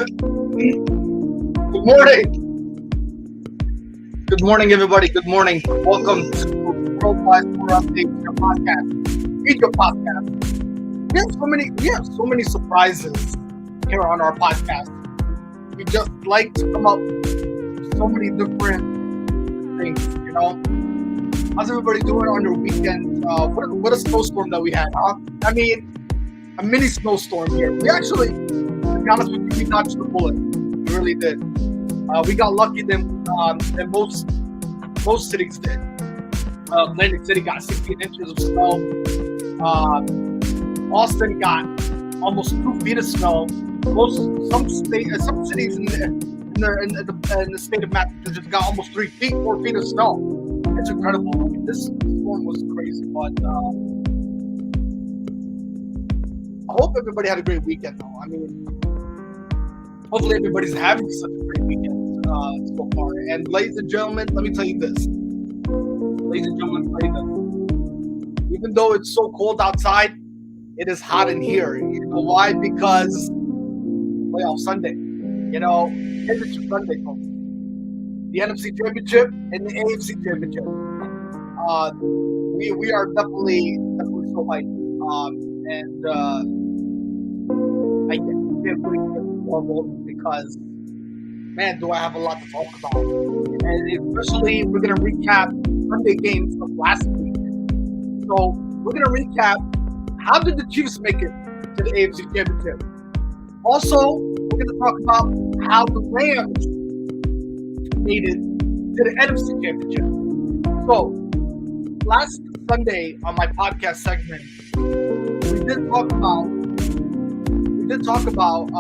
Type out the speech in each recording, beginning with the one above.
Good morning. Good morning, everybody. Good morning. Welcome to Worldwide Sport Updates, your podcast, video podcast. We have so many surprises here on our podcast. We just like to come up with so many different things, you know. How's everybody doing on your weekend? What a snowstorm that we had, huh? I mean, a mini snowstorm here. We actually, to be honest with you, we dodged the bullet. We really did. We got lucky than most cities did. Atlantic City got 16 inches of snow. Austin got almost 2 feet of snow. Some cities in the state of Massachusetts got almost 3 feet, 4 feet of snow. It's incredible. I mean, this storm was crazy, but I hope everybody had a great weekend, though. I mean, hopefully everybody's having such a great weekend so far. And ladies and gentlemen, let me tell you this. Even though it's so cold outside, it is hot in here. You know why? Because playoff Sunday. You know, championship Sunday, folks. The NFC Championship and the AFC Championship. We are definitely so hyped. And I can't wait to get more because, man, do I have a lot to talk about. And especially, we're going to recap Sunday games of last week. So we're going to recap, how did the Chiefs make it to the AFC Championship? Also, we're going to talk about how the Rams made it to the NFC Championship. So, last Sunday on my podcast segment, we did talk about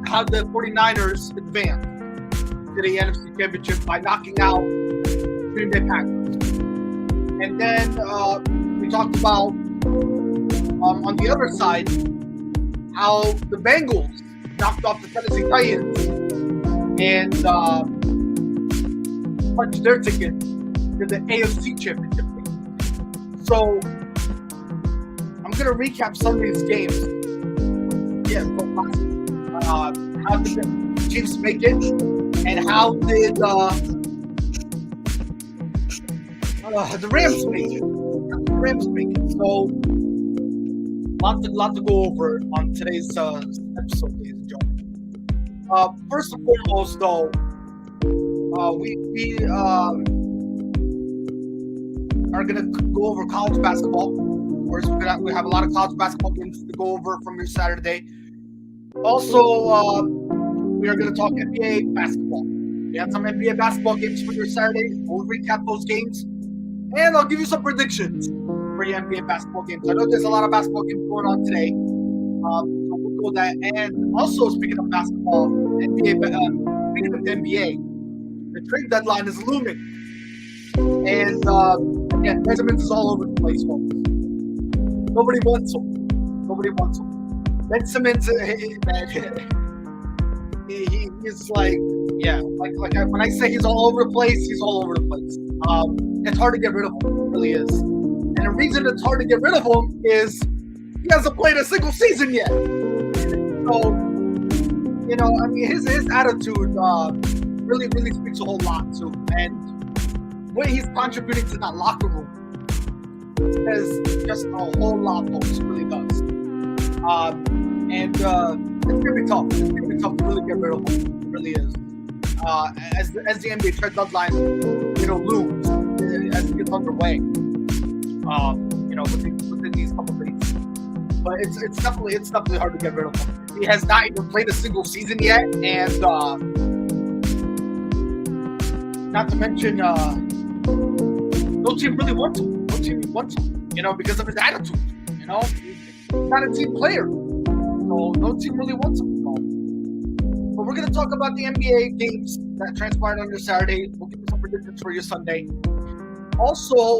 how the 49ers advanced to the NFC Championship by knocking out Green Bay Packers. And then we talked about, on the other side, how the Bengals knocked off the Tennessee Titans and punched their ticket to the AFC Championship game. So, I'm going to recap Sunday's games. Yeah, from last week. How did the Chiefs make it? And how did the Rams make it? So, lot to go over on today's episode, ladies and gentlemen. First and foremost, though, we are going to go over college basketball. Of course, we have a lot of college basketball games to go over from your Saturday. Also, we are going to talk NBA basketball. We have some NBA basketball games for your Saturday. We'll recap those games. And I'll give you some predictions for the NBA basketball games. I know there's a lot of basketball games going on today. So we'll go that. And also, speaking of basketball, speaking of the NBA, the trade deadline is looming. And, again, Benjamin is all over the place, folks. Nobody wants him. Ben Simmons, he's like, yeah, like when I say he's all over the place, he's all over the place. It's hard to get rid of him, it really is. And the reason it's hard to get rid of him is he hasn't played a single season yet. So, you know, I mean, his attitude really speaks a whole lot too. And what he's contributing to that locker room says just a whole lot, folks. It really does. And it's gonna be tough. It's gonna be tough to really get rid of him. It really is. As the NBA trade deadline, you know, looms as it gets underway. You know, within these couple of weeks. But it's definitely hard to get rid of him. He has not even played a single season yet, and not to mention, no team really wants him. No team wants him, you know, because of his attitude. You know, he's not a team player, so no team really wants him. So. But we're going to talk about the NBA games that transpired on your Saturday. We'll give you some predictions for your Sunday. Also,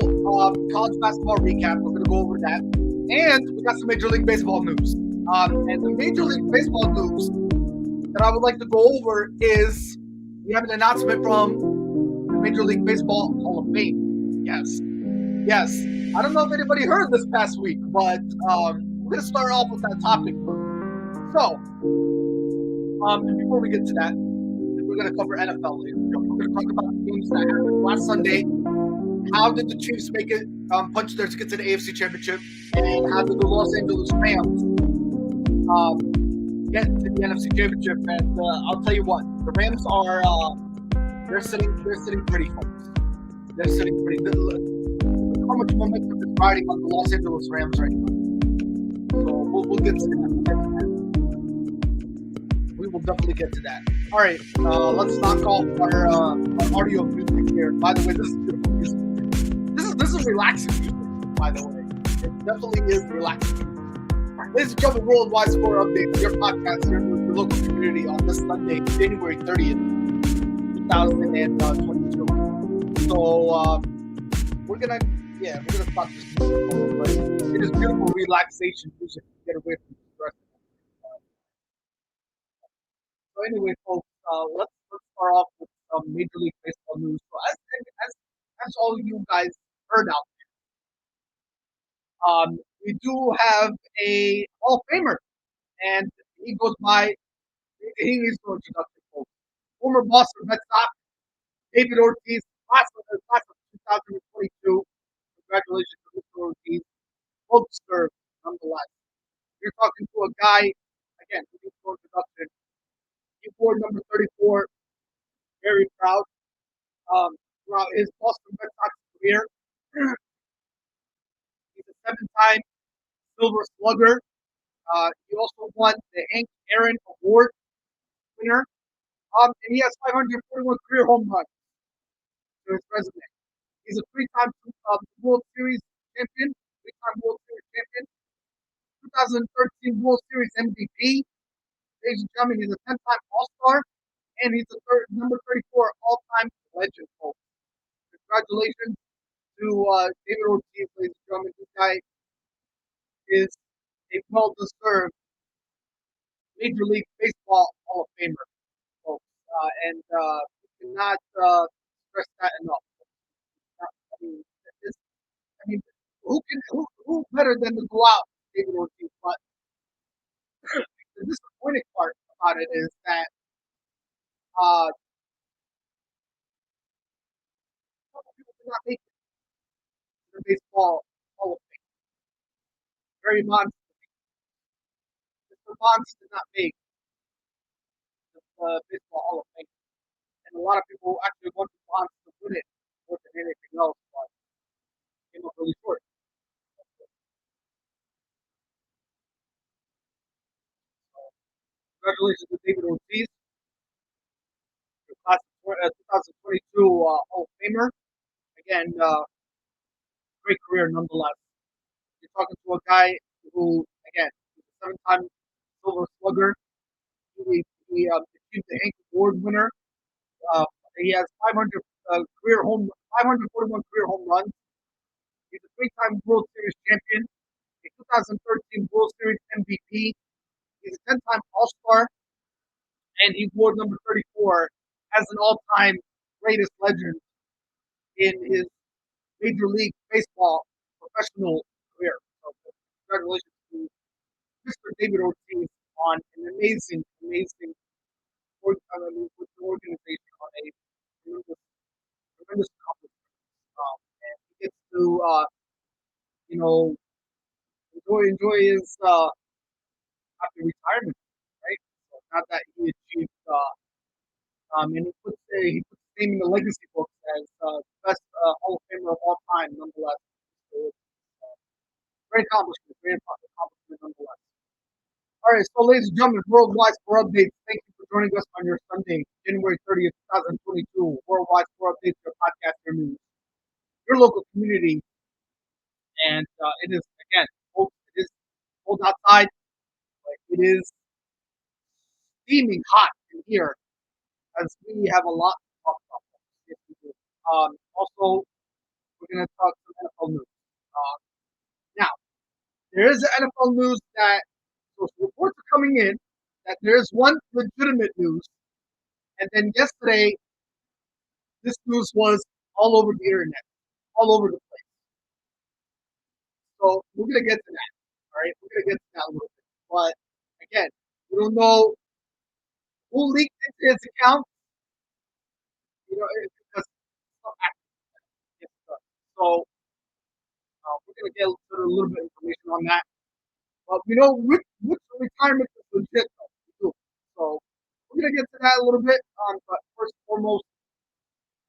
college basketball recap. We're going to go over that. And we got some Major League Baseball news. And the Major League Baseball news that I would like to go over is we have an announcement from the Major League Baseball Hall of Fame. Yes. I don't know if anybody heard this past week, but we're going to start off with that topic. So, and before we get to that, we're going to cover NFL. Ladies and gentlemen. We're going to talk about the games that happened last Sunday. How did the Chiefs make it punch their ticket to the AFC Championship, and how did the Los Angeles Rams get to the NFC Championship? And I'll tell you what, the Rams are they're sitting pretty, folks. They're sitting pretty. Look how much momentum is riding on the Los Angeles Rams right now. So we'll get to that. We will definitely get to that. All right, let's knock off our audio music here. By the way, this is beautiful music. This is relaxing music, by the way. It definitely is relaxing. Ladies and gentlemen, Worldwide Sport Updates, your podcast here in your local community on this Sunday, January 30th, 2022. So we're gonna stop this music, but it is beautiful relaxation music to get away from the stress. So anyway, folks, let's start off with some Major League Baseball news. So as all you guys heard out there, we do have a Hall of Famer, and he goes by. He needs no introduction, folks. Former Boston Red Sox, David Ortiz, class of 2022. Congratulations to Mr. Ortiz. Well deserved, nonetheless. You're talking to a guy, again, who needs no introduction. He wore number 34, very proud. Throughout his Boston Red Sox career, he's a seven-time Silver Slugger. He also won the Hank Aaron Award winner. And he has 541 career home runs to his resume. He's a three-time World Series champion, 2013 World Series MVP. Ladies and gentlemen, he's a 10-time All-Star, and he's a number 34 all-time legend, folks. Congratulations to David Ortiz, ladies and gentlemen. This guy is a well-deserved Major League Baseball Hall of Famer, folks. And we cannot stress that enough. I mean, who better than to go out, David Ortiz? But the disappointing part about it is that some people did not make it to the Baseball Hall of Fame. Barry Bonds, Mr. Bonds did not make the Baseball Hall of Fame. And a lot of people actually wanted Bonds to win it more than anything else, but came up really short. So, congratulations to David Ortiz, your class of 2022 Hall of Famer. Again, great career nonetheless. You're talking to a guy who, again, he's a seven-time Silver Slugger. He achieved the Hank Award winner. He has 541 career home runs. He's a three-time World Series champion, a 2013 World Series MVP. He's a 10-time All-Star, and he wore number 34 as an all-time greatest legend in his Major League Baseball professional career. So, congratulations to Mr. David Ortiz on an amazing with the organization on a tremendous accomplishment. And he gets to, you know, enjoy his after retirement, right? So not that he achieved, and he puts his name in the legacy books as best Hall of Famer of all time, nonetheless. So, great accomplishment nonetheless. All right, so ladies and gentlemen, Worldwide Sport Updates. Thank you for joining us on your Sunday, January 30th, 2022. Worldwide Sport Updates, your podcast, your news, your local community, and it is again, folks, it is cold outside, but it is steaming hot in here as we have a lot to talk about. Yes, we do. Also, we're going to talk some NFL news. Now, there is NFL news that so reports are coming in that there's one legitimate news, and then yesterday this news was all over the internet, all over the place. So we're gonna get to that. All right, we're gonna get to that a little bit. But again, We don't know who leaked into his account. Because it's not active. So we're gonna get a little bit of information on that. But we know which retirement is legit though. So we're gonna get to that a little bit. But first and foremost,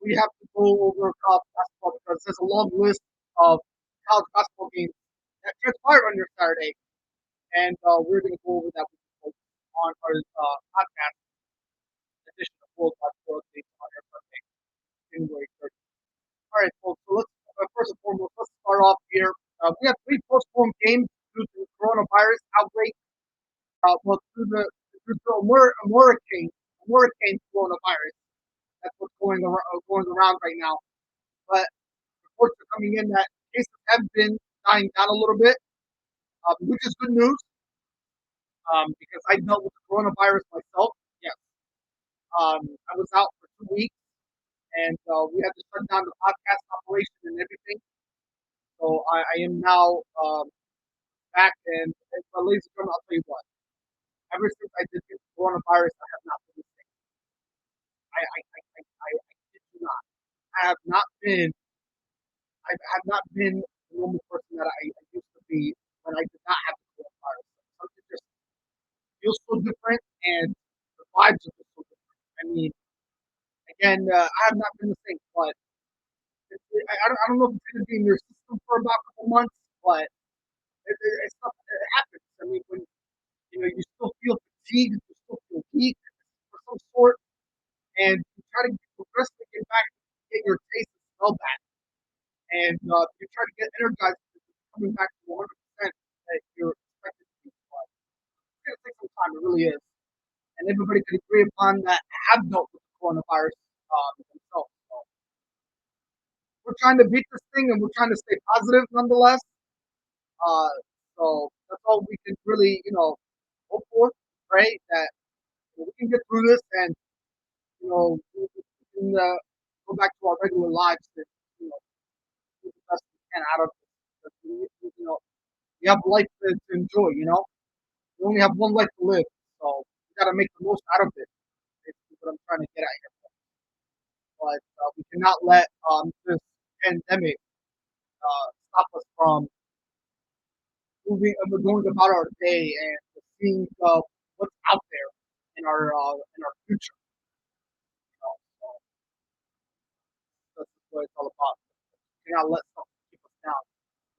we have to go over college basketball because there's a long list of college basketball games that transpired on your Saturday, and we're gonna go over that with you folks on our podcast edition of Worldwide Sports Updates on our Sunday, January 30th. All right, folks. So let's first and foremost let's start off here. We have three postponed games due to the coronavirus outbreak. Well, through the Hurricane coronavirus. That's what's going around right now. But reports are coming in that cases have been dying down a little bit, which is good news. Because I dealt with the coronavirus myself. Yes, I was out for 2 weeks, and we had to shut down the podcast operation and everything. So I am now back, and ladies and gentlemen, I'll tell you what. Ever since I did get the coronavirus, I have not been the same. I kid you not. I have not been. I have not been the normal person that I used to be when I did not have the coronavirus. Something just feels so different, and the vibes are just so different. I mean, again, I have not been the same, but I don't know if it's going to be in your system for about a couple months, but it's something that happens. I mean, when you still feel fatigued, you still feel weak for some sort, and you try to progressively get back, get your taste and smell back, and you try to get energized coming back to 100% that you're expected to be. But it's going to take some time, it really is. And everybody could agree upon that have dealt with the coronavirus themselves. So we're trying to beat this thing, and we're trying to stay positive nonetheless. Uh, so that's all we can really, hope for, pray that we can get through this, and we can go back to our regular lives and do the best we can out of it. We have life to enjoy. We only have one life to live, so we got to make the most out of it. Basically, what I'm trying to get at here. But we cannot let this pandemic stop us from going about our day and seeing what's out there in our future. So that's what it's all about. We cannot let something keep us down.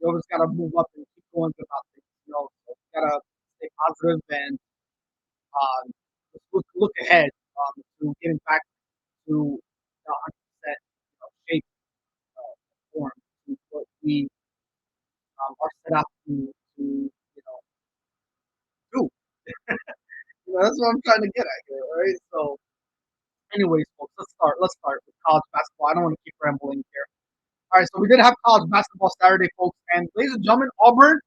We always got to move up and keep going about things. So we got to stay positive and just look ahead to getting back to the 100% shape form to what we are set out to do. That's what I'm trying to get at here, right? So, anyways, folks, let's start with college basketball. I don't want to keep rambling here. All right, so we did have college basketball Saturday, folks, and ladies and gentlemen, Auburn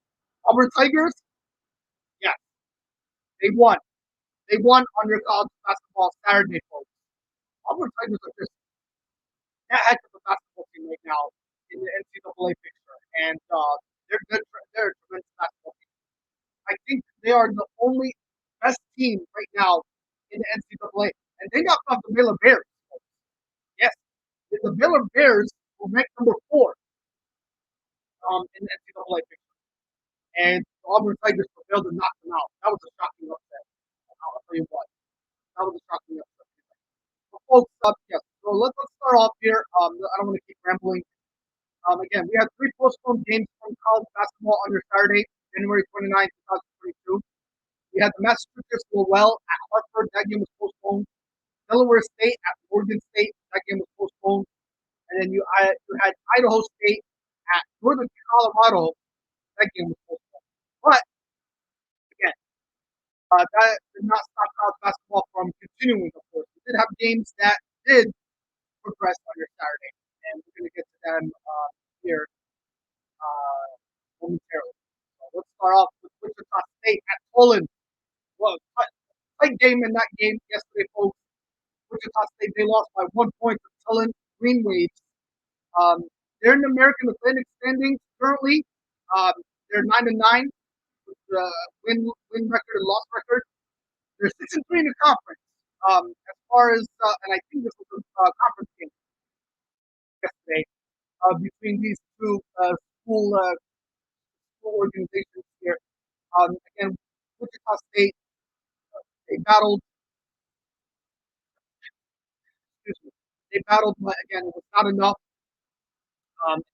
Tigers, yeah, they won. They won on your college basketball Saturday, folks. Auburn Tigers are just that heck of a basketball team right now in the NCAA picture, and they're good. They're a tremendous basketball team. I think they are the only best team right now in the NCAA, and they knocked off the Baylor Bears. Yes, the Baylor Bears were ranked number 4 in the NCAA picture, and the Auburn Tigers prevailed to knock them out. That was a shocking upset. I'll tell you what, that was a shocking upset. So, folks, yes. So let's start off here. I don't want to keep rambling. Again, we had 3 postponed games from college basketball on your Saturday, January 29, 2022. We had the Massachusetts well at Hartford. That game was postponed. Delaware State at Oregon State. That game was postponed. And then you had Idaho State at Northern Colorado. That game was postponed. But again, that did not stop college basketball from continuing. Of course, we did have games that did progress on your Saturday, and we're going to get to them here momentarily. So let's start off with Wichita State at Poland. Well, tight game in that game yesterday, folks. Wichita State, they lost by 1 point to Tulane Green Waves. They're in the American Athletic standings currently. They're 9-9 with the win record and loss record. They're 6-3 in the conference. As far as and I think this was a conference game yesterday between these two school organizations here. Again, Wichita State they battled. Excuse me. They battled, but again, it was not enough.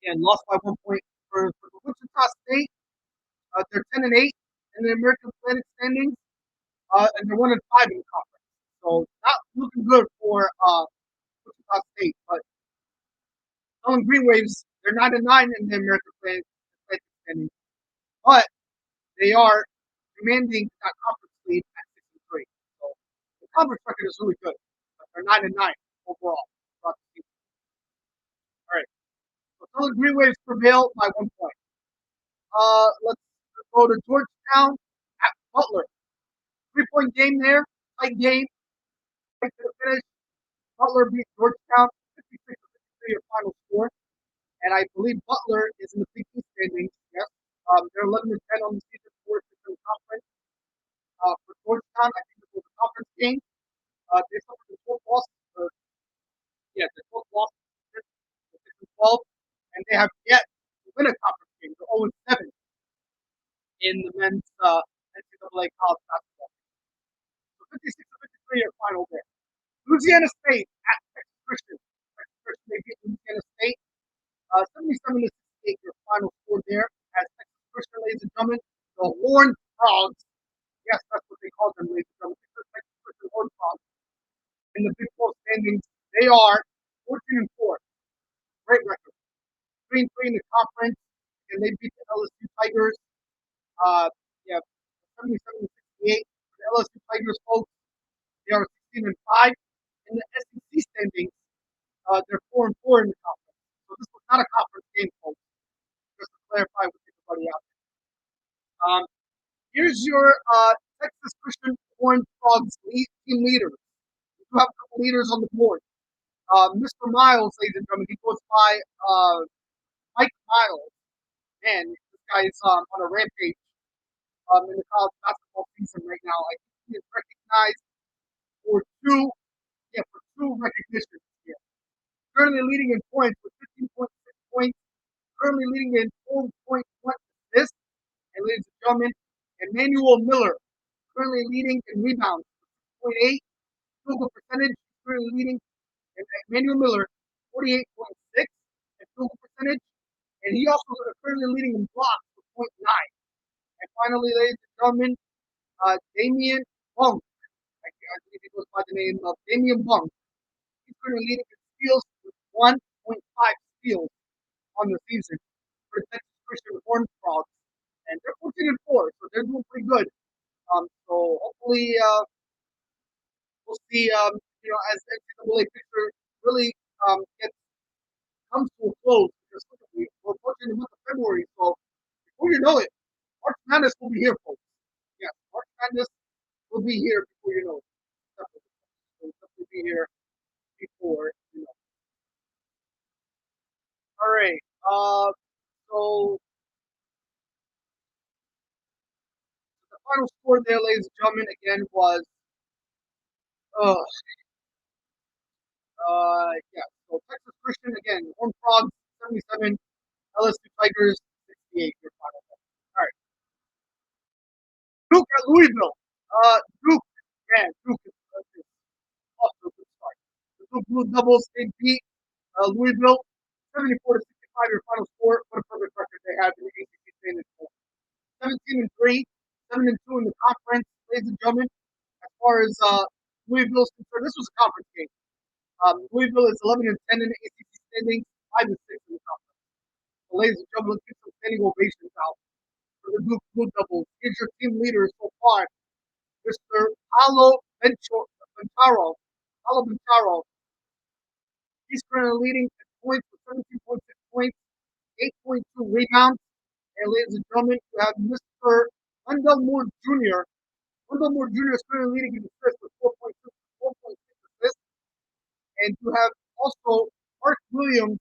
Again, lost by 1 point for the Wichita State. They're 10-8 in the American Athletic standings, and they're 1-5 in the conference. So not looking good for Wichita State. But Ellen Green Waves, they're 9-9 in the American Athletic standings, but they are commanding that conference lead at 6-3. So the conference record is really good, but they're 9-9 overall. All right. So Ellen Green Waves prevail by 1 point. Let's go to Georgetown at Butler. 3-point game there, tight game, right to the finish. Butler beat Georgetown 56-53 your final score. And I believe Butler is in the Big East standings. Yes. They're 11-10 on the season for the conference. For Georgetown, I think this was a conference game. They suffered the 12th loss. The 12th loss to 12, and they have yet to win a conference game. They're 0-7 in the men's NCAA college basketball. So 56-53 your final there. Louisiana State at Texas Christian. Texas Christian, they beat Louisiana State 77-68 your final score there. As Texas Christian, ladies and gentlemen, the Horned Frogs. Yes, that's what they call them, ladies and gentlemen. Texas Christian Horned Frogs. In the Big 12 standings, they are 14-4. Great record. 3-3 in the conference, and they beat the LSU Tigers. 77-68. The LSU Tigers, folks, they are 16-5. In the SEC standings, they're 4-4 in the conference. So this was not a conference game, folks. Just to clarify with everybody out there. Here's your Texas Christian Horned Frogs team leaders. We do have a couple leaders on the board. Mr. Miles, ladies and gentlemen, he goes by Mike Miles. Man, this guy is on a rampage in the college basketball season right now. I think he is recognized for two recognitions here. Currently leading in points with 15.6 points. Currently leading in 4.1 assists. And ladies and gentlemen, Emmanuel Miller currently leading in rebounds with 6.8 field goal percentage. Currently leading in Emmanuel Miller 48.6 and field goal percentage. And he also is currently leading in blocks with 0.9. And finally, ladies and gentlemen, Damian Bunk. I believe he goes by the name of Damian Bunk. He's currently leading in steals with 1.5 steals on the season for the Texas Christian Horned Frogs. And they're 14-4, so they're doing pretty good. So hopefully we'll see, as the NCAA picture really comes to a close. Because we're approaching the month of February, so before you know it, March Madness will be here, folks. Yeah, March Madness will be here before you know it. Definitely. It'll definitely be here before you know it. All right. So the final score there, ladies and gentlemen, again was so Texas Christian again, Horned Frogs 77, LSU Tigers 68. Your final score. All right. Duke at Louisville. Duke, man, Duke is off to a good start. The Duke Blue Devils, they beat Louisville 74-65. Your final score. What a perfect record they have in the ACC standings. 17-3, 7-2 in the conference, ladies and gentlemen. As far as Louisville's concerned, this was a conference game. Louisville is 11-10 in the ACC standings, 5-6 in the conference. So, ladies and gentlemen, let's get some standing ovations out for the Duke Blue Devils. Here's your team leader so far, Mr. Paulo Bentaro. He's currently leading at points with 17.6 points, 8.2 rebounds. And ladies and gentlemen, you have Mr. Wendell Moore Jr. Wendell Moore Jr. is currently leading in assists with 4.6 assists. And you have also Mark Williams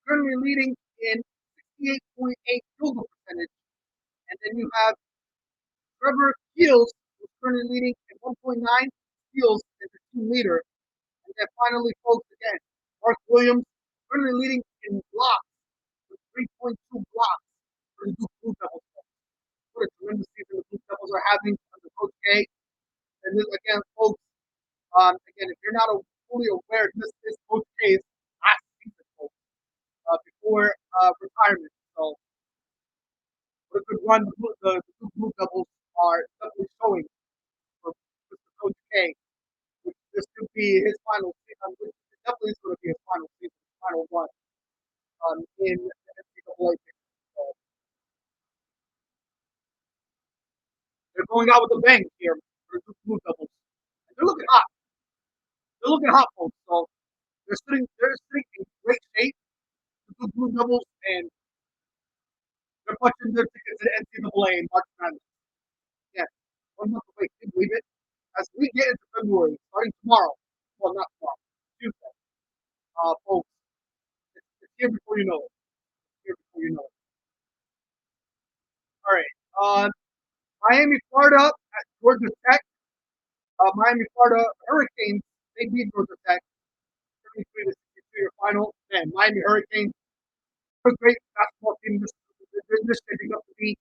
currently leading in 68.8 field goal percentage. And then you have Trevor Keels, who's currently leading in 1.9 steals as the team leader. And then finally, folks, again, Mark Williams currently leading in blocks with 3.2 blocks for the Duke Blue Devils. What a tremendous season the Blue Devils are having under Coach K. And this, again, folks, again, if you're not fully aware, this is Coach K's last season, folks, before retirement. So, what a good run the Blue Devils are definitely showing for Mr. Coach K, which this could be his final season, which definitely is going to be his final season, final run in the NCAA. So, they're going out with a bang here for the Blue Devils. And they're looking hot. They're looking hot, folks. So, they're sitting in great shape, the Blue Devils, and they're punching their tickets to the NCAA in March Madness. Yeah, 1 month away. Can you believe it? As we get into February, starting tomorrow, well, not tomorrow, Tuesday, folks, it's here before you know it. It's here before you know it. All right. Miami, Florida at Georgia Tech. Miami, Florida Hurricanes, they beat Georgia Tech 33 to 62 your final. Man, Miami Hurricanes, a great basketball team this shaping up to be.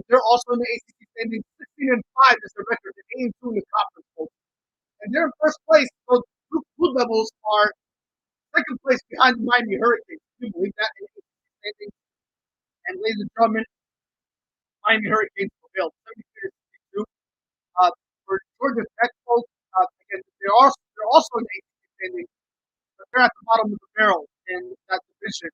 They're also in the ACC standing 16 and 5 is their record, and 8 and 2 in the conference, folks. And they're in first place. So Blue Devils are second place behind the Miami Hurricanes. Can you believe that? In ACC standing. And ladies and gentlemen, Miami Hurricanes prevailed 72 to 62. For Georgia Tech, folks, again, they're also in the ACC standing, but they're at the bottom of the barrel in that division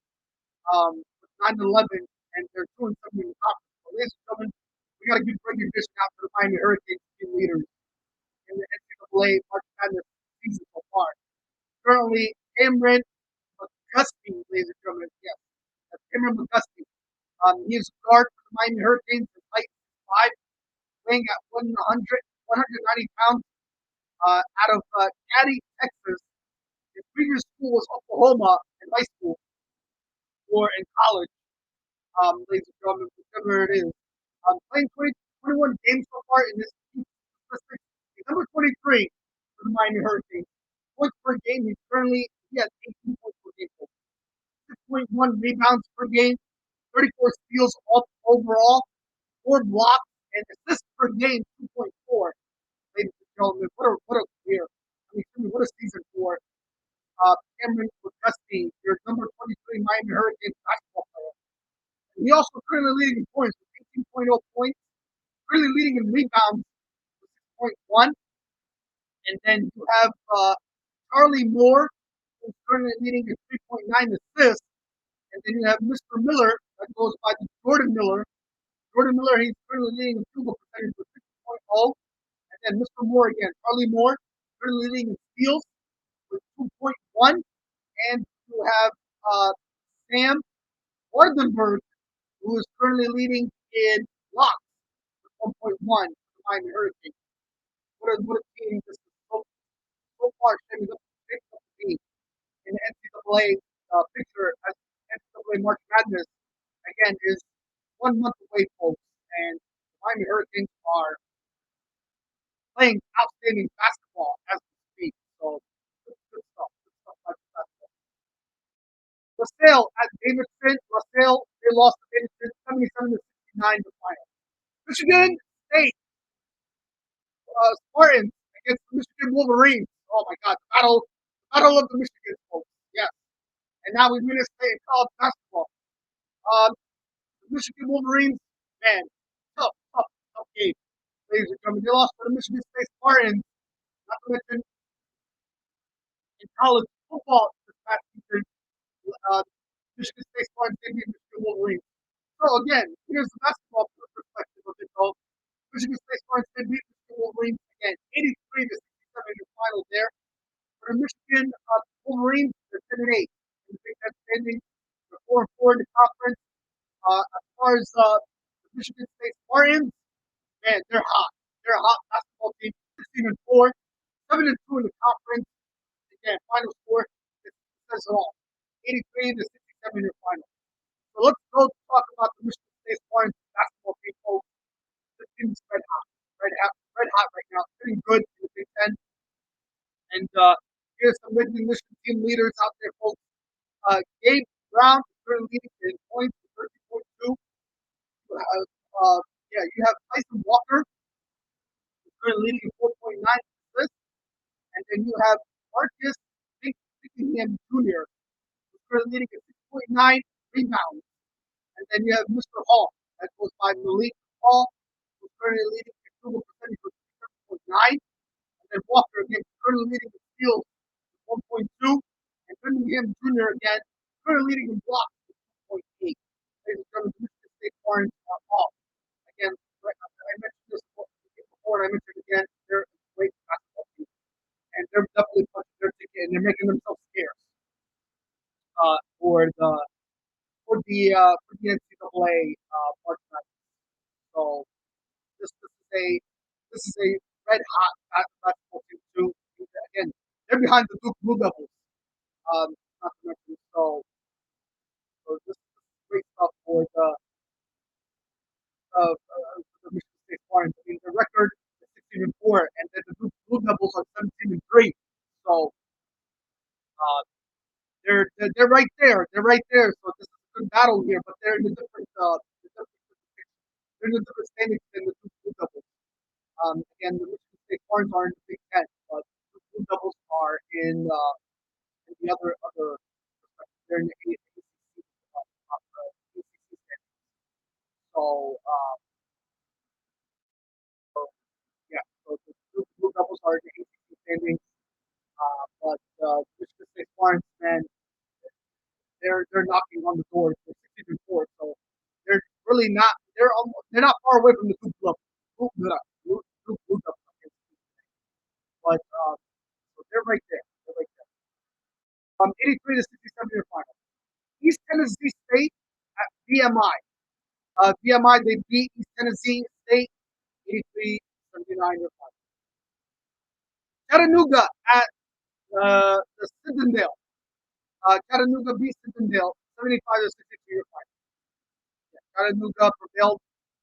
with 9-11, and they're 2-7 in the conference. So, ladies and gentlemen, we got to give recognition out to the Miami Hurricanes team leaders in the NCAA March Madness season so far. Currently, Cameron McGusty, ladies and gentlemen, yes, that's Cameron McGusty. He is a guard for the Miami Hurricanes, his height is 5, weighing at 190 pounds, out of Caddy, Texas. His previous school was Oklahoma in high school or in college, ladies and gentlemen, whichever it is. Playing 21 games so far in this team statistics. He's number 23 for the Miami Hurricanes. Points per game, he has 18 points per game. 6.1 rebounds per game, 34 steals overall, 4 blocks, and assists per game, 2.4. Ladies and gentlemen, what a year. I mean, what a season for Cameron McGusty, your number 23 Miami Hurricanes basketball player. And he also currently leading in points with 18.0 points, currently leading in rebounds with 6.1. And then you have Charlie Moore, who's currently leading in 3.9 assists. And then you have Mr. Miller, that goes by the Jordan Miller. Jordan Miller, he's currently leading in field goal percentage with 6.0. And then Mr. Moore again, Charlie Moore, currently leading in steals with 2.1. And you have Sam Wardenberg, who is currently leading in blocks with 1.1 for the Miami Hurricanes. What a team this is so far shaping up to be in the NCAA picture as NCAA March Madness, again, is 1 month away, folks. And the Miami Hurricanes are playing outstanding basketball as we speak. So, good stuff. Good stuff like basketball. LaSalle at Davidson. LaSalle, they lost to Davidson 77 to 69 the final. Michigan State Spartans against the Michigan Wolverines. Oh my God, battle of the Michigan folks. Yes. And now we win a state in college basketball. The Michigan Wolverines, man, tough game. Ladies and gentlemen, they lost to the Michigan State Spartans. Not to mention in college football this past season, Michigan State Spartans they beat Michigan Wolverines. So again, here's the basketball perspective of it. So Michigan State Spartans they beat Michigan Wolverines again, 83 to 67 in the final there. For the Michigan Wolverines, they're 10 and 8 in the Big Ten standing. They're 4 and 4 in the conference. As far as the Michigan State Spartans, man, they're hot. They're a hot basketball team. 16 and 4, 7 and 2 in the conference. Again, final score it says it all. 83 to 67 in your final. So let's go talk about the Michigan State Spartans basketball team. Folks. This team is red red hot right now, pretty good in the Big Ten. And here's some Midland, Michigan team leaders out there, folks. Gabe Brown is currently leading in points with 30.2. You have Tyson Walker, who's currently leading in 4.9 assists. And then you have Marcus Bingham Jr., who's currently leading at 6.9 rebounds. And then you have Mr. Hall, that goes by Malik Hall, who's currently leading at field goal percentage with 7.9. And then Walker, again, currently leading in steals with 1.2. And Bingham Jr., again, currently leading in blocks with 2.8. Ladies and gentlemen, Michigan State Orange Hall. Again, I mentioned this before, and I mentioned it again, they're a great basketball team. And they're definitely punching their ticket, and they're making themselves scarce for the NCAA March Madness. So this is a red hot basketball team too. Again, they're behind the Duke Blue Devils. Not to mention, so this is great stuff for the Michigan State Orange. I mean, the record is 16-4, and then the Duke Blue Devils are 17-3. So they're right there. They're right there. So this is a good battle here, but they're in a different standings than the two Blue Devils. Again, the Michigan State Orange are in the Big Ten, but the Blue Devils are in the other. They're in the ACC standings. So yeah, so the Blue Devils are in the ACC standings, but Michigan State Orange, man, they're knocking on the door. They're 16-4, so they're really not. They're not far away from the Duke Blue Devils, but so they're right there. They're right there. 83 to 67 year final. East Tennessee State at VMI. VMI they beat East Tennessee State 83-79 year final. Chattanooga at the Citadel. Chattanooga beat Citadel 75 to 62 year final. Chattanooga prevailed.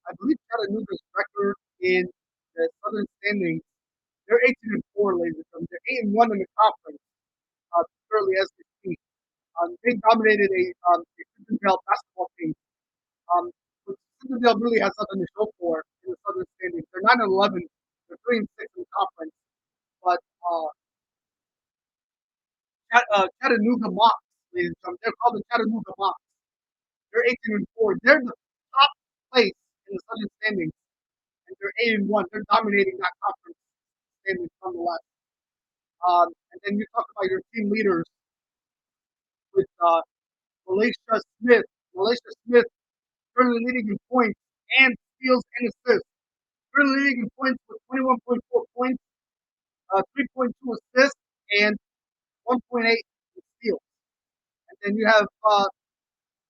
I believe Chattanooga's record in the Southern standings, they're 18-4, ladies and gentlemen. They're 8-1 in the conference, currently as we speak. They dominated a Citadel basketball team. Which Citadel really has nothing to show for in the Southern standings. They're 9-11. They're 3-6 in the conference. But Chattanooga Mocs, ladies and gentlemen, they're called the Chattanooga Mocs. They're 18-4. They're the top place in the Southern standings, and they're 8-1. They're dominating that conference standings nonetheless. And then you talk about your team leaders with Malaysia Smith. Malaysia Smith currently leading in points and steals and assists. Currently leading in points with 21.4 points, 3.2 assists, and 1.8 steals. And then you have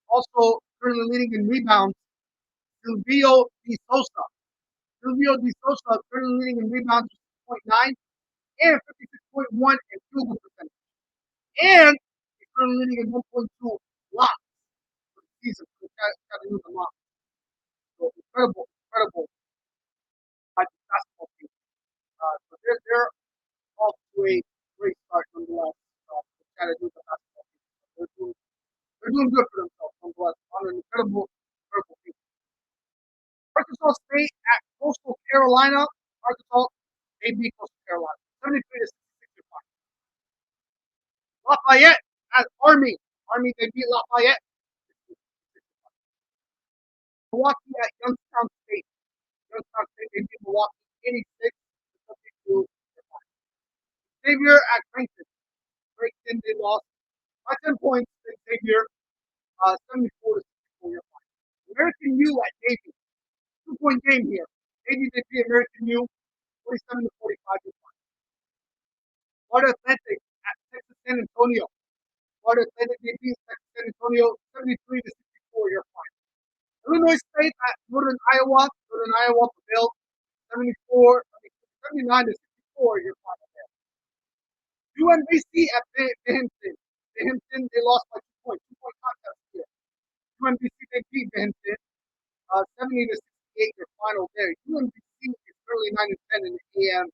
also currently leading in rebounds, Silvio De Sosa. Silvio De Sosa currently leading in rebounds with 6.9 and 56.1 in field goal percentage. And he's currently leading in 1.2 blocks for the season for the Chattanooga Mocs. So incredible basketball team. So they're off to a great start nonetheless. The Chattanooga basketball team. They're doing good for themselves nonetheless. On an incredible team. Arkansas State at Coastal Carolina. Arkansas, they beat Coastal Carolina 73 to 66. Lafayette at Army. Army, they beat Lafayette. Milwaukee at Youngstown State. Youngstown State, they beat Milwaukee 86 to 52. Xavier at Creighton. Creighton, they lost by 10 points to Xavier, 74 to 64 year final. American U at Navy. 2-point game here. Navy, they beat American U 47 to 45 year final. Florida Atlantic at Texas San Antonio. Florida Atlantic, they beat Texas San Antonio 73 to 64 year final. Illinois State at Northern Iowa. Northern Iowa prevailed 79 to 64 year final there. UMBC at Binghamton. Binghamton, they lost by 2 points. 2-point contest here. UMBC, they beat Binghamton 70 to 68 year final there. UMBC is currently 9-10 in the AM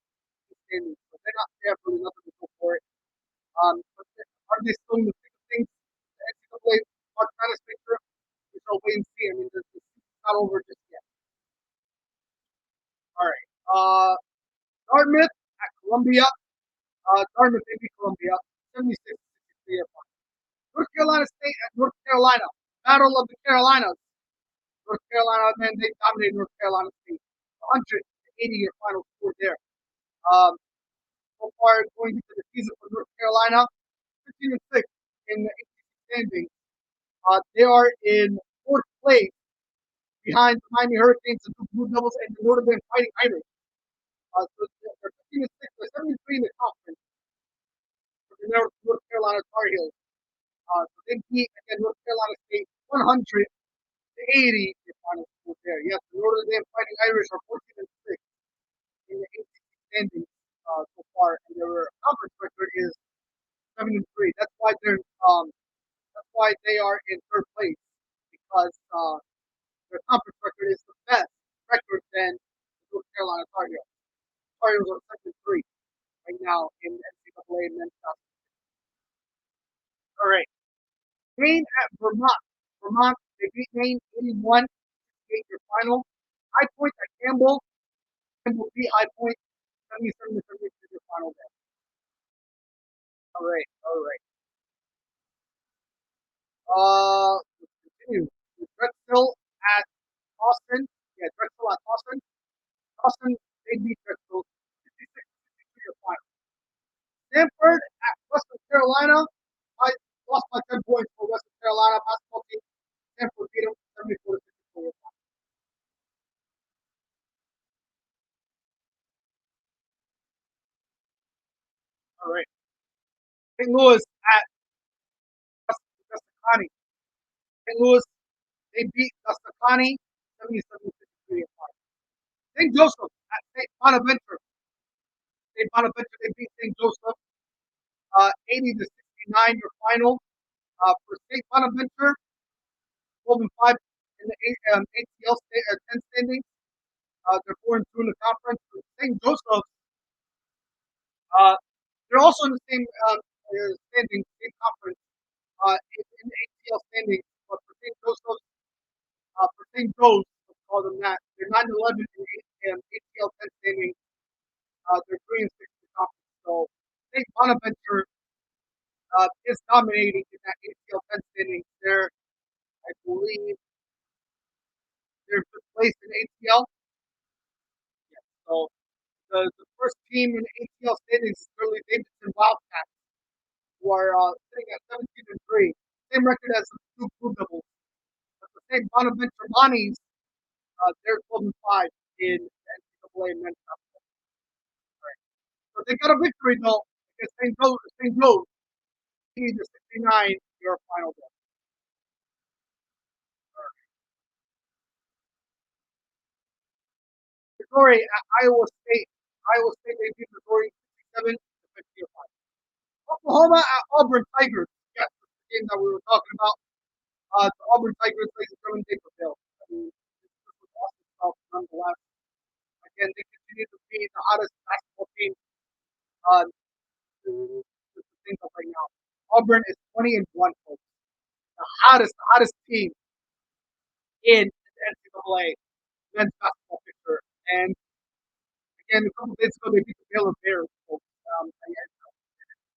standings, so they're not there for nothing to go for it. But are they still in the thick of things? The NCAA March Madness picture, we shall wait and see. I mean, the season's not over just yet. All right. Dartmouth at Columbia. Dartmouth, they beat Columbia 76-63. North Carolina State at North Carolina. Battle of the Carolinas. North Carolina, man, they dominated North Carolina State. 180 year final score there. Um, so far, going into the season for North Carolina, 15-6 in the ACC standings. They are in fourth place behind the Miami Hurricanes, the Blue Devils, and the Notre Dame Fighting Irish. So they're 15-6, they're 73 in the conference for the North Carolina Tar Heels. So they beat again North Carolina State 100-80 in final score there. Yes, the Notre Dame Fighting Irish are 14-6 in the ACC standings so far, and their conference record is 7-3. That's why they are in third place because their conference record is the best record than the North Carolina Tar Heels. Tar Heels are 7-3 right now in the NCAA men's basketball. All right, Maine at Vermont. Vermont, they beat Maine 81-68 your final. High Point at Campbell. Campbell beat High Point 77-73 your final day. All right, all right. Let's continue. Drexel at Austin. Yeah, Drexel at Austin. Austin, they beat Drexel 56-63 your final. Stanford at Western Carolina. I lost by 10 points for Western Carolina basketball team. Stanford beat them 74-54 your final. All right. St. Louis at Dustacani. St. Louis, they beat Dustacani 77-53 your final. St. Joseph at St. Bonaventure. St. Bonaventure, they beat St. Joseph 80-69 your final. For St. Bonaventure, 12-5 in the ATL 10 standings. They're 4-2 in the conference. For St. Joseph, uh, they're also in the same standing, same conference in the ATL standings. But for St. Joseph, for St. Joe's, let's call them that, they're 9-11 in the ATL 10 standings. They're 3-6 in the conference. So St. Bonaventure is dominating in that ATL 10 standings. I believe, they're fifth place in ATL. Yeah. So the first team in ATL standings is Shirley Davidson Wildcats, who are sitting at 17-3, same record as the two Blue Devils. But the same Bonaventure Bonnies, they're 12-5 in the NCAA men's basketball. Right. So they got a victory though against St. Joe's, 80-69, your final day. Missouri at Iowa State. Iowa State they beat Missouri 67-55. Oklahoma at Auburn Tigers. Yes, that's the game that we were talking about. The Auburn Tigers, ladies and gentlemen, they prevailed. I mean, this was awesome stuff nonetheless. Again, they continue to be the hottest basketball team uh, to think of right now. Auburn is 20-1, folks. The hottest team in the NCAA men's basketball picture. And again, a couple days ago, they beat the Baylor Bears, folks.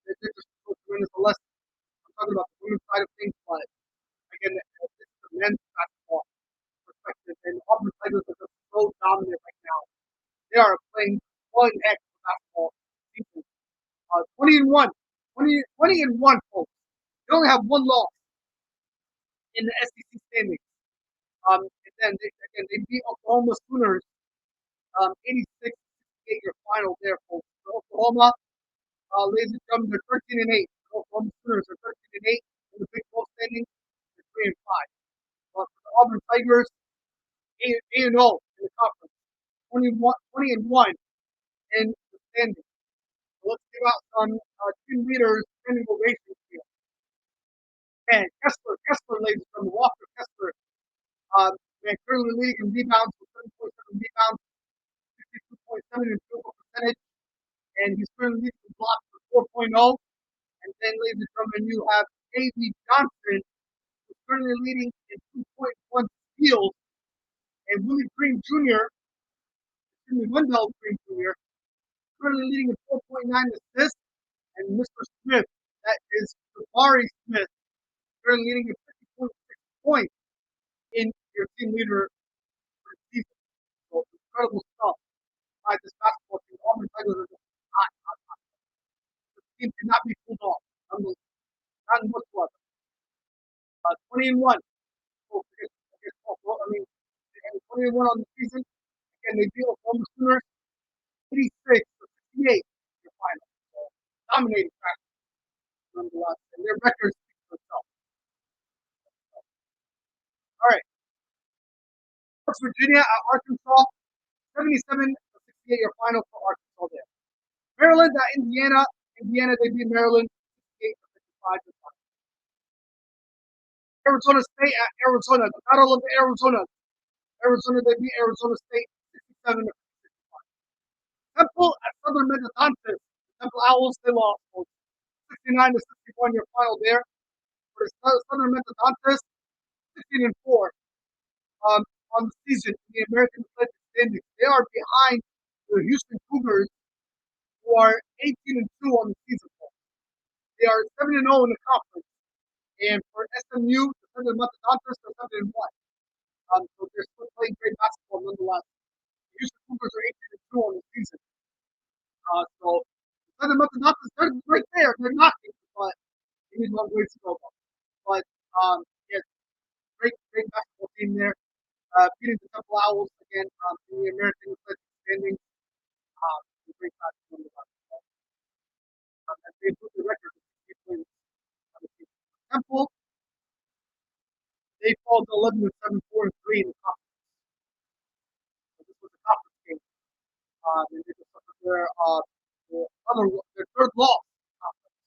They're just so tremendous. Unless I'm talking about the women's side of things, but again, this is the men's basketball perspective, and Auburn Tigers are just so dominant right now. They are playing one heck of basketball season. 20-1, 20-1, folks. They only have one loss in the SEC standings. And then they beat Oklahoma Sooners 86-68 your final there, folks. So Oklahoma, ladies and gentlemen, they're 13-8. Oklahoma Sooners are 13-8 in the Big 12 standings. They're 3-5. But for the Auburn Tigers, 8-0 in the conference, 20-1 in the standings. So let's give out some team leaders standing ovations here. And Kessler, ladies and gentlemen, Walker Kessler, man, currently leading in rebounds with 7.7 rebounds, .7 in field goal percentage, and he's currently leading the block for 4.0. And then, ladies and gentlemen, you have A.B. Johnson, who's currently leading in 2.1 steals, and Willie Green Jr., excuse me, Wendell Green Jr., currently leading in 4.9 assists, and Mr. Smith, that is Jabari Smith, currently leading in 50.6 points in your team leader for the season. So incredible stuff by this basketball team. Auburn Tigers are just hot, hot, hot. The team cannot be pulled off. None whatsoever. 20 and 1. So, I mean, 20 and 1 on the season. Again, they beat Oklahoma Sooners 86 to 68 in the final. So, dominating factor nonetheless. And their record speaks for itself. All right. West Virginia at Arkansas. 77 to 68 your final for Arkansas there. Maryland at Indiana. Indiana, they beat Maryland 68 to 55 in the final. Arizona State at Arizona. The Battle of the Arizona. Arizona, they beat Arizona State 67 to 55. Temple at Southern Methodontis. Temple Owls, they lost 69 to 61 your final there. For the Southern Methodontis, 16 and 4 on the season in the American Athletic standings. They are behind the Houston Cougars, who are 18 and 2 on the season. They are 7 and 0 in the conference. And for SMU, the Southern Methodontis, they're 7 and 1. So they're still playing great basketball nonetheless. The Houston Cougars are 18 and 2 on the season. So the Southern Methodontis, they're right there. They're knocking, but they need a long ways to go. But yeah, great basketball team there. Beating the Temple Owls again in the American Athletic standings. Great basketball. And they improved the record to 60 wins on the season. Temple, they fall to 11 and 7, 4 and 3 in the conference. So this was a conference game. And they just suffered their third loss in the conference.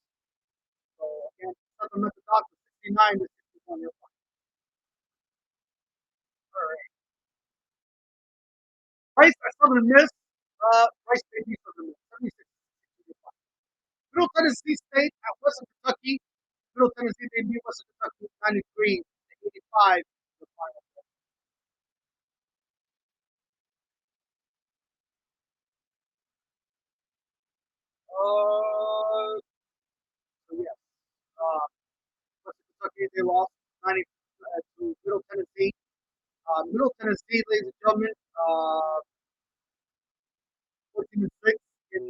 So again, Southern Methodist 69 to 61 year one. All right. Rice at Southern Miss. Rice they beat Southern Miss 76 to 65. Middle Tennessee State at Western Kentucky. Middle Tennessee they beat Western Kentucky 93 to 85 in the final. So yes, Western Kentucky they lost 90 to Middle Tennessee. Middle Tennessee, ladies and gentlemen, 14 and 6 in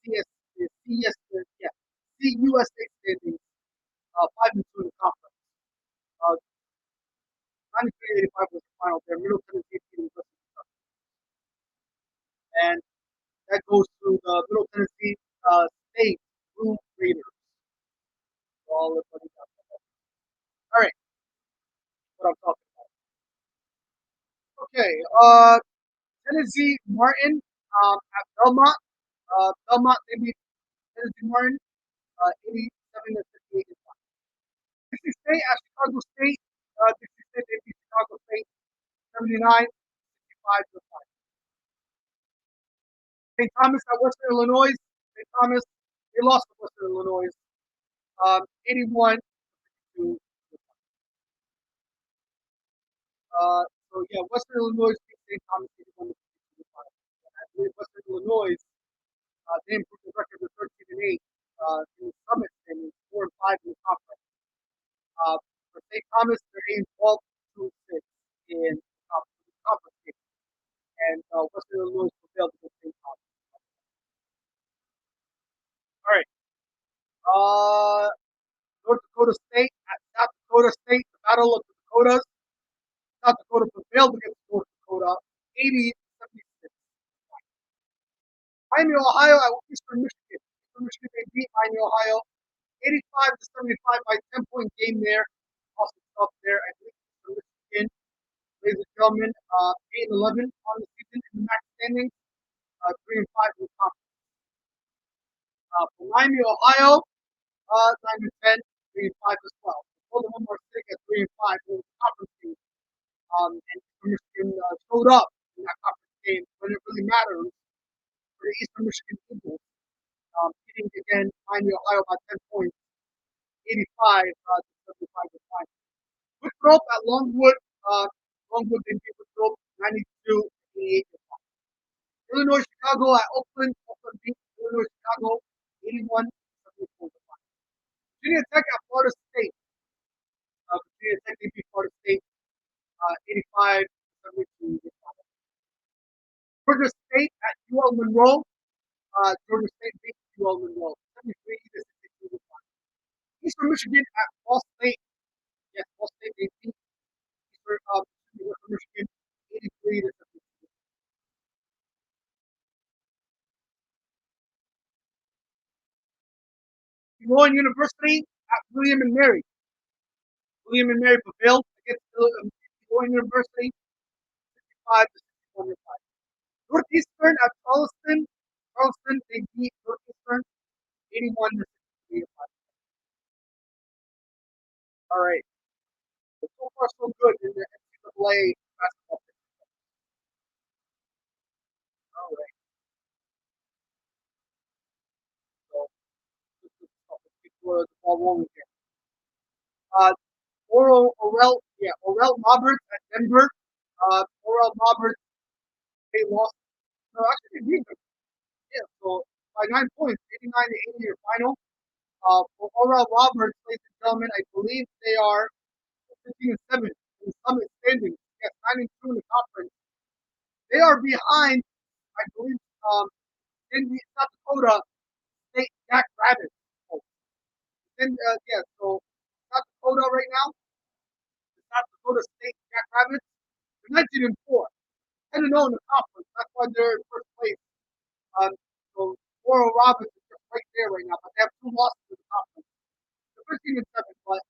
CS, CS, yeah, CUSA standings, 5 and 2 in the conference. 93-85 was the final there. Middle Tennessee beating Western Kentucky, and that goes to the Middle Tennessee State Blue Raiders. All right, what I'm talking about. Okay, Tennessee Martin at Belmont. Belmont they beat Tennessee Martin 87 to 58. Dixie State at Chicago State. Dixie State they beat Chicago State 79 65 to 5. St. Thomas at Western Illinois. St. Thomas they lost to Western Illinois 81 to 5. So yeah, Western Illinois beat St. Thomas 81 to 5. I believe Western Illinois they improved the record to 13 and 8 in the Summit and 4 and 5 in the conference. For St. Thomas, they're aimed 12 to 6 in the conference game. And Western Illinois prevailed against St. Thomas. All right. North Dakota State at South Dakota State, the Battle of the Dakotas. South Dakota prevailed against North Dakota 80 to 76. Miami, Ohio at Eastern Michigan. Eastern Michigan, they beat Miami, Ohio 85 to 75 by 10-point game there. Awesome stuff there at Eastern Michigan. Ladies and gentlemen, 8 and 11 on the season in the MAC standings, 3 and 5 in the conference. For Miami, Ohio, 9 and 10, 3 and 5 as well. Hold on one more stick at 3 and 5 in the conference game. And Michigan showed up in that conference game when it really matters for the Eastern Michigan Eagles, beating again Miami, Ohio by 10 points, 85 to 75 to 5. Winthrop at Longwood, Longwood they beat Winthrop 92-88. Illinois Chicago at Oakland, Oakland beat Illinois Chicago 81-74. Virginia Tech at Florida State, Virginia Tech they beat Florida State 85-72. Georgia State at UL Monroe, Georgia State beat UL Monroe 73-62. Eastern Michigan at Ball State, yes, Ball State they beat Eastern Michigan 83-72. Rowan University at William and Mary. William and Mary prevailed against Rowan University 65-61. Northeastern at Charleston. Charleston they beat Northeastern 81-65. All right. So far so good in the NCAA basketball. All right. So let's keep the ball rolling here. Orel Roberts at Denver. Orel Roberts they lost. No, actually they beat them. Yeah, so by 9 points, 89-80 your final. For Oral Roberts, ladies and gentlemen, I believe they are 15-7 in the Summit standings. Yes, 9-2 in the conference. They are behind, I believe, in the South Dakota State Jack Rabbits. So South Dakota right now, the South Dakota State Jack Rabbits, they're 19-4, 10-0 in the conference. That's why they're in first place. So Oral Roberts is just right there right now, but they have 2 losses in the conference. They're 15-7, but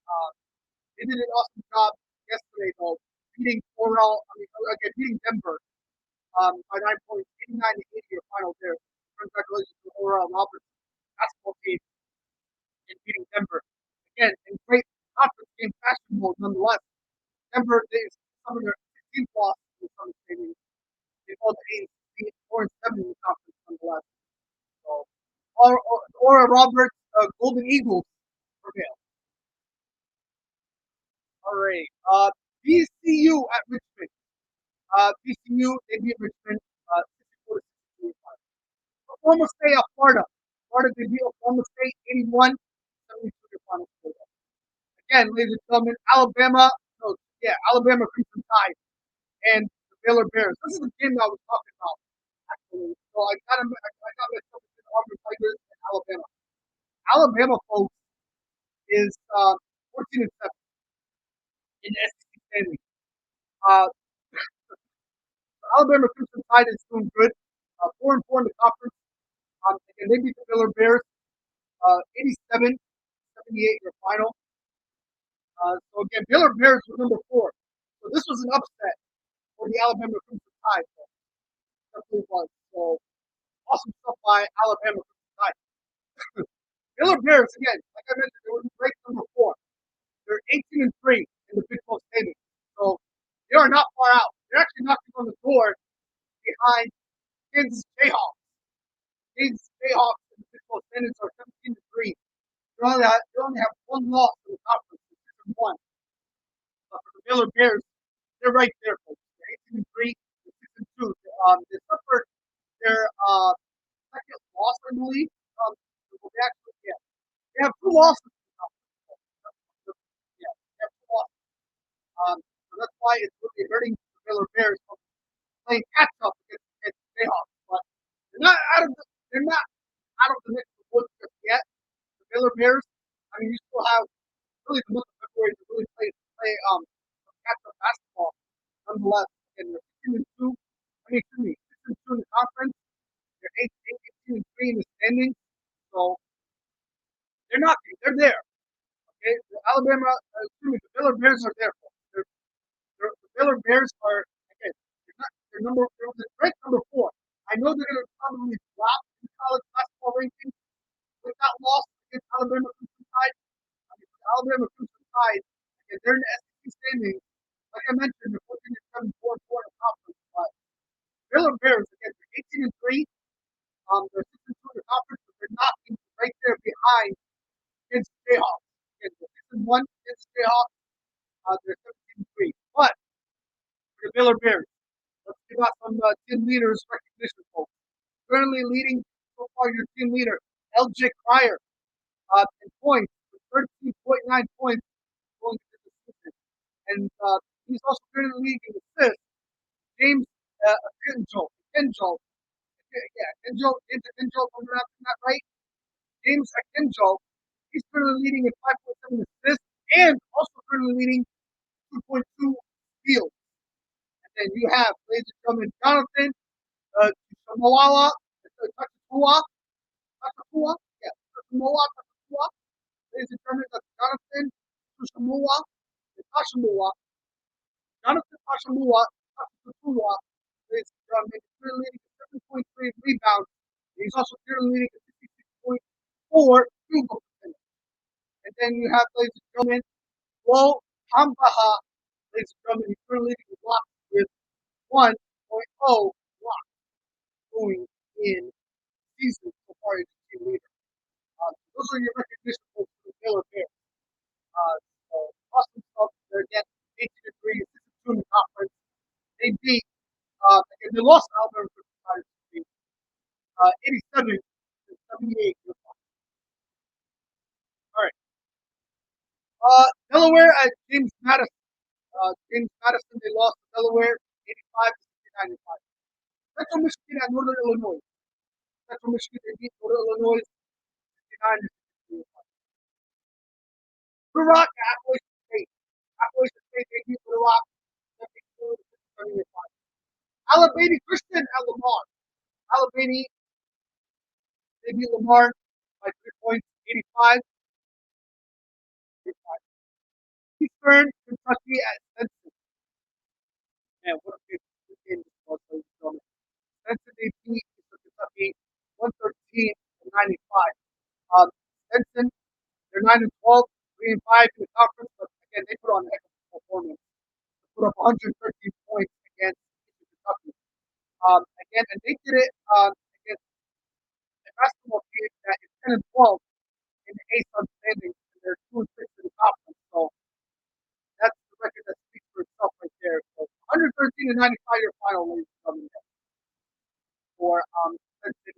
they did an awesome job yesterday, though, beating beating Denver by 9 points, 89-80 your final there. Congratulations to Oral Roberts basketball team in beating Denver. Again, in great conference game fashion mode nonetheless. Denver is some of their 16th loss in the Summit Stadium. They fall to 4-7 in the conference nonetheless. So, Oral Roberts Golden Eagles prevail. All right. VCU at Richmond. VCU, they beat Richmond 64-65. Oklahoma State at Florida. Florida, they beat Oklahoma State 81-72 your final score. Again, ladies and gentlemen, Alabama Crimson Tide and the Baylor Bears. This is the game that I was talking about, actually. So I got mixed up between Auburn Tigers and Alabama. Alabama, folks, is 14-7 in the SEC standings. Alabama Crimson Tide is doing good. 4-4 in the conference. And they beat the Baylor Bears 87-78 your final. So again, Baylor Bears was number 4. So this was an upset for the Alabama Crimson Tide. So definitely was. So awesome stuff by Alabama Crimson Tide. Baylor Bears, again, like I mentioned, they were ranked number 4. They're 18-3 in the Big 12 standings. So they are not far out. They're actually knocking on the door behind Kansas Jayhawks. Kansas Jayhawks in the Big 12 standings are 17-3. They only have 1 loss in the conference, 6-1. For the Baylor Bears, they're right there, folks. They're 18-3, 6-2. They suffered their second loss, I believe. They have 2 losses in the conference. Yeah, they have 2 losses. So that's why it's really hurting the Baylor Bears from playing catch up against the Jayhawks. But they're not out of the mix of woods just yet. The Baylor Bears, I mean, you still have really the month of February to really play some catch up basketball. Nonetheless, and they're 15-2. I mean, excuse me, 6-2 in the conference. They're 18-3 in the standings. So they're there. Okay, the Baylor Bears are there. The Baylor Bears are again. They're ranked number 4. I know they're going to probably drop in college basketball rankings with that loss against Alabama Crimson Tide. I mean, Alabama Crimson Tide, again, they're in the SEC standings. Like I mentioned, they're 14-7, 4-4 in the conference. But Baylor Bears, again, they're 18-3. behind against the Jayhawks. Again, the 6-1 against the Jayhawks. They're 17-3. But for the Baylor Bears, let's give out some team leaders recognition, folks. Currently leading so far your team leader, LJ Cryer, in points with 13.9 points going into the season. And he's also currently leading assists. James Kinjo, Kinjo, if I'm pronouncing that right. James Kinjo, he's currently leading at 5.7 assists and also currently leading 2.2 steals. And then you have, ladies and gentlemen, Jonathan Samoa, Takakua, yeah, Takakua, ladies and gentlemen, that's Jonathan Samoa, Tashamua, Jonathan Tashamua, Takakua, ladies and gentlemen, is currently leading at 7.3 rebounds. He's also currently leading at 66.4 field goal percentage. And then you have, ladies and gentlemen, Flo Hambaha, ladies and gentlemen, he's currently leading the blocks with 1.0 blocks going in season so far as team leader. Those are your recognition for the Baylor Bears. So awesome stuff. They're again 18-3, 6-2 in the conference. They beat, again, they lost Alabama for 87 to 78. All right. Delaware at James Madison. James Madison, they lost to Delaware 85 to 65. Central Michigan at Northern Illinois. Central Michigan, they beat Northern Illinois 69 to 65. Blue Rock at Appalachian State. Appalachian State, they beat Blue Rock 72 to 75. Alabama Christian at Lamar. Alabama, they beat Lamar by 3 points, 85. Eastern Kentucky at Spencer. Man, what a big game this was, ladies and gentlemen. Spencer, they beat Eastern Kentucky 113 to 95. Spencer, they're 9 and 12, 3 and 5 in the conference, but again, they put on a heck of a performance. They put up 113 points against Eastern Kentucky. Again, and they did it against a basketball team that is 10 and 12 in the ASUN standings, and they're 2 and 6 in the conference. So that's the record that speaks for itself right there. So 113 to 95 your final, ladies and gentlemen, for Spencer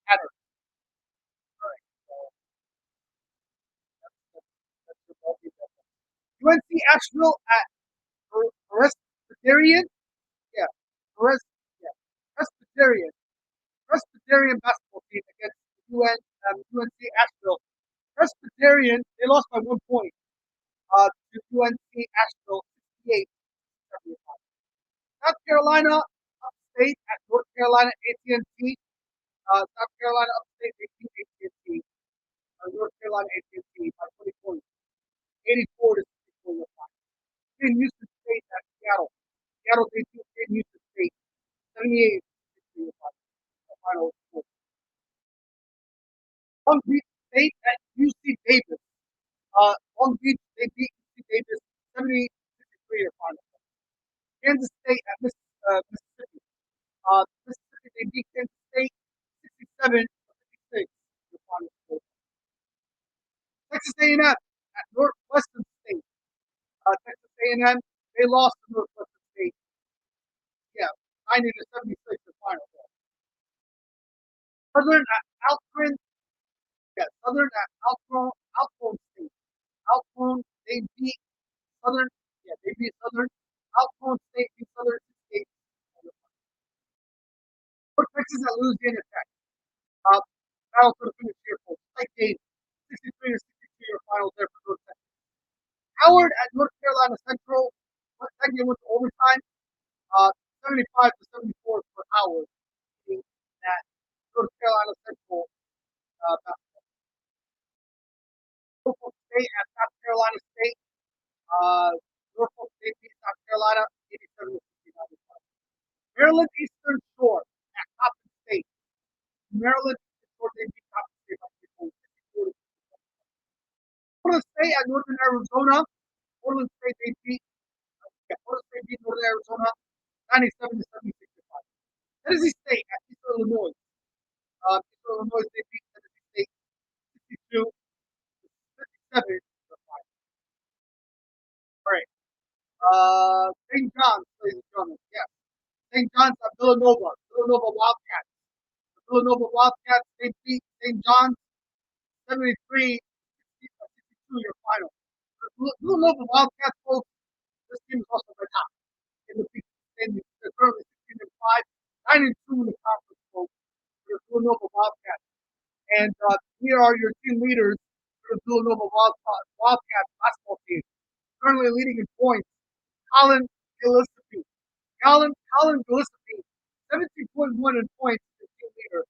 Hatter. All right, so that's your ball game. UNC Asheville at Presbyterian. Yeah, yeah, Presbyterian. Presbyterian basketball team against UNC Asheville. Presbyterian, they lost by 1 point to UNC Asheville 68 75. South Carolina Upstate at North Carolina AT&T. South Carolina Upstate, they beat AT&T. North Carolina AT&T by 20 points. 84 to 64. In Houston State at Seattle. Seattle, they beat Houston State 78 to 65. The final score. Long Beach State at UC Davis. Long Beach, they beat UC Davis 70-63 or final. Kansas State at Mississippi. Mississippi, they beat Kansas State 67-56 or final score. Texas A&M at Northwestern State. Texas A&M, they lost to Northwestern State. Yeah, 90-76 or final score. Southern at Alcorn. Yeah, Southern at Alcorn State. Alcorn, they beat Southern. Yeah, they beat Southern. Alcorn State beat Southern State. North Texas at Louisiana Tech. Battle for the finish here, folks. Tight game. 63 to 63 your finals there for North Texas. Howard at North Carolina Central. That game went to overtime. 75 to 74 for Howard. That North Carolina Central basketball. Norfolk State at South Carolina State. Norfolk State beat South Carolina 87 to 65. Maryland Eastern Shore at Coppin State. Maryland Eastern Shore, they beat Coppin State by 54 to 65. Portland State at Northern Arizona. Portland State, they beat Portland State beat Northern Arizona 97 to 76. Tennessee State at Eastern Illinois. Eastern Illinois, they beat Tennessee State St. John's at Villanova. Villanova Wildcats. The Villanova Wildcats, they beat St. John's 73-62 your final. The Villanova Wildcats, folks, this team is also red hot in the Big East standings. They're currently 16-5, 9-2 in the conference, folks, for the Villanova Wildcats. And here are your team leaders for the Villanova Wildcats basketball team. Currently leading in points, Colin Gillespie. Colin Gillespie, 17.1 in points, is the team leader.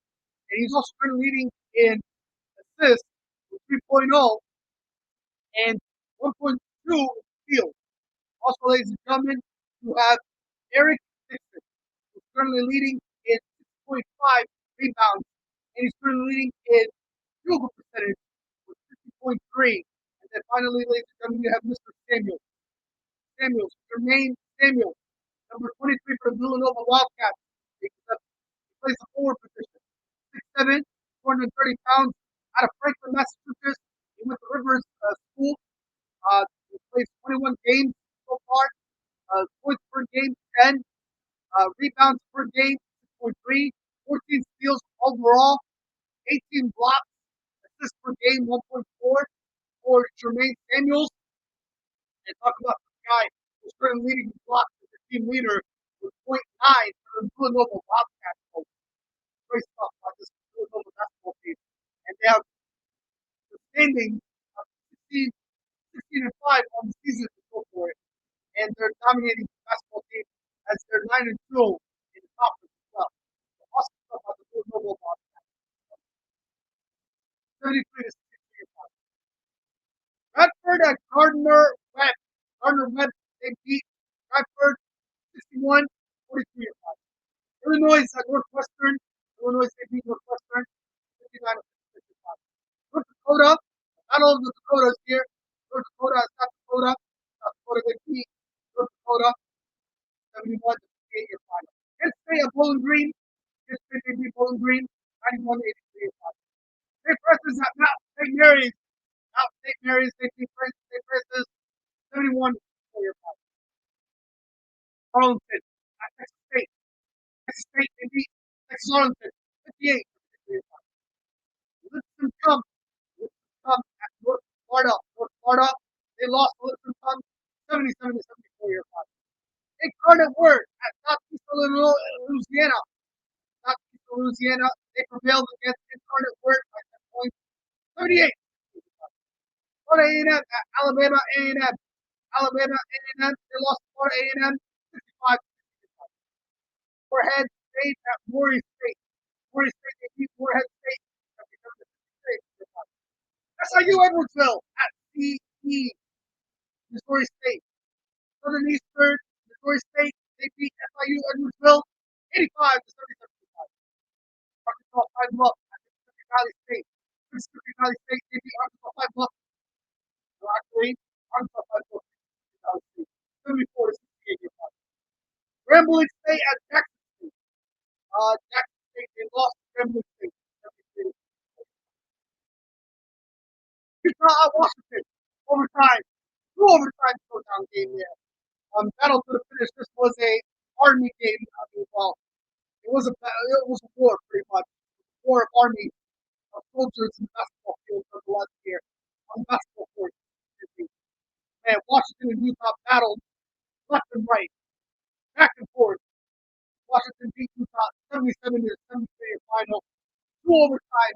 And he's also currently leading in assists with 3.0 and 1.2 in steals. Also, ladies and gentlemen, you have Eric Dixon, who's currently leading in 6.5 rebounds, and he's currently leading in field goal percentage with 50.3. And then finally, ladies and gentlemen, you have Mr. Jermaine Samuels, number 23 for the Villanova Wildcats. He plays the forward position. 6'7", 430 pounds, out of Franklin, Massachusetts. He went to Rivers School. He plays 21 games so far. Points per game, 10. Rebounds per game, 6.3. 14 steals overall. 18 blocks. Assists per game, 1.4 for Jermaine Samuels. And talk about the guy who's currently leading the blocks as the team leader with 0.9 for the Villanova Wildcats. Great stuff by this Villanova basketball team. And they have the standing of 16-5 on the season to go for it. And they're dominating the basketball team as they're 9-2 in the conference as well. So awesome stuff by the Villanova Wildcats. 73-65. Bradford at Gardner Webb. Gardner Webb, they beat Bradford 61-43. Illinois at Northwestern. Illinois, they beat Northwestern 59-55. North Dakota, not all of the Dakotas here. North Dakota at South Dakota. South Dakota, they beat North Dakota 71-58 your final. Kent State at Bowling Green. Kent State, they beat Bowling Green 91-83 your final. St. Francis at Mount St. Mary's. Mount St. Mary's, they beat St. Francis 71 your final. Arlington at Texas State. Texas State, they beat Texas Arlington 58 your final. Lipscomb at North Florida. North Florida, they lost to Lipscomb 77-74 your final. Incarnate Word at Southeast Louisiana. Southeast Louisiana, they prevailed against Incarnate Word by 10 points, 78. Florida A&M at Alabama A&M. Alabama A&M, they lost to Florida A&M 65. Morehead State at Maury State. Maury State, they beat Morehead State. SIU Edwardsville at CE. Missouri State. Southern Eastern Missouri State, they beat SIU Edwardsville 85-75. Arkansas Pine Bluff at Mississippi Valley State. Mississippi Valley State, they beat Arkansas Pine Bluff. So actually, Arkansas Pine Bluff, 74-68. Grambling State at Jackson State. Jackson State, they lost to Grambling State. Utah at Washington. Overtime. 2 overtime showdown game there. Battle to the finish. This was a Army game. I mean, well, it was a war pretty much. War of Army soldiers in the basketball field for the last year on the basketball court. And Washington and Utah battled left and right, back and forth. Washington beat Utah 77-73 final. 2 overtime.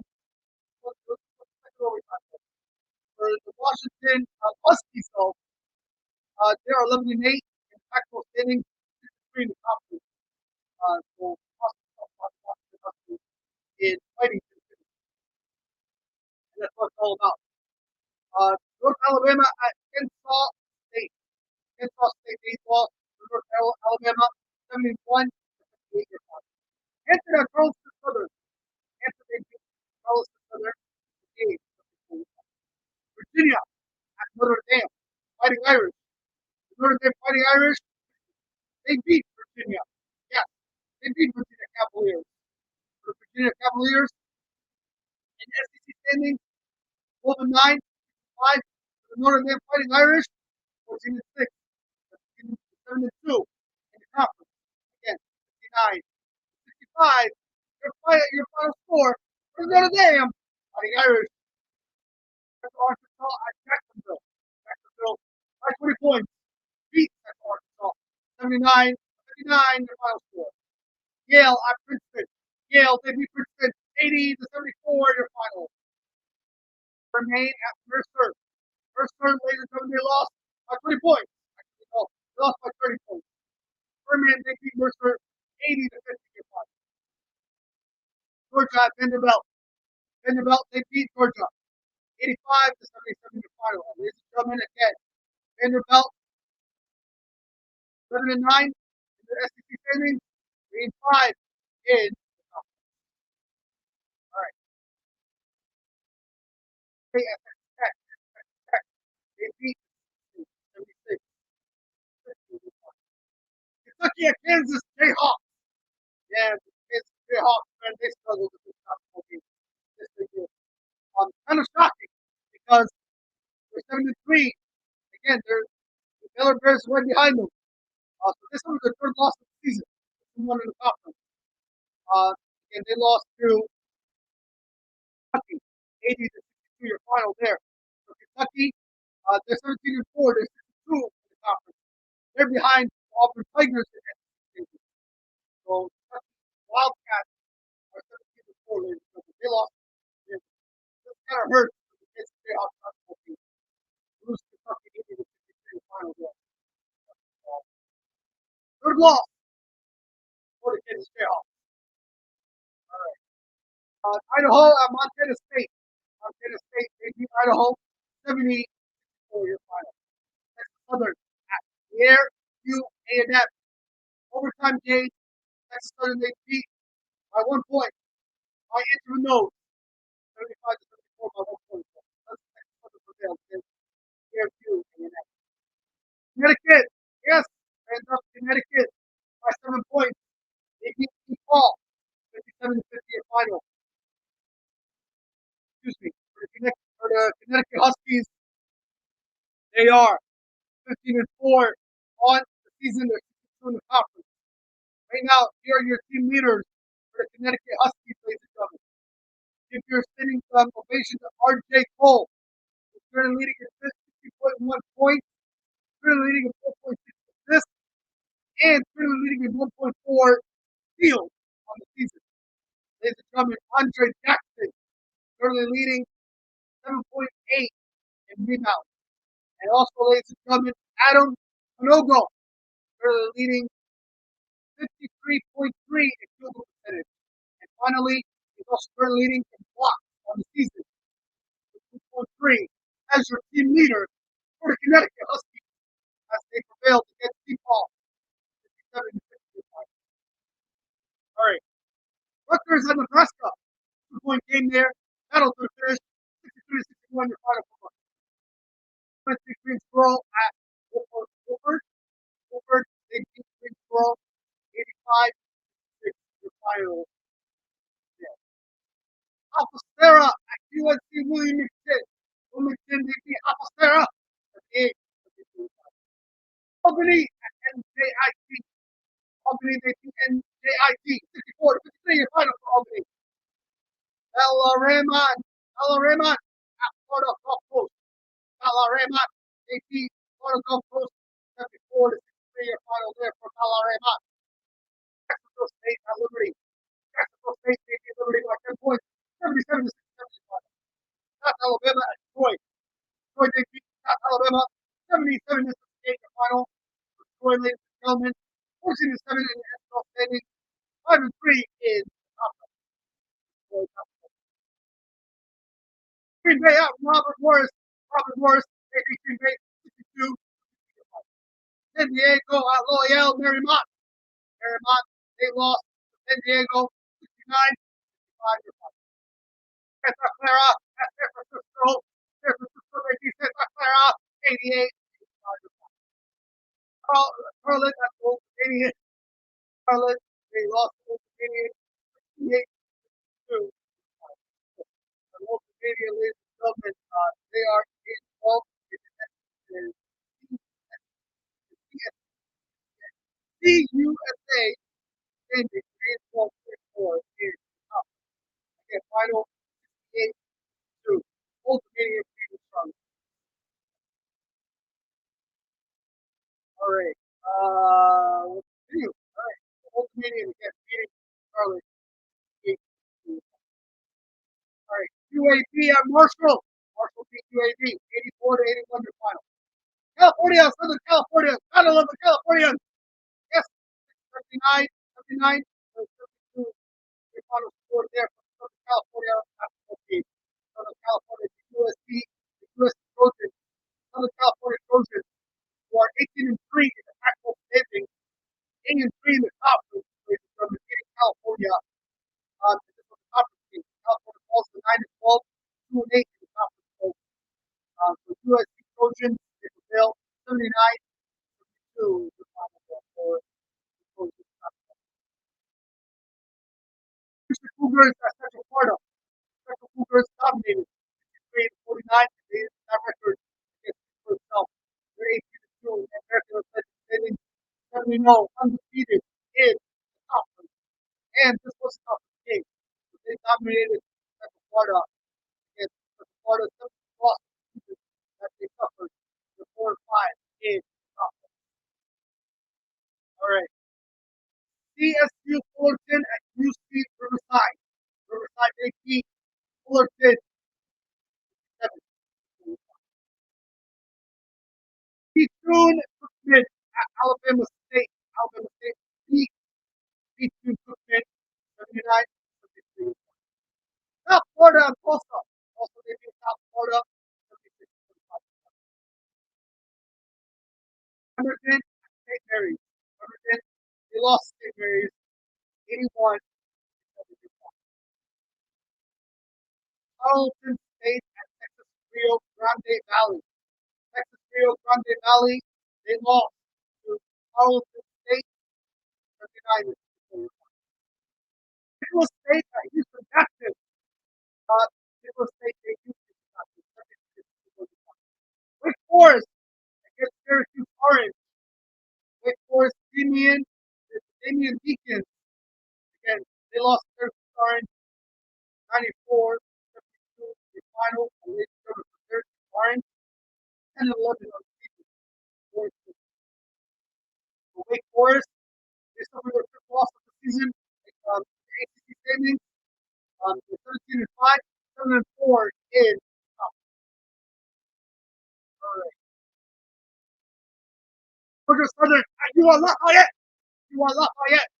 For the Washington Huskies, though, they're 11-8 in the Pac-12 standings, 6-3 in the conference. So Washington Huskies in fighting for the finish. And that's what it's all about. North Alabama at Kennesaw State. Kennesaw State, they lost to North Alabama 71-58 your final. Hampton at Charleston Southern. Hampton, they beat Charleston Southern 58. Virginia at Notre Dame, Fighting Irish. The Notre Dame Fighting Irish, they beat Virginia. Yes, they beat Virginia Cavaliers. For the Virginia Cavaliers, in SEC standings, 12-9, 5. For the Notre Dame Fighting Irish, 14-6, 7-2 in the conference. Again, 79, 65. Your final score for Notre Dame. The Irish Arkansas at Jacksonville. Jacksonville by 20 points. Beat Arkansas 79, your final score. Yale at Princeton. Yale, they beat Princeton 80-74, your final. Remain at Mercer. Mercer, ladies and gentlemen, they lost by 20 points. Actually, no, they lost by 30 points. Furman, they beat Mercer 80-50, your final. Georgia at Vanderbilt. Vanderbilt, they beat Georgia 85-77, your final. Ladies and gentlemen, again, Vanderbilt 7-9 in the SEC standings, 3-5 in the conference. All right. They beat 76. Kentucky at Kansas Jayhawks. Yeah, the Kansas Jayhawks, man, they struggled with this basketball game. Yes, they did. Kind of shocking because they're 7-3. Again, the Baylor Bears right behind them. So this was their third loss of the season. One in the conference. And they lost to Kentucky, 80-62, your final there. So Kentucky, they're 17-4. They're 6-2 in the conference. They're behind Auburn Tigers in the SEC. So Kentucky Wildcats are 17-4. They lost. This kind of hurts the Kansas Jayhawks basketball team. Lose to Kentucky 80-63 final there. Third loss for the Kansas Jayhawks. All right. Idaho at Montana State. Montana State, they beat Idaho 70-64, your final. Texas Southern at Pierre UAM. Overtime game. Texas Southern, they beat by 1 point. By into the nose. 75-74 by 1 point. That's Texas Southern prevailed against Pierre UAM. Connecticut, yes, and up Connecticut by 7 points. They beat Paul 57-50 your final. Excuse me, for the Connecticut Huskies, they are 15-4 on the season. They're 62 in the conference. Right now, here are your team leaders for the Connecticut Huskies, ladies and gentlemen. Give your standing ovation to R.J. Cole, who's currently leading at 50.1 points, currently leading at 4.6 assists, and currently leading at 1.4 steals on the season. Ladies and gentlemen, Andre Jackson, currently leading 7.8 in rebounds. And also, ladies and gentlemen, Adam Onogo, currently leading 53.3 in field goal percentage. And finally, he's also currently leading in blocks on the season with 2.3 as your team leader for the Connecticut Huskies as they prevailed against Paul 57-50. All right. Rutgers at Nebraska. 2-point game there. Battle to the finish. 63-61 your final score. Greensboro at Woodford. Woodford, they beat Greensboro 85-6 your final. Apostera at UNC Wilmington. Wilmington, they beat Apostera at 8. Albany at NJIT. Albany, they beat NJIT 64-53 your final for Albany. Alabama at Florida Gulf Coast. Alabama, they beat Florida Gulf Coast 74-63 your final there for Alabama. Jacksonville State at Liberty. Jacksonville State, they beat Liberty by 10 points. 77-67 South Alabama at Detroit. Detroit, they beat South Alabama 77-68 your final. Detroit, ladies and gentlemen, 14-7 in the NFL standings, 5-3 in the conference. Green Bay out Robert Morris. Robert Morris, they beat Green Bay 62. San Diego at Loyola Marymount. Marymount, they lost to San Diego 69-65 your final. Santa Clara at San Francisco. San Francisco, they beat Santa Clara 88-65 your final. Charlotte at Old Canadian. Charlotte, they lost to Old Canadian 68-62. The Old Canadian, ladies and gentlemen, they are involved in the CUSA standing, baseball 4 is up. Again, final 68-2. Ultimatum Freedom Strong. All right. Let's continue. All right. Ultimatum again beating Charlotte 8-2. All right. UAB at Marshall. Marshall beat UAB 84-81 to final. California, Southern California, Battle of the Californians. Yes, 79, 72. The final score there from Southern California basketball team. Southern California, the USC, the USC Trojans, Southern California Trojans, who are 18 and 3 in the Pac-12 standings, 8 and 3 in the conference, from beating California. This was the conference team. California falls to 9 and 12, 2 and 8 in the conference. So USC Trojans, they prevail 79-72 the final for the Trojans. Houston Cougars at Central Florida. Central Cougars dominated 53-49. They that record against for itself. They're 18-2 and American Athletic standings 7-0 undefeated in the conference. And this was a conference game. So they dominated Central Florida against Central Florida's 7 loss that they suffered the 4-5 in the conference. All right. CSU Fullerton at UC Riverside. Riverside they beat Fullerton 7. Bethune Cookman at Alabama State. Alabama State beat Bethune Cookman 79-73. South Florida and Tulsa. Also they beat South Florida 76-25. Emerson at St. Mary's. Emerson, they lost St. Mary's 81-75. Tarleton State at Texas Rio Grande Valley. Texas Rio Grande Valley, they lost to Tarleton State 79-74. Nicholas State at Houston Baptist. Nicholas State at Houston Baptist 76-45. Wake Forest against Syracuse Orange. Wake Forest Damian Deacons. Again, they lost Syracuse Orange 94-72 the final. And they served for Syracuse Orange 10-11 on the season. Wake Forest, they suffered their fifth loss of the season. The ACC standings, they're 13-5, 7-4 in top. All right. Georgia Southern at UR Lafayette. UR Lafayette,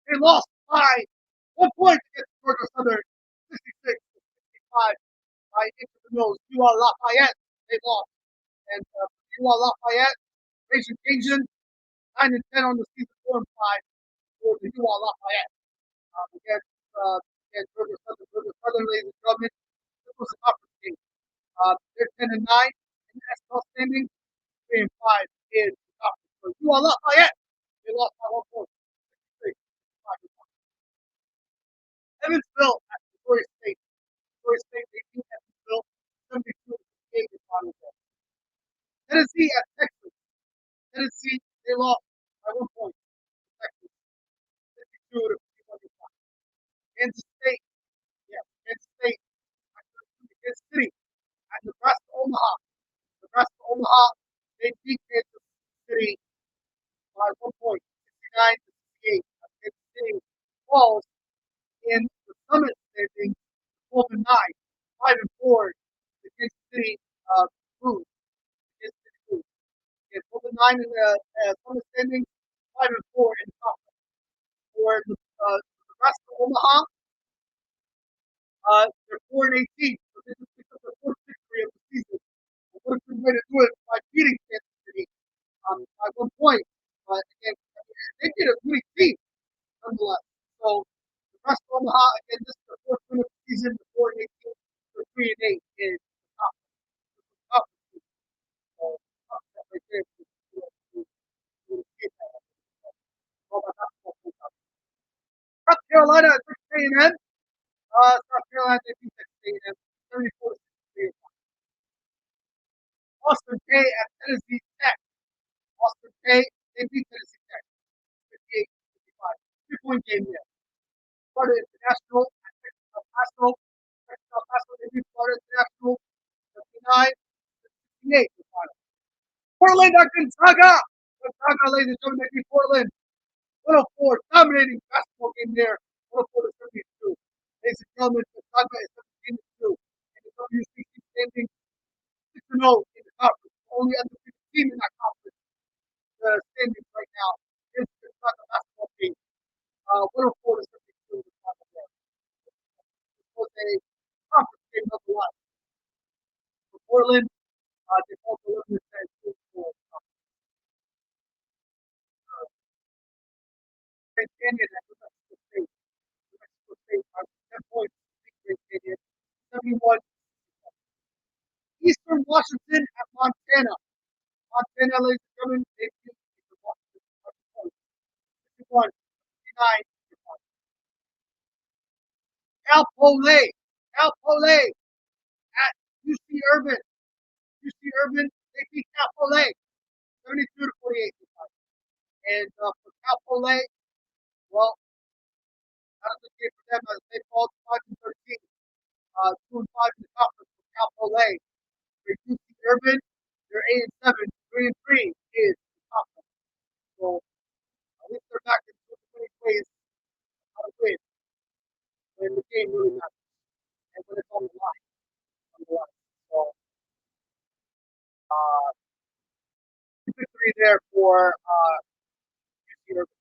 they lost by 1 point against Georgia Southern, 66-65 by into the nose. UR Lafayette, they lost. And UR Lafayette, Raging Cajun, 9-10 on the season, 4-5 for the UR Lafayette. Against Georgia Southern, ladies and gentlemen, this was a conference game. They're 10-9 in the SL standings, 3-5 in the conference. So UR Lafayette, they lost by 1 point. Evansville at Missouri State. Missouri State, they beat Evansville 72-8 in final game. Tennessee at Texas. Tennessee, they lost by 1 point. Texas, 52-51. Kansas State, Kansas State, Kansas City at Nebraska Omaha. Nebraska Omaha, they beat Kansas City by 1 point, 69-68. Kansas City falls in the Summit standings, 12-9, 5-4. The Kansas City Blues. Kansas City Blues. 12-9 in the Summit standings, 5-4 in the conference. For Nebraska Omaha, they're 4-18. So this is their fourth victory of the season. And what a good way to do it by beating Kansas City by 1 point. But again, they did a winning team nonetheless. So Nebraska Omaha, again, this is their fourth win of the season, 4-18. They're 3-8 in the conference. So right there. South Carolina at Texas A&M. South Carolina, they beat Texas A&M 74-63. Austin Peay at Tennessee Tech. Austin Peay, they beat Tennessee Tech 58-55. 3-point game there. Florida International, El Paso, El Paso, they beat Florida International 59 68 the final. Portland at Gonzaga. Gonzaga, ladies and gentlemen, they beat Portland 104, dominating basketball game there, 104 to 72. Ladies and gentlemen, Gonzaga is 17-2, and the WCC standing 6-0 in the conference. Only undefeated team in that conference. The standings right now is the Gonzaga basketball team. 104 to 72 in the final there. This was a conference game nonetheless. For Portland, they both eliminated for Grand Canyon and New Mexico State. New Mexico State by 10 points to beat Grand Canyon, 71. Eastern Washington at Montana. Montana, ladies and gentlemen, they beat Eastern Washington by 2 points, 51, 59. Cal Poly, Cal Poly at UC Urban. UC Urban, they beat Cal Poly 72 to 48. And for Cal Poly, well, not a good game for them as they fall to 5 and 13. 2 and 5 in the conference for Cal Poly. For UC Urban, they're 8 and 7, 3 and 3 is the conference. So at least they're back in the winning ways how to win when the game really matters and when it's on the line. So uh, victory there for UC Urban.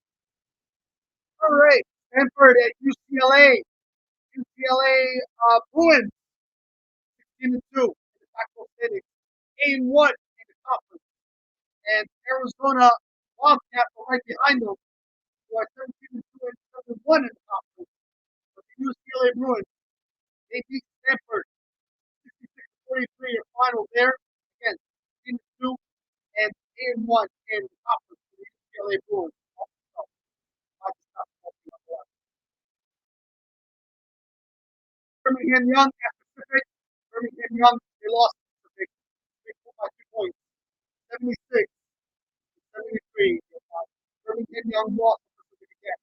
All right, Stanford at UCLA. UCLA Bruins 16 and 2 in the Pac-12 standings, 8 and 1 in the conference, and Arizona Wildcats are right behind them, who are 17 and 2 and 7 and 1 in the conference. But the UCLA Bruins, they beat Stanford 66 to 43 in final there. Again, 16 and 2 and 8 and 1 in the conference for the UCLA Bruins. Birmingham Young at Pacific. Birmingham Young, they lost to Pacific. They by 2 points. 76 to 73. Birmingham Young lost to Pacific again.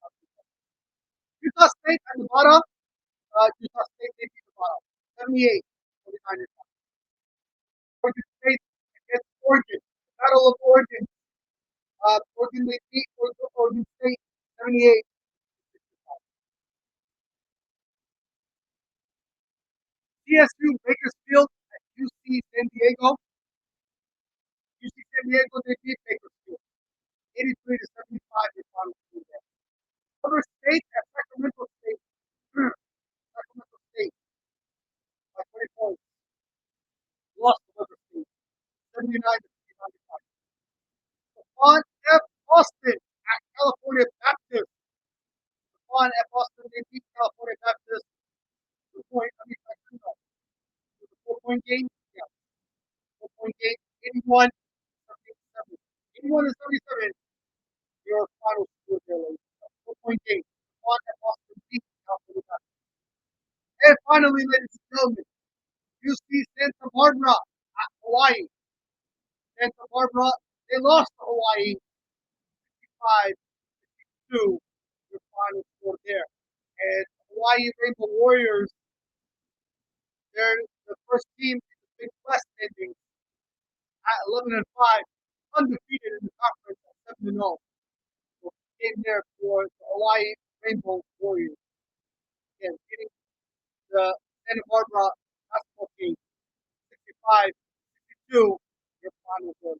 Utah State at Nevada. Utah State, they beat Nevada. 78 49. Oregon State against Oregon. Battle of Oregon. Oregon, they beat Oregon State 78. CSU Bakersfield at UC San Diego. UC San Diego, they beat Bakersfield 83 to 75 in final score there. River State at Sacramento State. Sacramento State by 20 points. Lost to River State 79 to 55. Stephon F. Austin at California Baptist. Stephon F. Austin, they beat California Baptist 2 point. I mean, I don't know. It was a 4-point game. Yeah. 4-point game. 81 77. 81 to 77. Your final score there, ladies. 4-point game. Stephon F. Austin beat California Baptist. And finally, ladies and gentlemen, UC Santa Barbara at Hawaii. Santa Barbara, they lost to Hawaii 55-62. Your final score there. And Hawaii Rainbow Warriors, they're the first team in the Big West standings at 11 and 5, undefeated in the conference at 7 and 0. So in there for the Hawaii Rainbow Warriors. Again, getting the Santa Barbara basketball team 65-62. Your final score.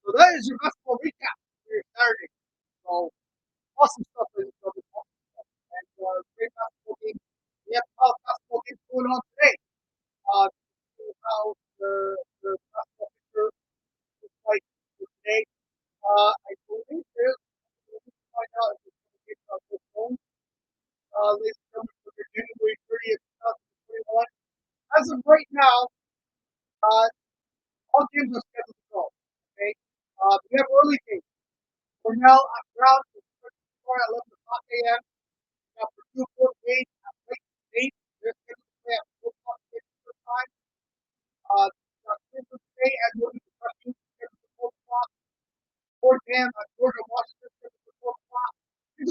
So that is your basketball recap for your Saturday. So awesome stuff, ladies and gentlemen. Awesome stuff. And great basketball game. We have college basketball games going on today. How the basketball picture looks like for today. I believe there's find out if it's going to get this phone. Ladies and gentlemen, for January 30th, 2021. As of right now, all games are scheduled to go. Okay. We have early games. Cornell at Brown is scheduled to start at 11 o'clock a.m. We have Purdue Fort Wayne at Lake State. They're scheduled to play at 4 o'clock Pacific time. Kansas State at Northern Kentucky scheduled for 4 o'clock. Fordham at Georgia Washington scheduled for 4 o'clock.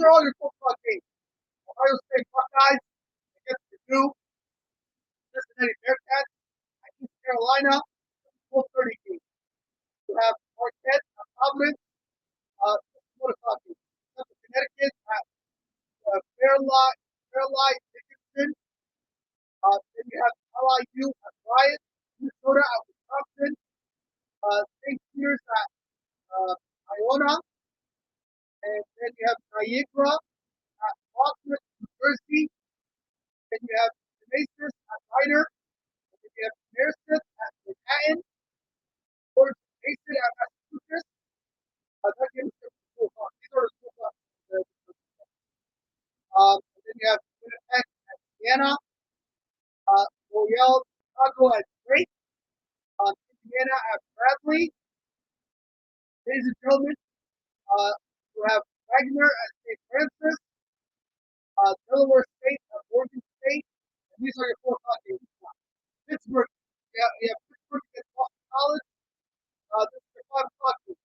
are all your football games. Ohio State Buckeyes against Purdue, Cincinnati Bearcats at East Carolina, 4:30 game. You have Marquette at Providence, 1 o'clock game. Central Connecticut at Fairlight Dickinson. Then you have LIU at Bryant, Minnesota at Wisconsin, St. Peter's at Iona, and then you have Niagara at Portsmouth, New Jersey. Then you have Masters at Ryder, and then you have Meredith at Manhattan, George Mason at Massachusetts. That game is school clock. These are the school clocks. And then you have Winnipeg at Indiana, Royale Chicago at Drake, Indiana at Bradley. Ladies and gentlemen, you have Wagner at St. Francis, Delaware State at Oregon State, and these are your 4 o'clock games. Pittsburgh, you have Pittsburgh against Boston College. This is your 5 o'clock game.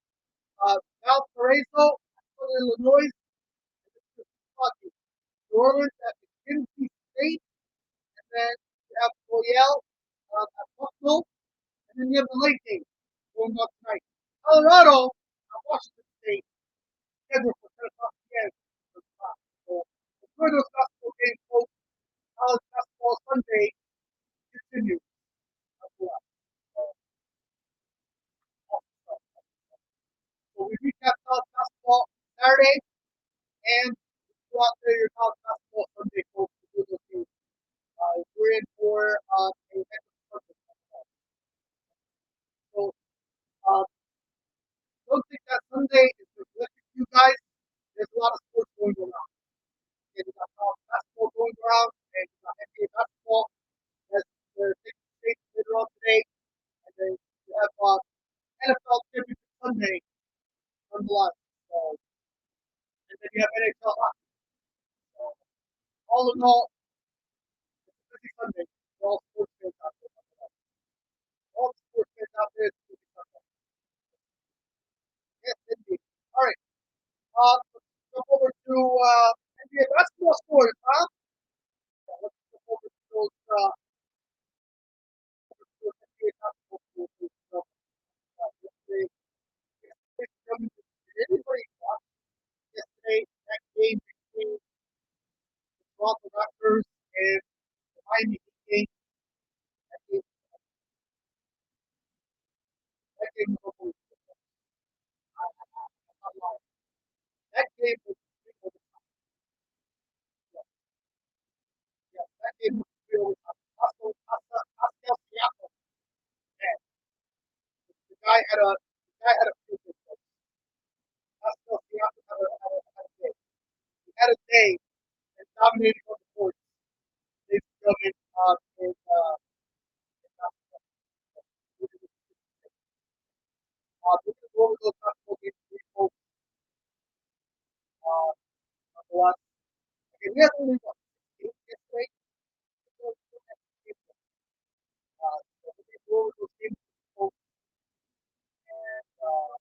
Valparaiso at Southern Illinois, and this is your 6 o'clock game. New Orleans at McKinsey State, and then you have Loyal at Buffalo, and then you have the late game going up tonight. Colorado at Washington State, scheduled for 10 o'clock again. So enjoy those basketball games, folks. College basketball Sunday continues. So we recap college basketball Saturday, and go out there your college basketball Sunday, folks. We're in for a next Sunday. So don't think that Sunday is neglected to you guys. There's a lot of sports going around. Okay, we got college basketball going around, and we got NBA basketball that's taking place later on today. And then you have NFL Championship Sunday nonetheless. So, and then you have NHL hockey. So, all in all, it's a busy Sunday for all sports fans out there. All the sports fans out there, it's a busy Sunday. Yes, indeed. All right. Let's jump over to NBA basketball scores, huh? Yeah, let's jump over to those NBA basketball scores. Yesterday, did anybody watch yesterday that game between the Toronto Raptors and the Miami Heat game? That game was unbelievable. I'm not lying. That game was unbelievable. Yeah, that game was real. Pascal Siakam, man, the guy had a few good plays. Pascal Siakam had a day. He had a day and dominated on the court. Ladies and gentlemen, in basketball. We're going to go over those basketball games for you folks. Nonetheless, okay, we had only what, 6 games yesterday. So we're going to go over those games for you folks. And all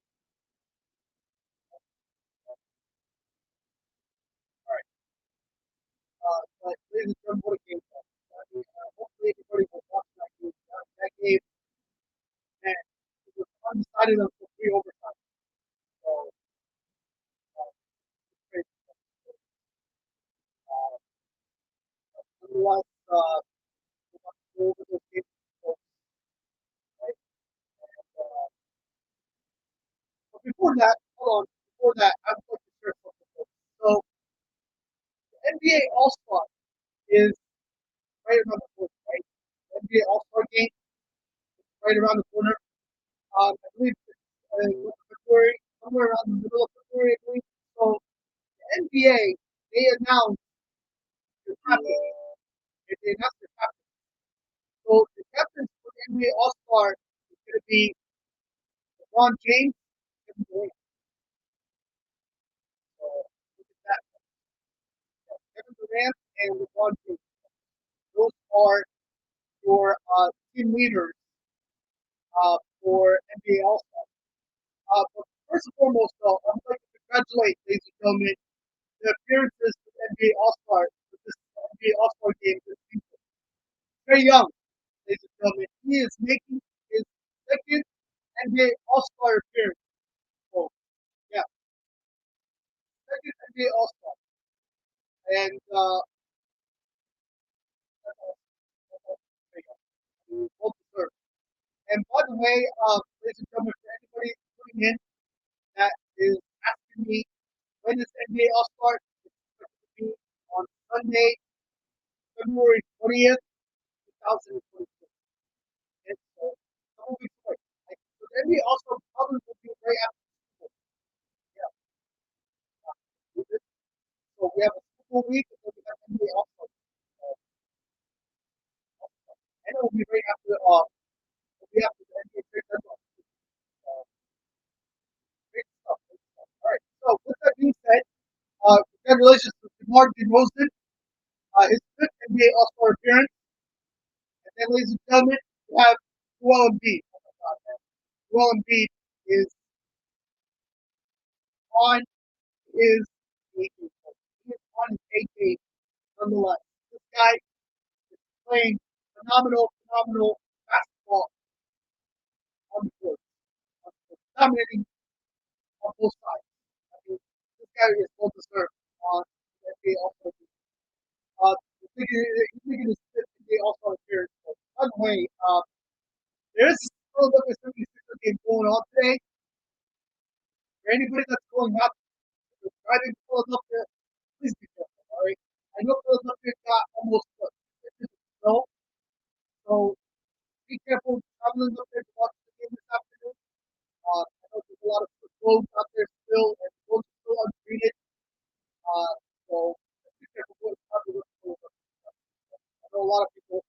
right. But ladies and gentlemen, what a game was. I mean, hopefully everybody will watch that game. That game, man, it was undecided until 3 overtime. So, it's crazy. Uh, Nonetheless, we're going to go over those games for you folks, right? And, but before that, hold on. Before that, I would like to share something with you. So, the NBA All Star is right around the corner, right? The NBA All Star game is right around the corner. I believe it's February, somewhere around the middle of February, I believe. So the NBA, they announced the captain. They announced the captain. So the captain for the NBA All Star is going to be LeBron James and Kevin Durant. So look at that. Kevin Durant and LeBron James. Those are your team leaders for NBA All Star. But first and foremost, though, I would like to congratulate, ladies and gentlemen, the appearances for the NBA All Star, this NBA All Star game this season. Very young, ladies and gentlemen. He is making his second NBA All Star appearance. So, yeah, second NBA All Star. And both deserved. And by the way, ladies and gentlemen, for anybody tuning in that is asking me when this NBA All Star is expected to be on Sunday, February 20th, 2022. It's a couple weeks away. So the NBA All Star probably will be right after the Super Bowl. Yeah. So we have a Super Bowl week and then we have NBA All Star. And it will be right after it'll be after the NBA trade deadline. Uh, Great stuff. Great stuff. All right. So with that being said, congratulations to DeMar DeRozan, his fifth NBA All Star appearance. And then, ladies and gentlemen, we have Joel Embiid. Oh my God, man. Joel Embiid is on his A game. He is on his A game nonetheless. This guy is playing phenomenal basketball on the court. Dominating on both sides. I mean, this guy is well deserved on the NBA All Star team. He's making his fifth NBA All Star appearance. By the way, there's a Philadelphia 76ers game going on today. For anybody that's going out driving to Philadelphia, please be careful. All right. I know Philadelphia got almost what 6 inches of snow, so be careful traveling up there to watch the game this afternoon. I know there's a lot of roads out there still, and roads are still untreated. So be careful going traveling to Philadelphia. I know a lot of people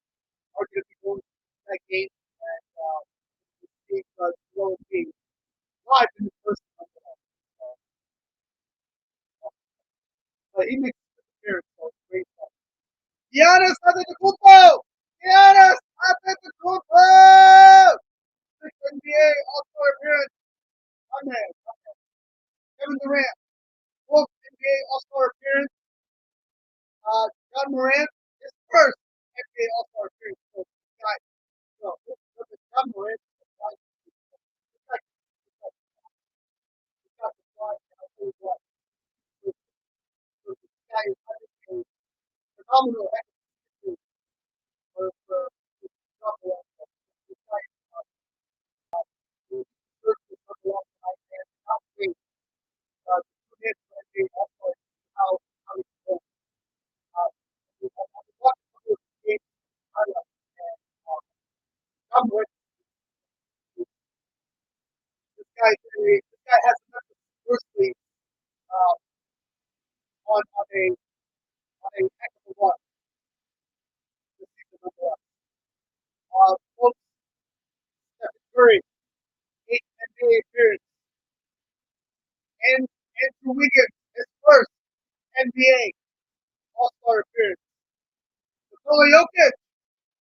are going to be going to that game and seeing Joel Embiid live in the first time. But he makes an appearance, so it's great stuff. Giannis Antetokounmpo! Giannis Antetokounmpo! Six NBA All-Star appearance. My man. Kevin Durant. Fourth NBA All-Star appearance. John Morant. His first NBA All-Star appearance. So, guys, John Morant. This guy can fly. This guy is having a phenomenal execution for John Morant. This guy is certainly number one tonight, and how great to tune in for NBA All-Star how he plays. This guy has another firstly on a heck of a run this season nonetheless. Folks, Stephen Curry, 8 NBA appearance, and Andrew Wiggins, his first NBA All-Star appearance. Nikola Jokic,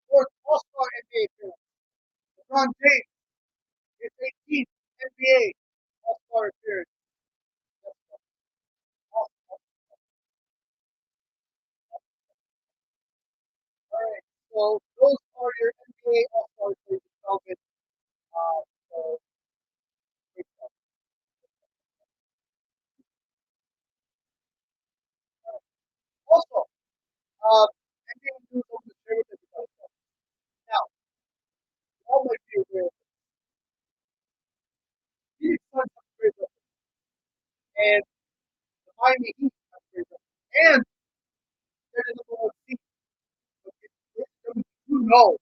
fourth All-Star NBA appearance. LeBron James, his 18th NBA All-Star appearance. Awesome. All right, so those are your NBA All-Stars, ladies and gentlemen. So, also, NBA news over the share with everybody. Now, all my be aware of Phoenix Suns have a great record, and the Miami Heat have a great record, and they're the number one seed. But you know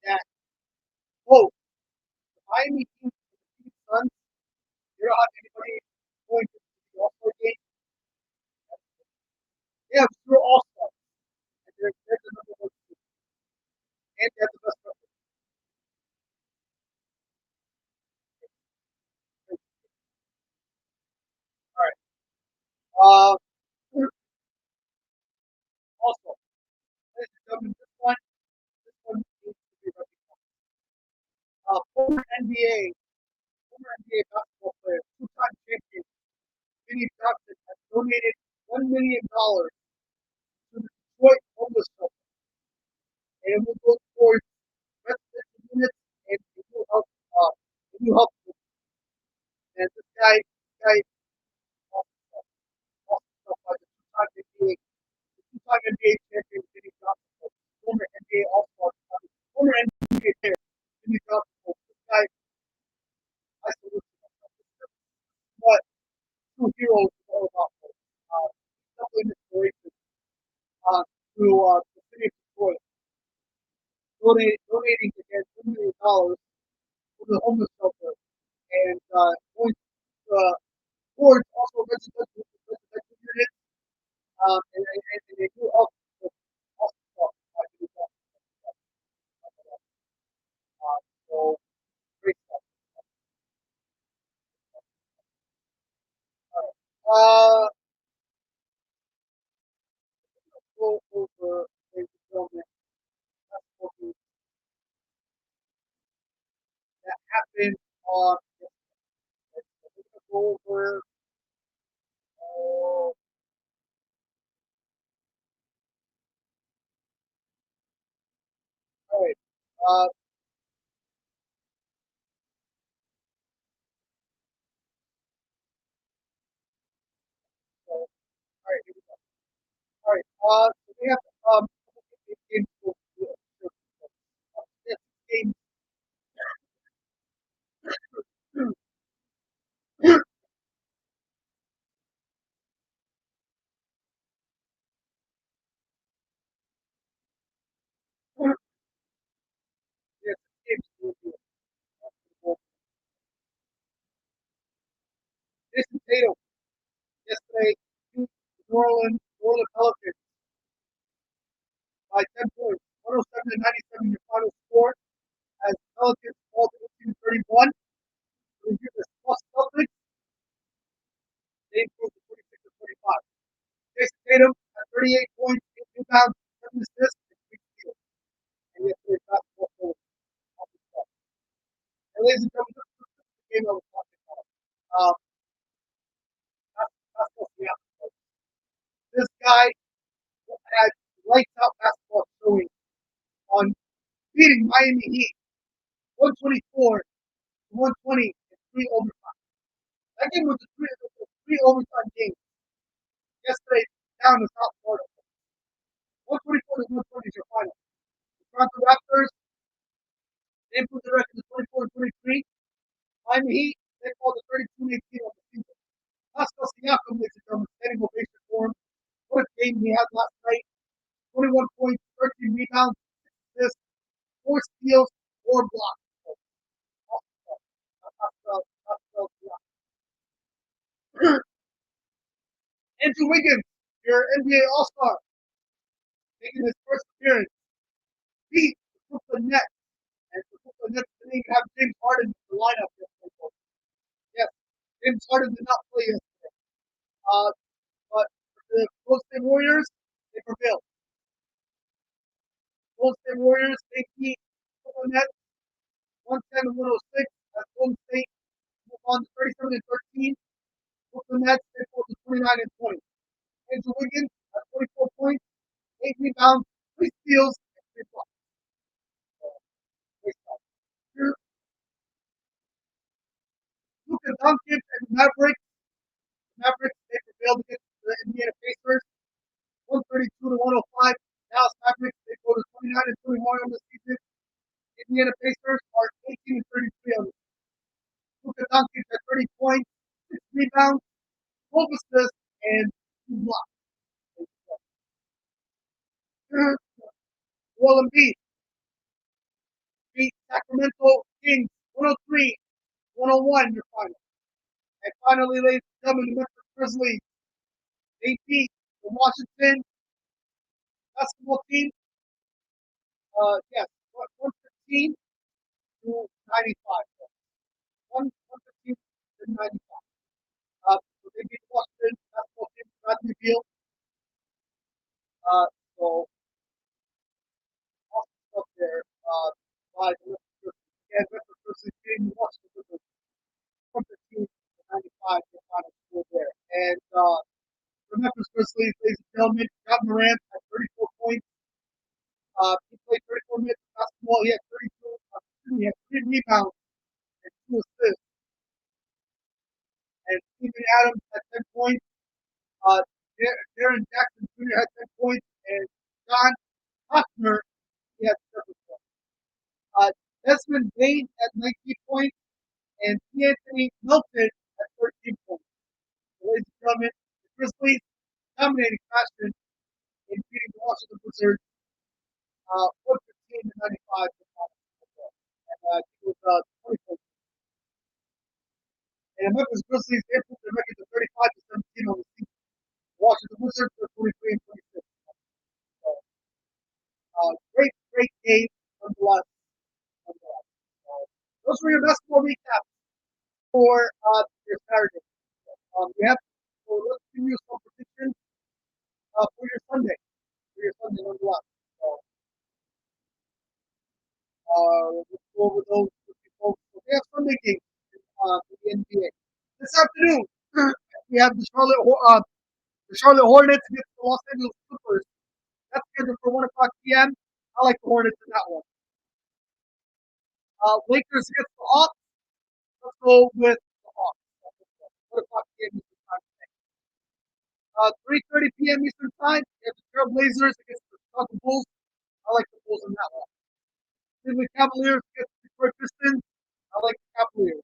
that both the Miami Heat and the Phoenix Suns, they don't have anybody going to the All-Star game. They have 0 All-Stars, and they're the number one seed, and they have the best record. All right. Also, ladies and gentlemen, this one needs to be recognized. Former NBA basketball player, two-time champion, Vinny Johnson has donated $1 million to the Detroit homeless shelter, and it will go towards residential units and a new health. And this guy, awesome stuff by the two-time NBA champion Jimmy Johnson, former NBA All-Star, former NBA player Jimmy Johnson. This guy, I salute him. This is what true heroes is all about. He's definitely an inspiration to the city of Detroit, donating again $1 million for the homeless shelter, and going towards also residential units, and they do help with awesome stuff. So great stuff. Uh, go over, ladies and gentlemen, basketball news that happened on. We're gonna go over. All right. Uh, so, all right. Here we go. All right. So we have games for this game. Yes, games for Jason Tatum yesterday beat the New Orleans Pelicans by 10 points, 107 to 97 your final score, as the Pelicans fall to 18 to 31. We give the Celtics, they improved to 46 to 45. Jason Tatum had 38 points, 8 rebounds, 7 assists, and 3 steals. And yesterday, basketball forward. And ladies and gentlemen, this is the game I was talking about. Um, basketball fiasco. This guy had lights out basketball showing on beating Miami Heat 124 to 120 in 3 overtime. That game was a three overtime game. Yesterday, down in South Florida. 124 to 120 is your final. The Toronto Raptors, they improved the record to 24 and 23. Miami Heat, they fall to 32 and 18 on the season. Pascal Siakam, ladies and gentlemen, standing ovation for him. What a game he had last night. 21 points, 13 rebounds, 6 assists, 4 steals, 4 blocks. Pascal Siakam. Andrew Wiggins, your NBA All-Star, making his first appearance, beat the Brooklyn Nets. And the Brooklyn Nets didn't even have James Harden in the lineup yesterday. Yes, James Harden did not play yesterday. But the Golden State Warriors, they prevailed. Golden State Warriors, they beat Brooklyn Nets 110 to 106 as Golden State move on to 37 and 13. Brooklyn Nets, they fall to 29 and 20. Andrew Wiggins at 24 points, 8 rebounds, 3 steals, and 3 blocks. Luka Doncic and the Mavericks. The Mavericks, they prevailed against the Indiana Pacers 132 to 105. Dallas Mavericks, they go to 29 and 21 on the season. Indiana Pacers are 18 and 33 on the season. Luka Doncic at 30 points, 6 rebounds, 12 assists, and 2 blocks. Joel Embiid beat Sacramento Kings 103-101 in your final. And finally, ladies and gentlemen, the Memphis Grizzlies, they beat the Washington basketball team, yes, 115 to 95. 115 to 95. So they beat the Washington basketball team, Bradley Beal. So awesome stuff there by the Memphis Grizzlies. Again, Memphis Grizzlies beating the Washington Grizzlies 115 to 95 in the final score there. And the Memphis Grizzlies Grizzlies, ladies and gentlemen, got Morant at 34 points. He played 34 minutes of basketball. He had 32. He had 3 rebounds and 2 assists. And Steven Adams had 10 points. Uh, Darren Jackson Jr. had 10 points, and John Hoffner, he had 7 points. Desmond Bain at 19 points, and Anthony Milton at 13 points. So, ladies and gentlemen, the Grizzlies dominating fashion in beating the Washington Wizards 115 to 95. And it was 20 points. And Memphis Grizzlies improved their record to 35 to 17 on the season. Washington Wizards were 23 and 26. So, great game nonetheless. Those were your basketball recaps for your Saturday. We have so let's give you some predictions for your Sunday. For your Sunday nonetheless. So, let's go over those with you folks. So we have Sunday games for the NBA. This afternoon, we have the Charlotte Hornets against the Los Angeles Clippers. That's scheduled for 1 o'clock p.m. I like the Hornets in that one. Lakers against the Hawks. Let's go with the Hawks. 1 o'clock p.m. Eastern Time today. 3:30 p.m. Eastern Time. We have the Trailblazers against the Chicago Bulls. I like the Bulls in that one. Cleveland Cavaliers against the Detroit Pistons. I like the Cavaliers.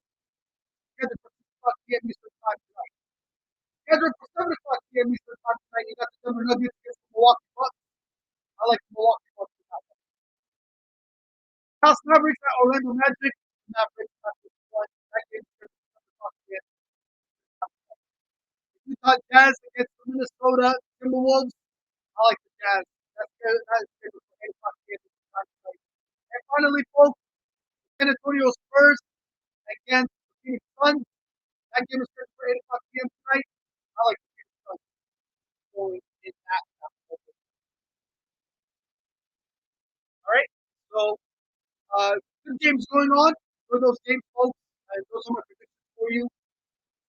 Scheduled for 6 o'clock p.m. Eastern Time tonight. Scheduled for 7 o'clock p.m. Eastern Time tonight. You got the Denver Nuggets against the Milwaukee Bucks. I like the Milwaukee Bucks in that one. Dallas Mavericks at Orlando Magic. Mavericks at this point. That game is scheduled for 7 o'clock p.m. Utah Jazz against the Minnesota Timberwolves. I like the Jazz. That is scheduled for 8 o'clock p.m. Eastern Time tonight. And finally, folks, San Antonio Spurs against the Phoenix Suns. That game is scheduled for 8 o'clock p.m. tonight. I like the Phoenix Suns going in that. All right. So, good games going on for those games, folks. Those are my predictions for you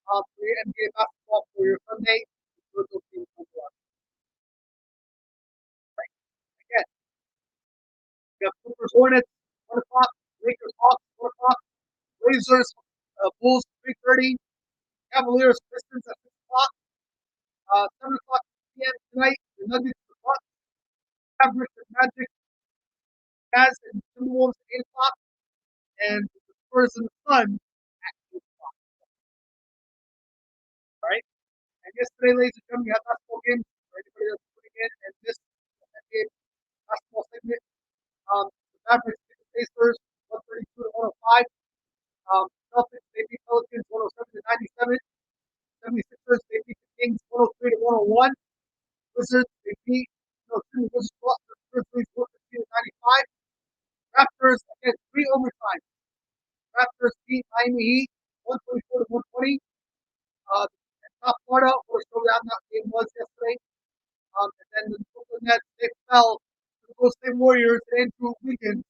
for your NBA basketball for your Sunday. For those games going on. Right. Again, we have Clippers Hornets 1 o'clock, Lakers Hawks 1 o'clock, Blazers Bulls 3:30, Cavaliers Pistons at 6 o'clock, 7 o'clock p.m. tonight. The Nuggets the Bucks, Mavericks and Magic, Jazz and Timberwolves at 8 o'clock, and the Spurs and the Suns at 8 o'clock. All right. And yesterday, ladies and gentlemen, we had basketball games for anybody that's tuning in. And this NBA basketball segment, the Mavericks beat the Pacers 132 to 105. Celtics they beat Pelicans 107 to 97. 76ers they beat the Kings 103 to 101. Wizards they beat Wizards lost to the Grizzlies 115 to 95. Raptors again 3 overtime. Raptors beat Miami Heat 124 to 120. Top Florida or showdown that game was yesterday. And then the Brooklyn Nets they fell to the Golden State Warriors and Andrew Wiggins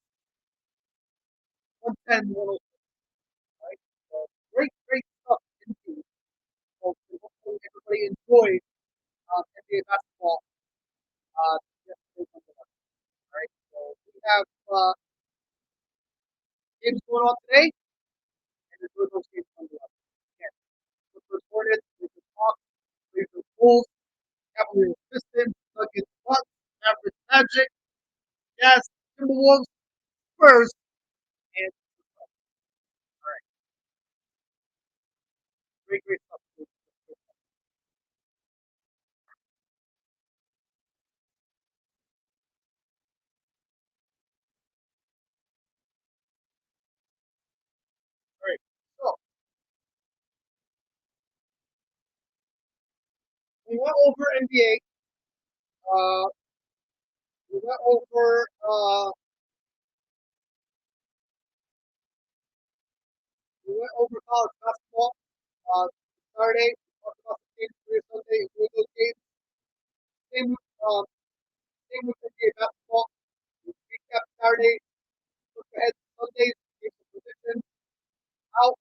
110 to 106. Right? So great stuff indeed. So hopefully everybody enjoyed NBA basketball yesterday. All right. So we have games going on today, and there's those games coming up. Again, Clippers Hornets, Lakers Hawks, Lakers Bulls, Cavaliers Pistons, Nuggets Bucks, Mavericks Magic, Jazz Timberwolves, Spurs, and all right, great stuff. All right, so we went over NBA. Uh, we went over college basketball. Saturday, we talked about the games for Sunday, and those games. Same with NBA basketball. We recap Saturday, look ahead to Sundays, give some positions out,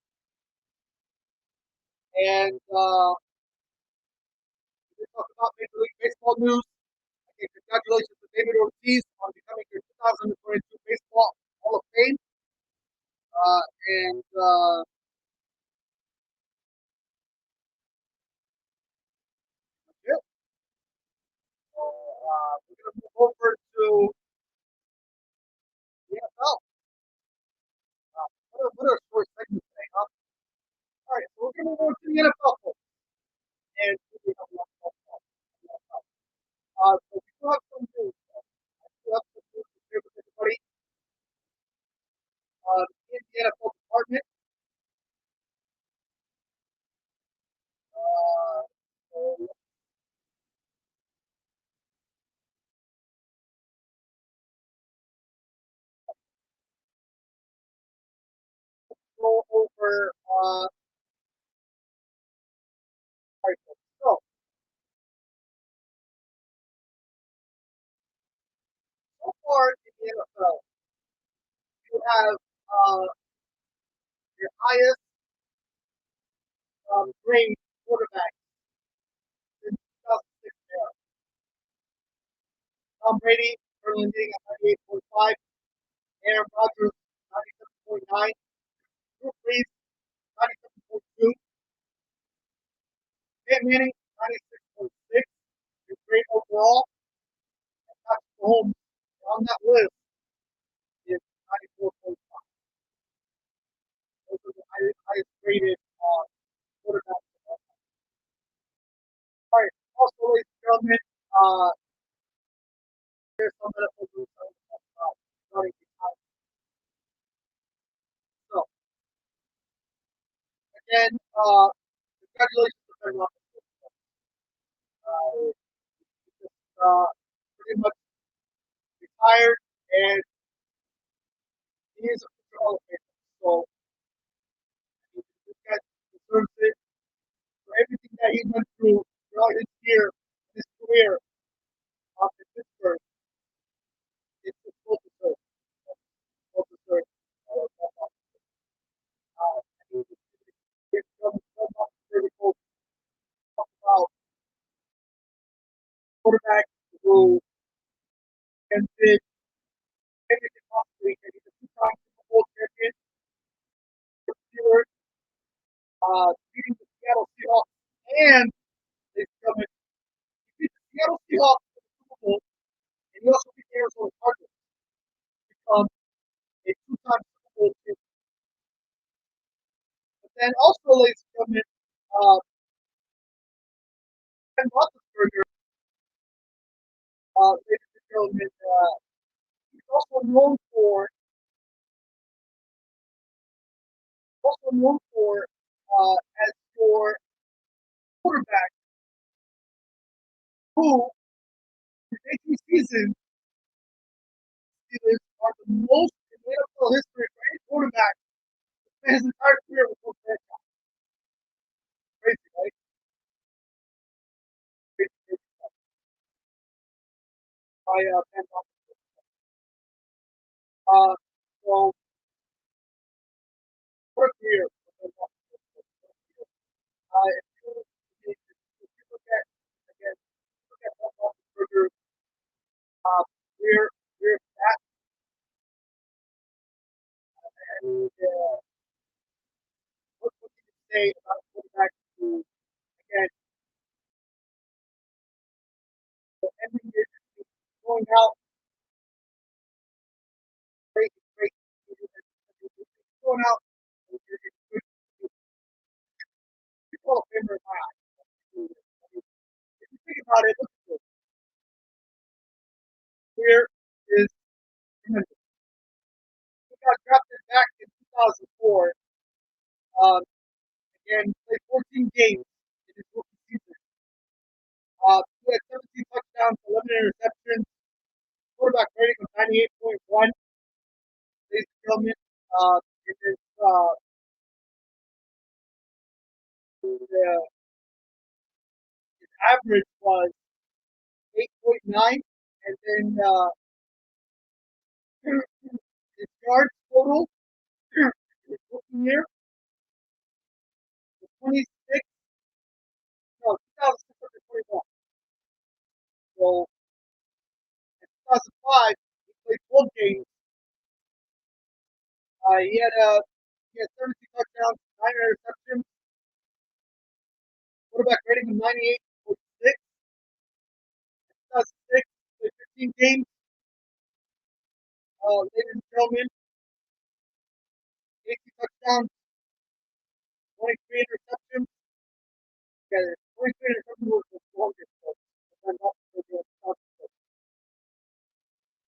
and we talk about Major League Baseball news. Okay, congratulations to David Ortiz on becoming your 2022 Baseball Hall of Fame. And yeah, so we're going to move over to the NFL. What are short segments today, huh? All right, so we're going to move over to the NFL folks. And we have a lot of football. So we still have some news. I still have some news to share with everybody. In the NFL department, so go over. All right, so far in the NFL, you have your highest grade quarterback since 2006 era. Tom Brady currently leading at 98.5, Aaron Rodgers 97.9, Drew Brees 97.2, Peyton Manning 96.6, your grade overall, and Patrick Mahomes on that list is 94.5. Those are the highest graded quarterbacks. All right, also, ladies and gentlemen, there's some medical news regarding the time. So, again, congratulations to Ben Roethlisberger. He just pretty much retired, and he is a future Hall of Famer. So, I mean, this guy deserves it for everything that he went through throughout his career in Pittsburgh. It's well deserved. Well deserved. I mean, it's so much critical talk about quarterback who can did everything possible. He can. He's a two-time Super Bowl champion. Steelers, beating the Seattle Seahawks, and they coming. He beat the Seattle Seahawks in the Super Bowl, and he also beat the Arizona Cardinals to become a two-time Super Bowl champion. But then also, ladies and gentlemen, Ben Roethlisberger, ladies and gentlemen, he's also known for as your quarterback who, in 18 seasons, Steelers are the most in NFL history for any quarterback to spend his entire career with one franchise. Crazy, right? Crazy, crazy stuff by Ben Roethlisberger. So, what a career for Ben Roethlisberger. If you look at, again, look at Ben Roethlisberger's career, that, and what you can say about a quarterback who, again, every year going out great, great, going out, you call a favorite in my eyes. If you think about it, look at this. Here is tremendous. He got drafted back in 2004. Um, Again, played 14 games in his rookie season. He had 17 touchdowns, 11 interceptions, quarterback rating of 98.1. Ladies and gentlemen, it is, his average was 8.9, and then his yards total his rookie year was 26, no, 2,621. he had 32 touchdowns, 9 interceptions, quarterback rating of 98.6. 2006, played 15 games. Ladies and gentlemen, 18 touchdowns, 23 interceptions. Yeah, 23 interceptions was the longest.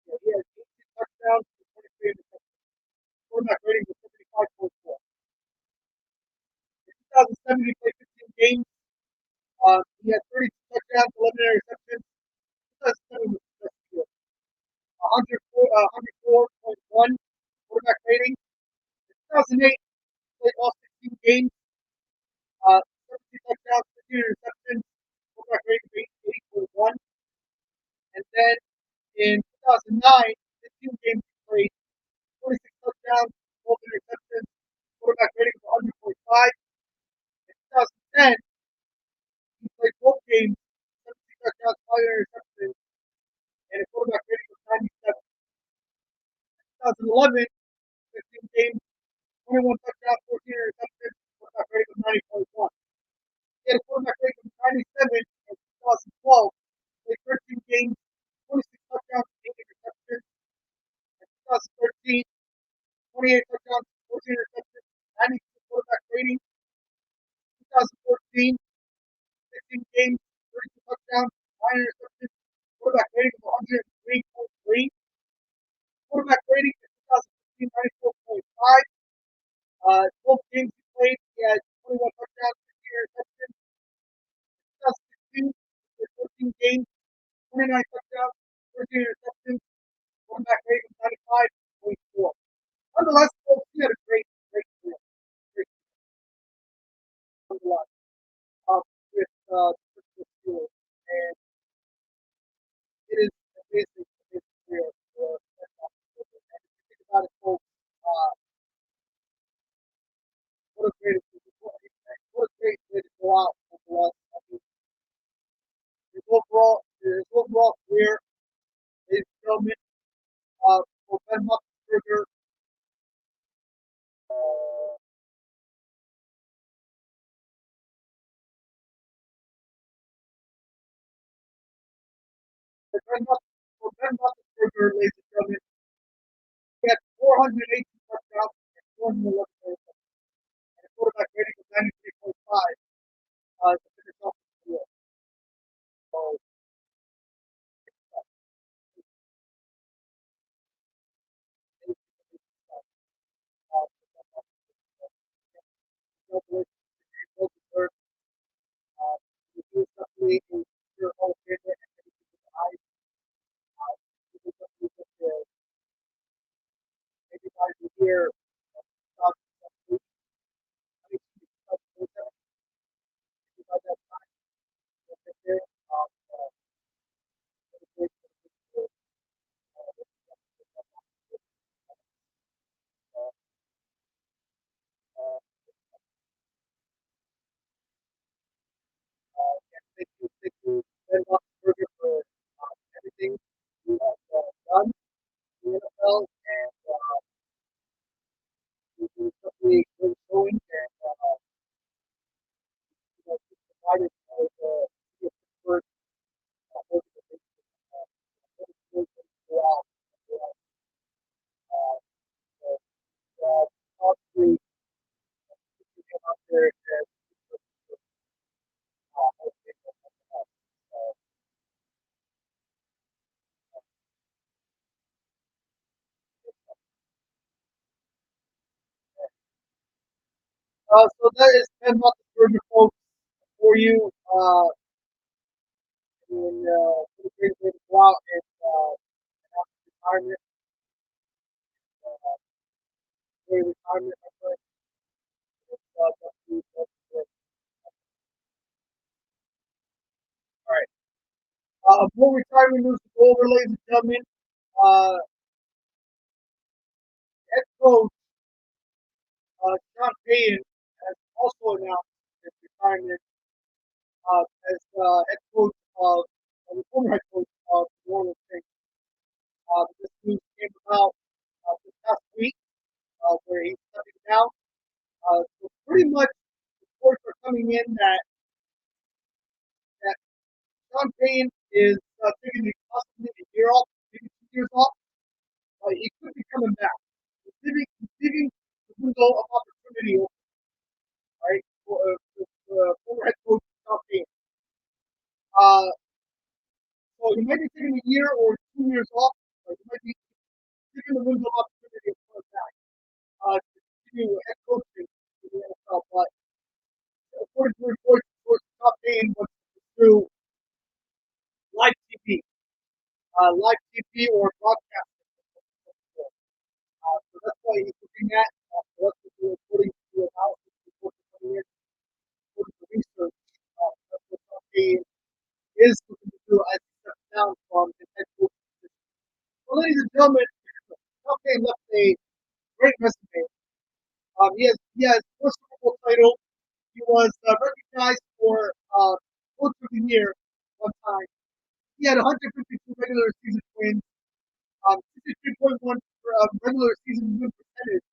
Yeah, he had 18 touchdowns and 23 interceptions. Quarterback rating was 75.4. In 2007, he played 15 games. He had 32 touchdowns, 11 interceptions. 2007 was the best year. 104.1 quarterback rating. In 2008, he played all 16 games. 17 touchdowns, 15 interceptions. Quarterback rating of 80.1. And then in 2009, 15 games he played, 46 touchdowns, 12 interceptions. Quarterback rating of 100.5. In 2010, he played both games, 17 touchdowns, 5 interceptions, and a quarterback rating of 97. In 2011, 15 games, 21 touchdowns, 14 interceptions, quarterback rating of 90.1. He had a quarterback rating of 97 in 2012, played 13 games, 26 touchdowns, 8 interceptions. In 2013, 28 touchdowns, 14 interceptions, 92 quarterback rating. 2014, 15 games, 32 touchdowns, 9 interceptions, quarterback rating of 103.3. Quarterback rating in 2015, 94.5. 12 games he played, he had 21 touchdowns, 15 interceptions. 2016, 14 games, 29 touchdowns, 13 interceptions, quarterback rating of 95.4. Nonetheless, folks, he had a great career. Great career, nonetheless, with the Steelers. And it is amazing career for Ben Roethlisberger. And if you think about it, folks, what a great what a great way to go out nonetheless. I mean, his overall career, ladies and gentlemen, for Ben Roethlisberger, ladies and gentlemen, he had 418 touchdowns and 411 interceptions, and a quarterback rating of 93.5 to finish off his career. So, congratulations to Roethlisberger. He is definitely a future Hall of Famer and many people's eyes. He is definitely just maybe by the year 2017, maybe by that time, we'll get there. What a great career. Uh, uh, thank you, Ben Roethlisberger, for everything you have done in the NFL, and it was definitely great showing, and just provided the Pittsburgh organization what a great way to go out. Uh, Obviously, you came out there and so that is 10 months of Georgia folks for you. It's a great way to go out and announce retirement. Uh, great retirement, my friend. Definitely. All right. More retirement news to go over, ladies and gentlemen. Uh, head coach Sean Payton has also announced his retirement as head coach of the former head coach of the New Orleans Saints. This news came about this past week. where he's stepping down. So pretty much reports are coming in that Sean Payne is taking possibly a year off, maybe 2 years off. He could be coming back. He's leaving the window of opportunity open, right, for former head coach Sean Payne. Uh, so he might be taking a year or 2 years off. He might be taking the window of opportunity of coming back to continue head coaching in the NFL. But according to reports, Sean Payne wants to pursue live TV, or broadcasting. So that's why he's looking at what to do according to the analysis reports coming in, according to research. That's what Sean Payne is looking to do as he steps down from his head coach position. Well, ladies and gentlemen, Sean Payne left a great resume. He has four Super Bowl titles. He was recognized for Coach of the Year one time. He had 152 regular season wins, 63.1 regular season win percentage,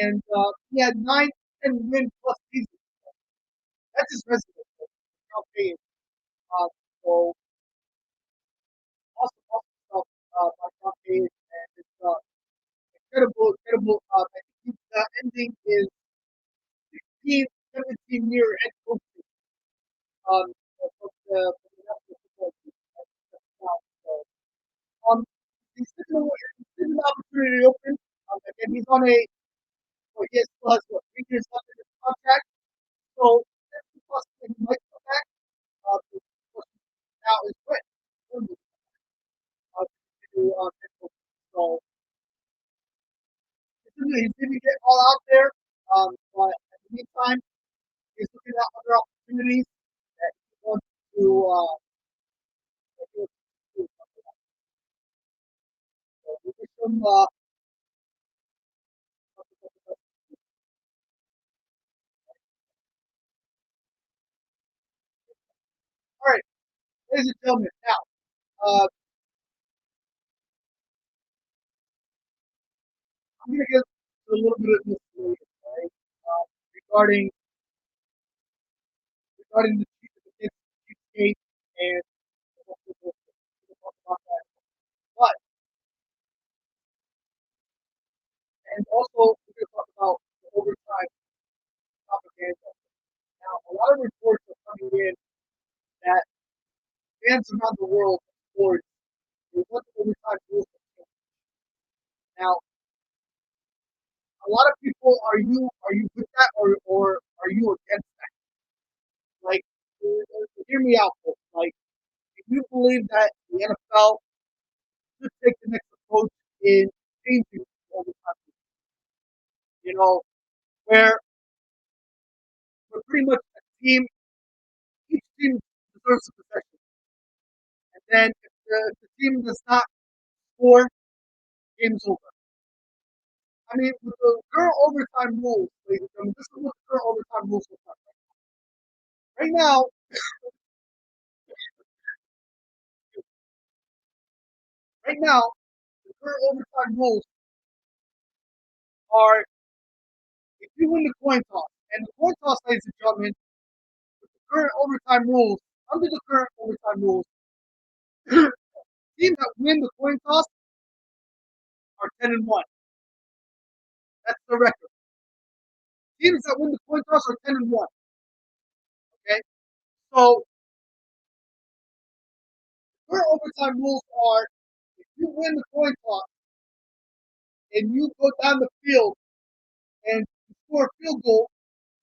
and he had 9-10 win plus seasons. That's his resume. Sean Payne. So awesome stuff by Sean Payne, and it's incredible. I think the ending is 16, 17-year head coaching from the National Football Team. So, he's given the opportunity open. Again, he's on he still has 3 years left in his contract. So that's the possibility he might come back. The question now is when. When will he continue head coaching? So he's going to get all out there. But in the meantime, he's looking at other opportunities that he wants to do. So we wish him all right, ladies and gentlemen. Now, I'm going to get to a little bit of this later, right? Regarding the Chiefs case and we'll talk about that. But and also we're going to talk about the overtime propaganda. Now, a lot of reports are coming in that fans around the world of sports they want the overtime rules to change. Now, a lot of people are you with that or are you against that? Like, hear me out, folks. Like, if you believe that the NFL should take the next approach in changing overtime, you know, where pretty much each team deserves a possession. And then if the team does not score, game's over. I mean, with the current overtime rules, ladies and gentlemen, this is what the current overtime rules look like. Right now, right now, the current overtime rules are if you win the coin toss, and the coin toss, ladies and gentlemen, with the current overtime rules, under the current overtime rules, teams that win the coin toss are 10-1. That's the record. Teams that win the coin toss are 10-1. Okay, so current overtime rules are if you win the coin toss and you go down the field and you score a field goal,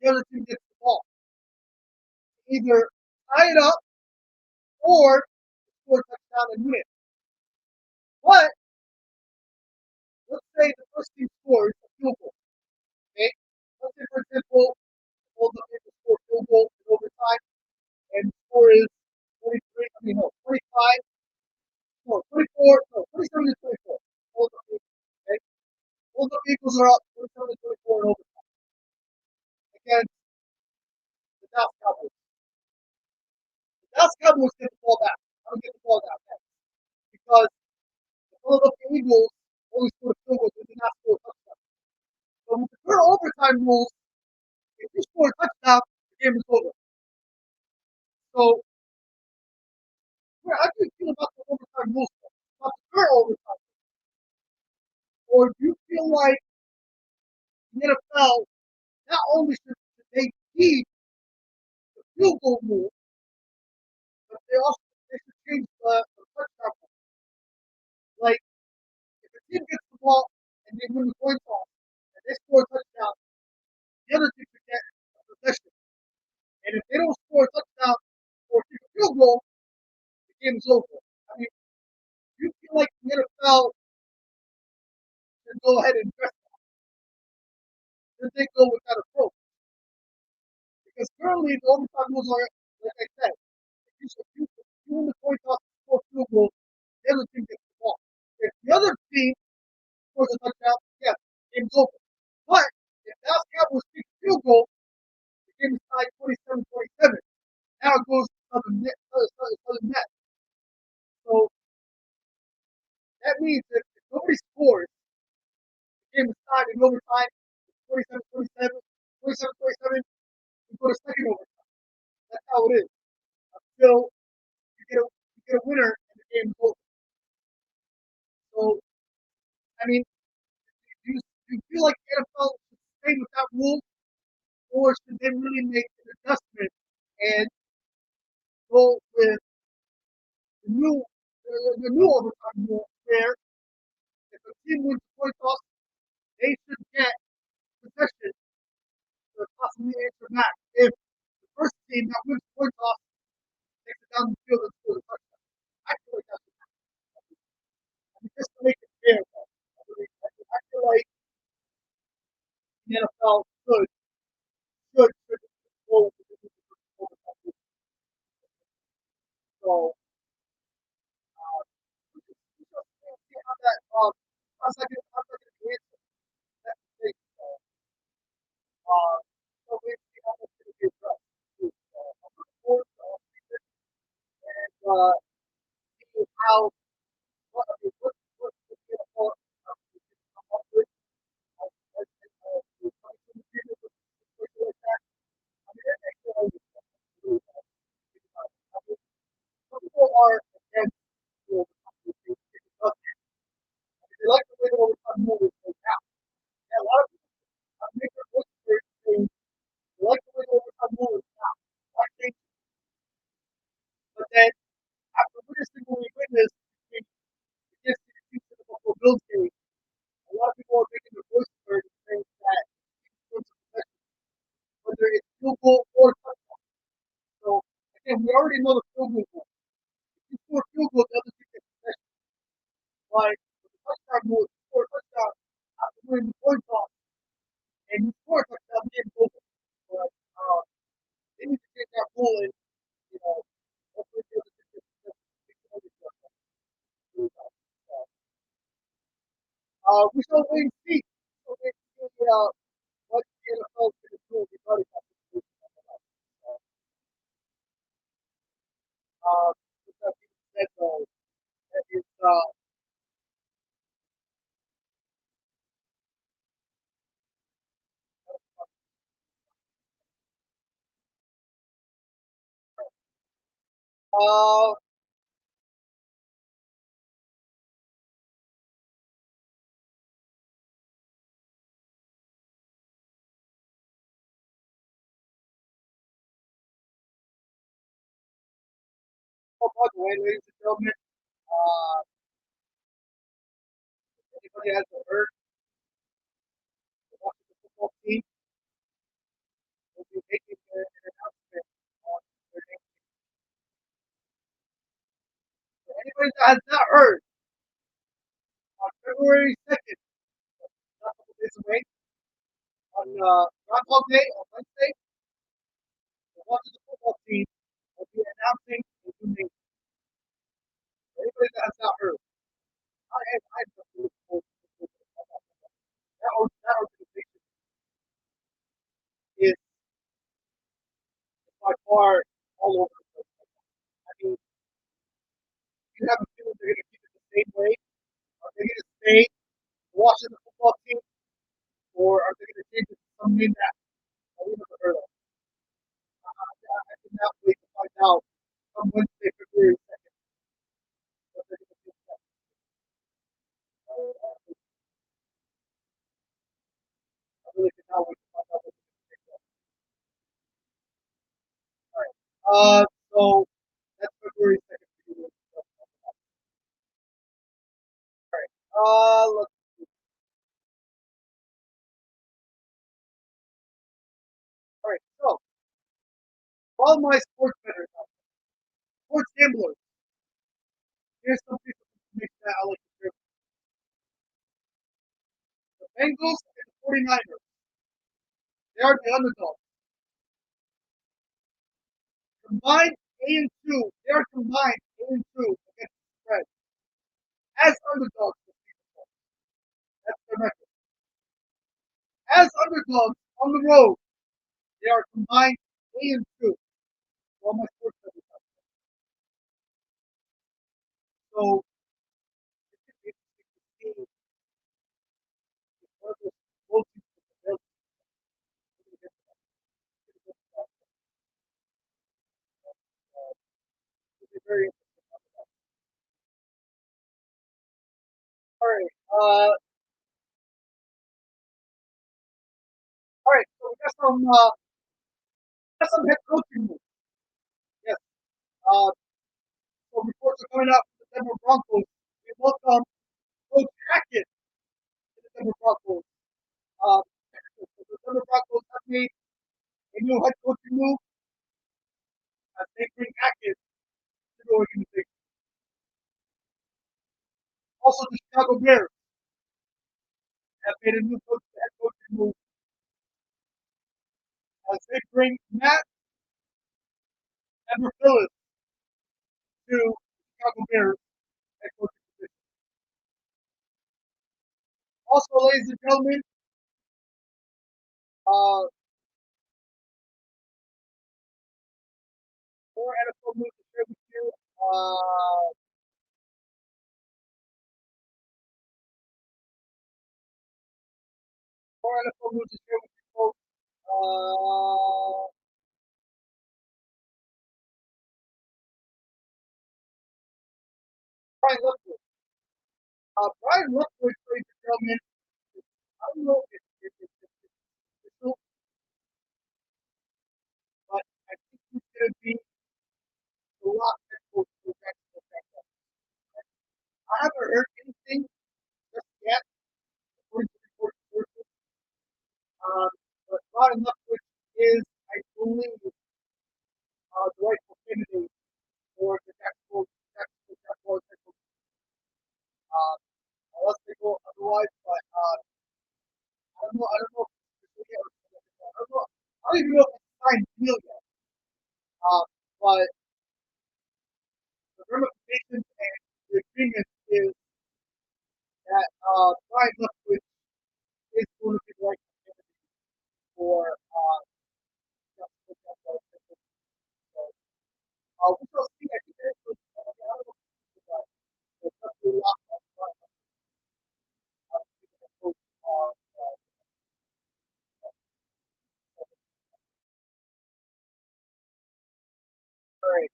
the other team gets the ball. Either tie it up or score a touchdown and win. But let's say the first team scores a field goal. Okay? Let's say, for example, hold up to score a field goal in overtime and the score is 23, 25, no, 24, no, 27 to 24. Hold up Eagles. Okay? Hold up Eagles are up 27 to 24 in overtime against the Dallas Cowboys. The Dallas Cowboys get the ball back. I don't get the ball back because the Philadelphia Eagles only scored a field goal, they did not score a touchdown. overtime rules, if you score a touchdown, the game is over. So, how do you feel about the overtime rules? About the current overtime? Or do you feel like the NFL not only should they keep the field goal rule, but they should change the touchdown rule? Like, if a team gets the ball and they win the coin toss and they score a touchdown, the other team should get a possession. And if they don't score a touchdown or kick a field goal, the game is over. I mean, do you feel like the NFL should go ahead and dress that? Should they go with that approach? Because currently the overtime rules are, like I said, if you win the coin toss and score a field goal, the other team gets the ball. If the other team scores a touchdown, yeah, game's over. But if Dallas Cowboys kick a field goal, the game is tied 27-27. Now it goes to Southern net. So that means that if nobody scores, the game is tied in overtime, 27-27, 27-27, you go to second overtime. That's how it is. Until you get a winner and the game is over. So, I mean, do you feel like the NFL should stay with that rule, or should they really make an adjustment and go with the new overtime rule where if a team wins the coin toss, they should get possession to possibly answer back if the first team that wins the coin toss takes it down the field and scores a touchdown. I feel like that's what happens. I mean, just to make it fair, though. I feel like the NFL should go with the overtime rule. So, we shall see how that how's that going to answer. That's the thing. Uh, so we see how that's going to be addressed. I'm looking forward to all season and see how what the NFL come up with. Like that. I mean, that makes it always really some people are against the overtime rule. They like the way the overtime rule is laid out. And a lot of people make their voice heard saying they like the way the overtime rule is now. I think, but then after witnessing what we witnessed against the Chiefs in the Buffalo Bills game, a lot of people are making their voice heard and saying that whether it's field goal or touchdown. So again, we already know the field goal rule. If you score a field goal, the other team gets possession. Like with the touchdown rule, if you score a touchdown after winning the coin toss and you score a touchdown, the game's over. But they need to take that rule and you know hopefully the other team gets possession. We shall wait and see. So wait and see what the NFL is going to do regarding that situation. With that being said, though, that is uh, by the way, ladies and gentlemen, uh, anybody hasn't heard, the Washington football team will be making an announcement on their name. So anybody that has not heard, on February 2nd, not a couple days away, on Groundhog Day, on Wednesday, the Washington football team will be announcing a new name. Anybody that has not heard, I'm looking forward to that organization is by far all over the place. I mean, you have a feeling they're going to keep it the same way? Are they going to stay Washington football team, or are they going to change it to some name that we never heard of. I cannot wait to find out on Wednesday, February 2nd, what they're going to do next. I really cannot wait to find out what they're going to do next. All right. So that's February 2nd for you. All right. Let's, all right. So, all my sports bettors out there, sports gamblers, here's some piece of information that I like to share. The Bengals and the 49ers, they are the underdogs. Combined A and 2, they are combined A and 2 against the spread as underdogs this season. That's their record. As underdogs on the road, they are combined A and 2. All my sports bettors out there. So it's going to be interesting to see if one of those both teams will get that. It'll be very interesting. All right. All right. So we got some head coaching moves. Yes. Uh, so reports are coming out from the Denver Broncos. We welcome Coach Hackett to the Denver Broncos. The Denver Broncos have made a new head coaching move as they bring Hackett to the organization. Also, the Chicago Bears have made a new head coaching move as they bring Matt Eberflus to the Chicago Bears head coaching position. Also, ladies and gentlemen, uh, more NFL news to share with you. More NFL news to share with you folks. Uh, Brian Leftwich. Brian Leftwich, ladies and gentlemen, I don't know if it's still, but I think he's going to be the lock head coach for the next NFL. I haven't heard anything just yet, according to reports sources. Um, but Brian Leftwich is, I believe, the rightful candidate for the next Jaguars head coach. Uh, unless they go otherwise, but I don't know. I don't know if it's yet. I don't know. I don't even know if it's a signed deal yet. But the ramifications and the agreement is that Brian Leftwich is going to be the right candidate for Jacksonville Jaguars head coach. So we shall see. I think there's I don't know if it's definitely locked up. Head coach on. All right.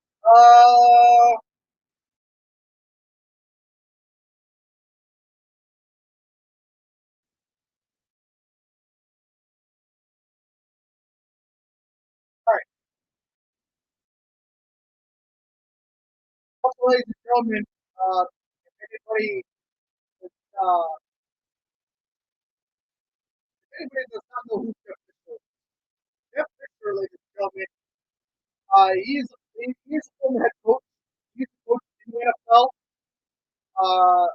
All right. Also, ladies and gentlemen, if anybody uh, anybody does not know who Jeff Fisher, ladies and gentlemen, he's a former head coach. He's a coach in the NFL. Uh,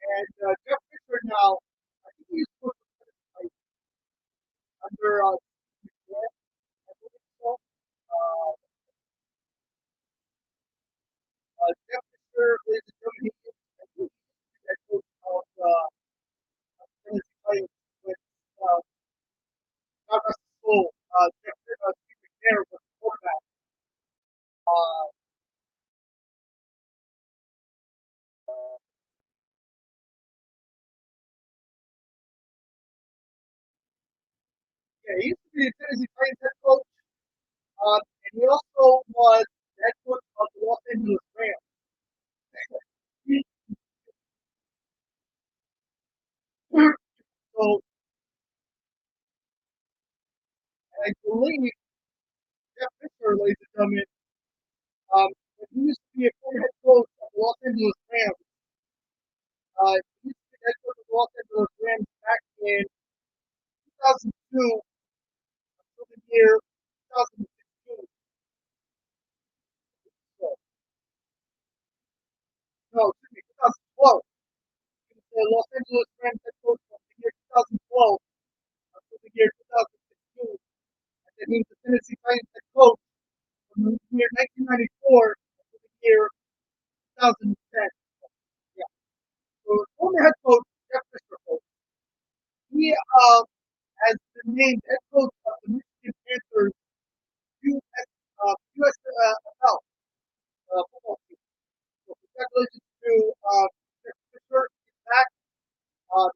and Jeff Fisher now, I think he's coach like, under I believe so. Uh, Jeff Fisher, ladies and gentlemen, I think he's head coach of Tennessee Titans with God rest his soul. Steve McNair was the quarterback. Uh, Yeah, he used to be the Tennessee Titans head coach, and he also was the head coach of the Los Angeles Rams. So I believe Jeff Fisher, ladies and gentlemen, when he used to be a former head coach of the Los Angeles Rams. He used to be head coach of the Los Angeles Rams back in 2002 until the year 2016. So, no, excuse me, 2012. He was the Los Angeles Rams head coach from the year 2012 until the year 2016. And then he was the Tennessee Titans head coach from the year 1994 until the year 2010. Yeah. So, former head coach Jeff Fisher, he has been named head coach of the Michigan Panthers USFL football team. So congratulations to Jeff Fisher. He's back. And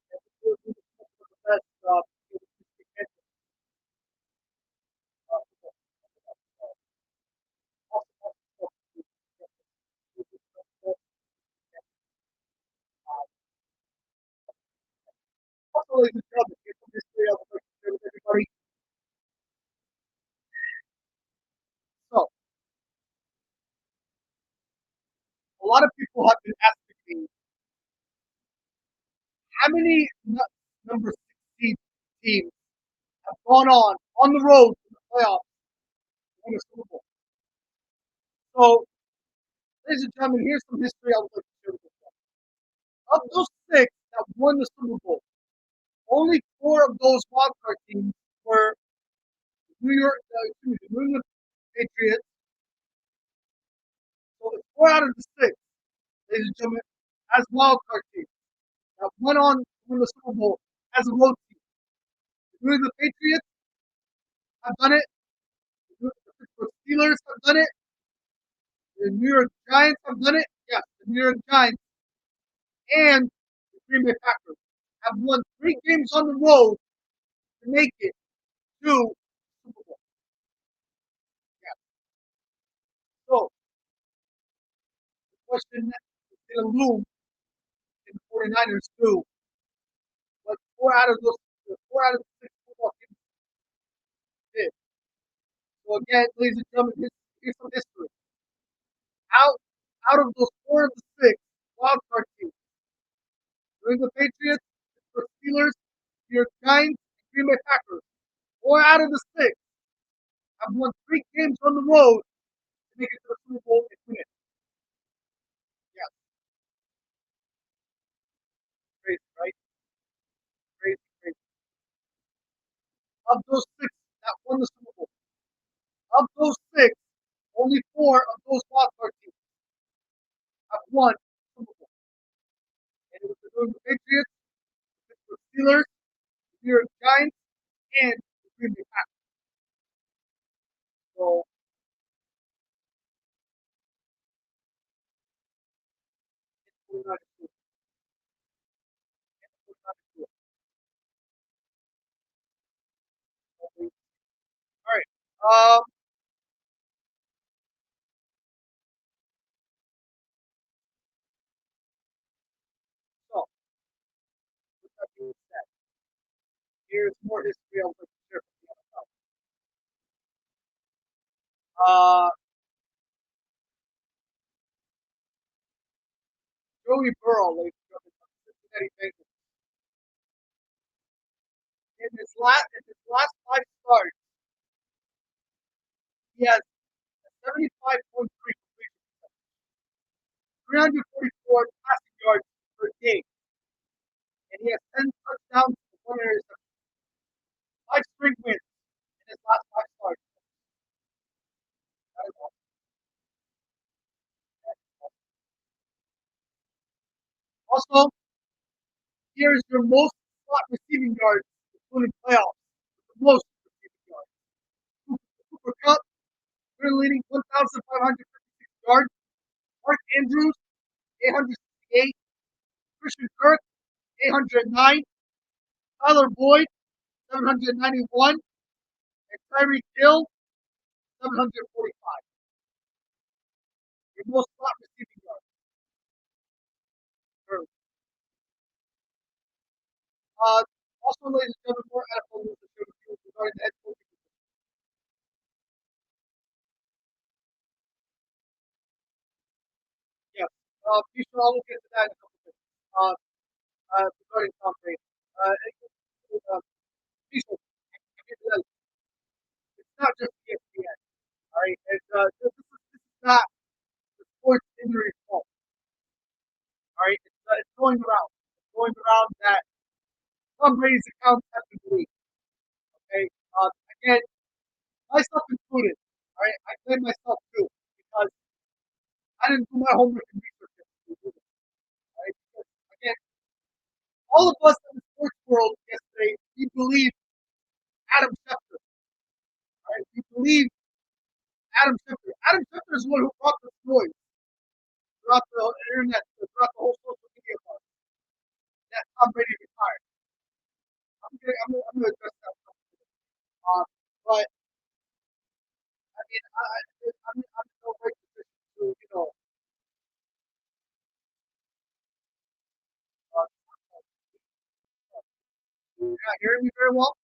we're doing the best for the Michigan Panthers. Awesome, awesome stuff. Also, ladies and gentlemen, here's some history I would like to share with everybody. So, a lot of people have been asking me how many number 16 teams have gone on the road to the playoffs and won a Super Bowl. So, ladies and gentlemen, here's some history I would like to share with you. Of those six that won the Super Bowl, only four of those wildcard teams were the New England Patriots. So it's four out of the six, ladies and gentlemen, as wildcard teams that went on to win the Super Bowl as a road team. The New England Patriots have done it. The Pittsburgh Steelers have done it. The New York Giants have done it. Yes, the New York Giants and the Green Bay Packers have won three games on the road to make it to Super Bowl. Yeah. So the question is going to loom in the 49ers too. But four out of the six football teams did. So again, ladies and gentlemen, here's some history. Out out of those four of the six wild card teams, New England Patriots, Pittsburgh Steelers, New York Giants, and Green Bay Packers. Four out of the six have won three games on the road to make it to the Super Bowl and win it. Yeah, crazy, right? Crazy, crazy. Of those six that won the Super Bowl, of those six, only four of those wild card teams have won the Super Bowl. And it was the New England Patriots, the Pittsburgh Steelers, the New York Giants, and the Green Bay Packers. So we're not sure. We're not sure. All right. So with that being said, here's more history I would like to share with you. Joey Burrow, ladies and gentlemen, of the Cincinnati Bengals. In his last five starts, he has a 75.3 completion percentage, 344 passing yards per game, and he has 10 touchdowns and one interception. Five straight wins in his last five starts. That is awesome. That is awesome. Also, here's your most slot receiving yards, including playoffs. The most receiving yards. Cooper Cup, currently leading 1,556 yards. Mark Andrews, 868. Christian Kirk, 809. Tyler Boyd, 791. And Tyreek Hill, 745. Your most slot receiving yards. Early. Uh, Also, ladies and gentlemen, more NFL news to share with you regarding the head coaching position. Yes. Be sure I will get to that in a couple minutes. Regarding Tom Brady. Be sure. It's not just ESPN. All right. And this is not the sports injury fault. All right. It's going around. It's going around that Tom Brady's account has been deleted. Okay. Again, myself included. All right. I blame myself too because I didn't do my homework and research. All right. Because, again, all of us in the sports world yesterday, we believe Adam Schefter. All right. We believe Adam Schefter. Adam Schefter is the one who brought this noise throughout the internet, throughout the whole social media part. That Tom Brady retired. I'm gonna address that. But I mean, I'm in no great position to, uh, you're not hearing me very well.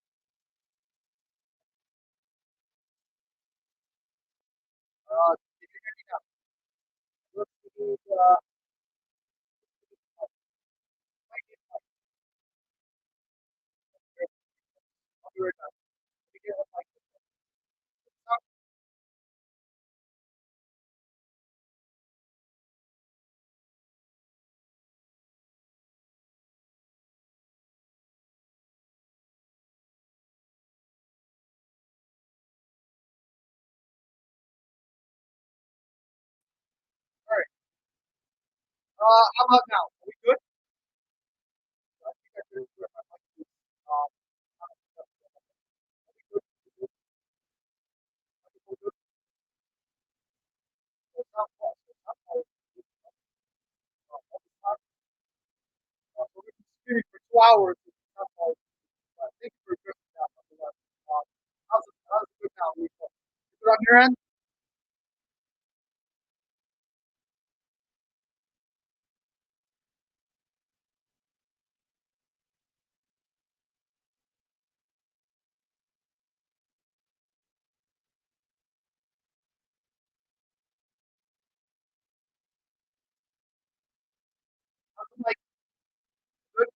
Can you hear me now? Let's see, mic is mic. I'll be right back. Let me get a mic. All right. How about now? Are we good? I think I did it. My mic is, are we good? Are we good? It's not false. It's not false. We've been speaking for 2 hours. It's not false. Thank you for addressing that. How's it good now, Lisa? Is it on your end? How's the mic good?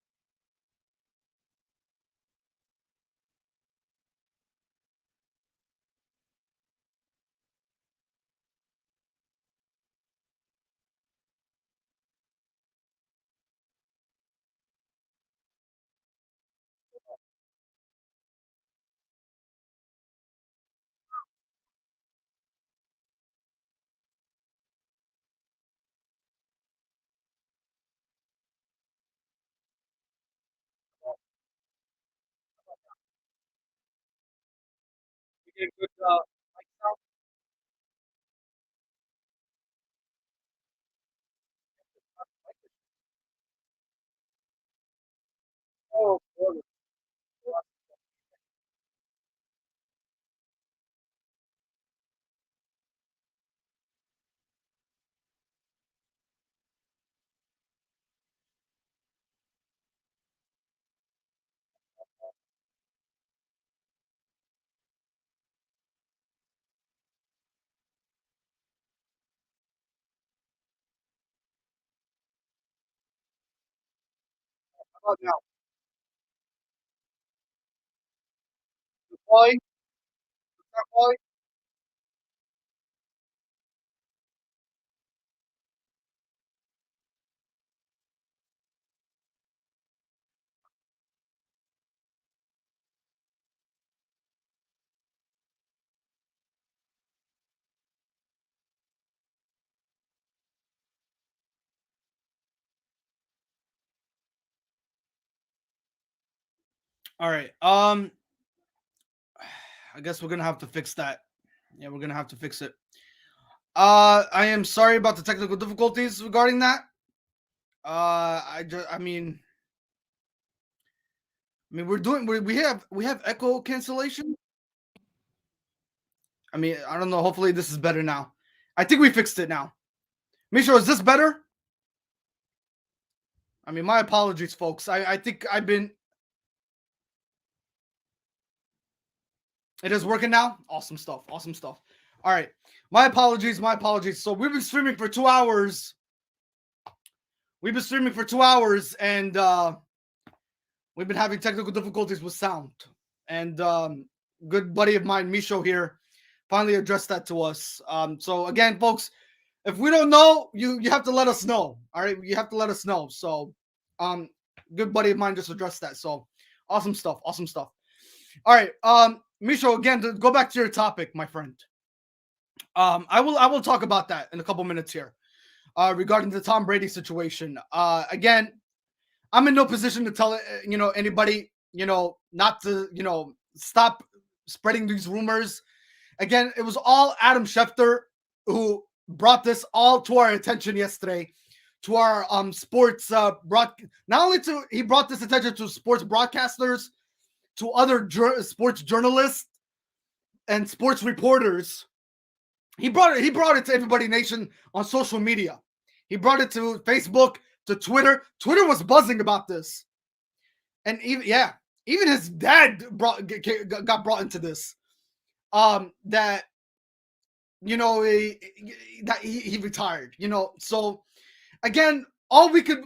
You get good mic sound? Oh, boy. How about now? Deploy? Deploy? All right. I guess we're gonna have to fix that. Yeah, we're gonna have to fix it. I am sorry about the technical difficulties regarding that. I mean, we have echo cancellation. I mean, I don't know. Hopefully this is better now. I think we fixed it now. Misho, is this better? I mean, my apologies, folks. I think I've been... It is working now? Awesome stuff. Awesome stuff. All right. My apologies. My apologies. So we've been streaming for 2 hours. We've been streaming for 2 hours, and we've been having technical difficulties with sound. And good buddy of mine, Misho here, finally addressed that to us. So again, folks, if we don't know, you have to let us know. All right, you have to let us know. So good buddy of mine just addressed that. So awesome stuff. Awesome stuff. All right, Misho, again, to go back to your topic, my friend. I will talk about that in a couple minutes here. Regarding the Tom Brady situation. Again, I'm in no position to tell anybody, not to, stop spreading these rumors. Again, it was all Adam Schefter who brought this all to our attention yesterday, to our sports not only he brought this attention to sports broadcasters, to other sports journalists and sports reporters. He brought it to everybody nation on social media. He brought it to Facebook, to Twitter. Twitter was buzzing about this. And even his dad got brought into this. That he retired, So again, all we could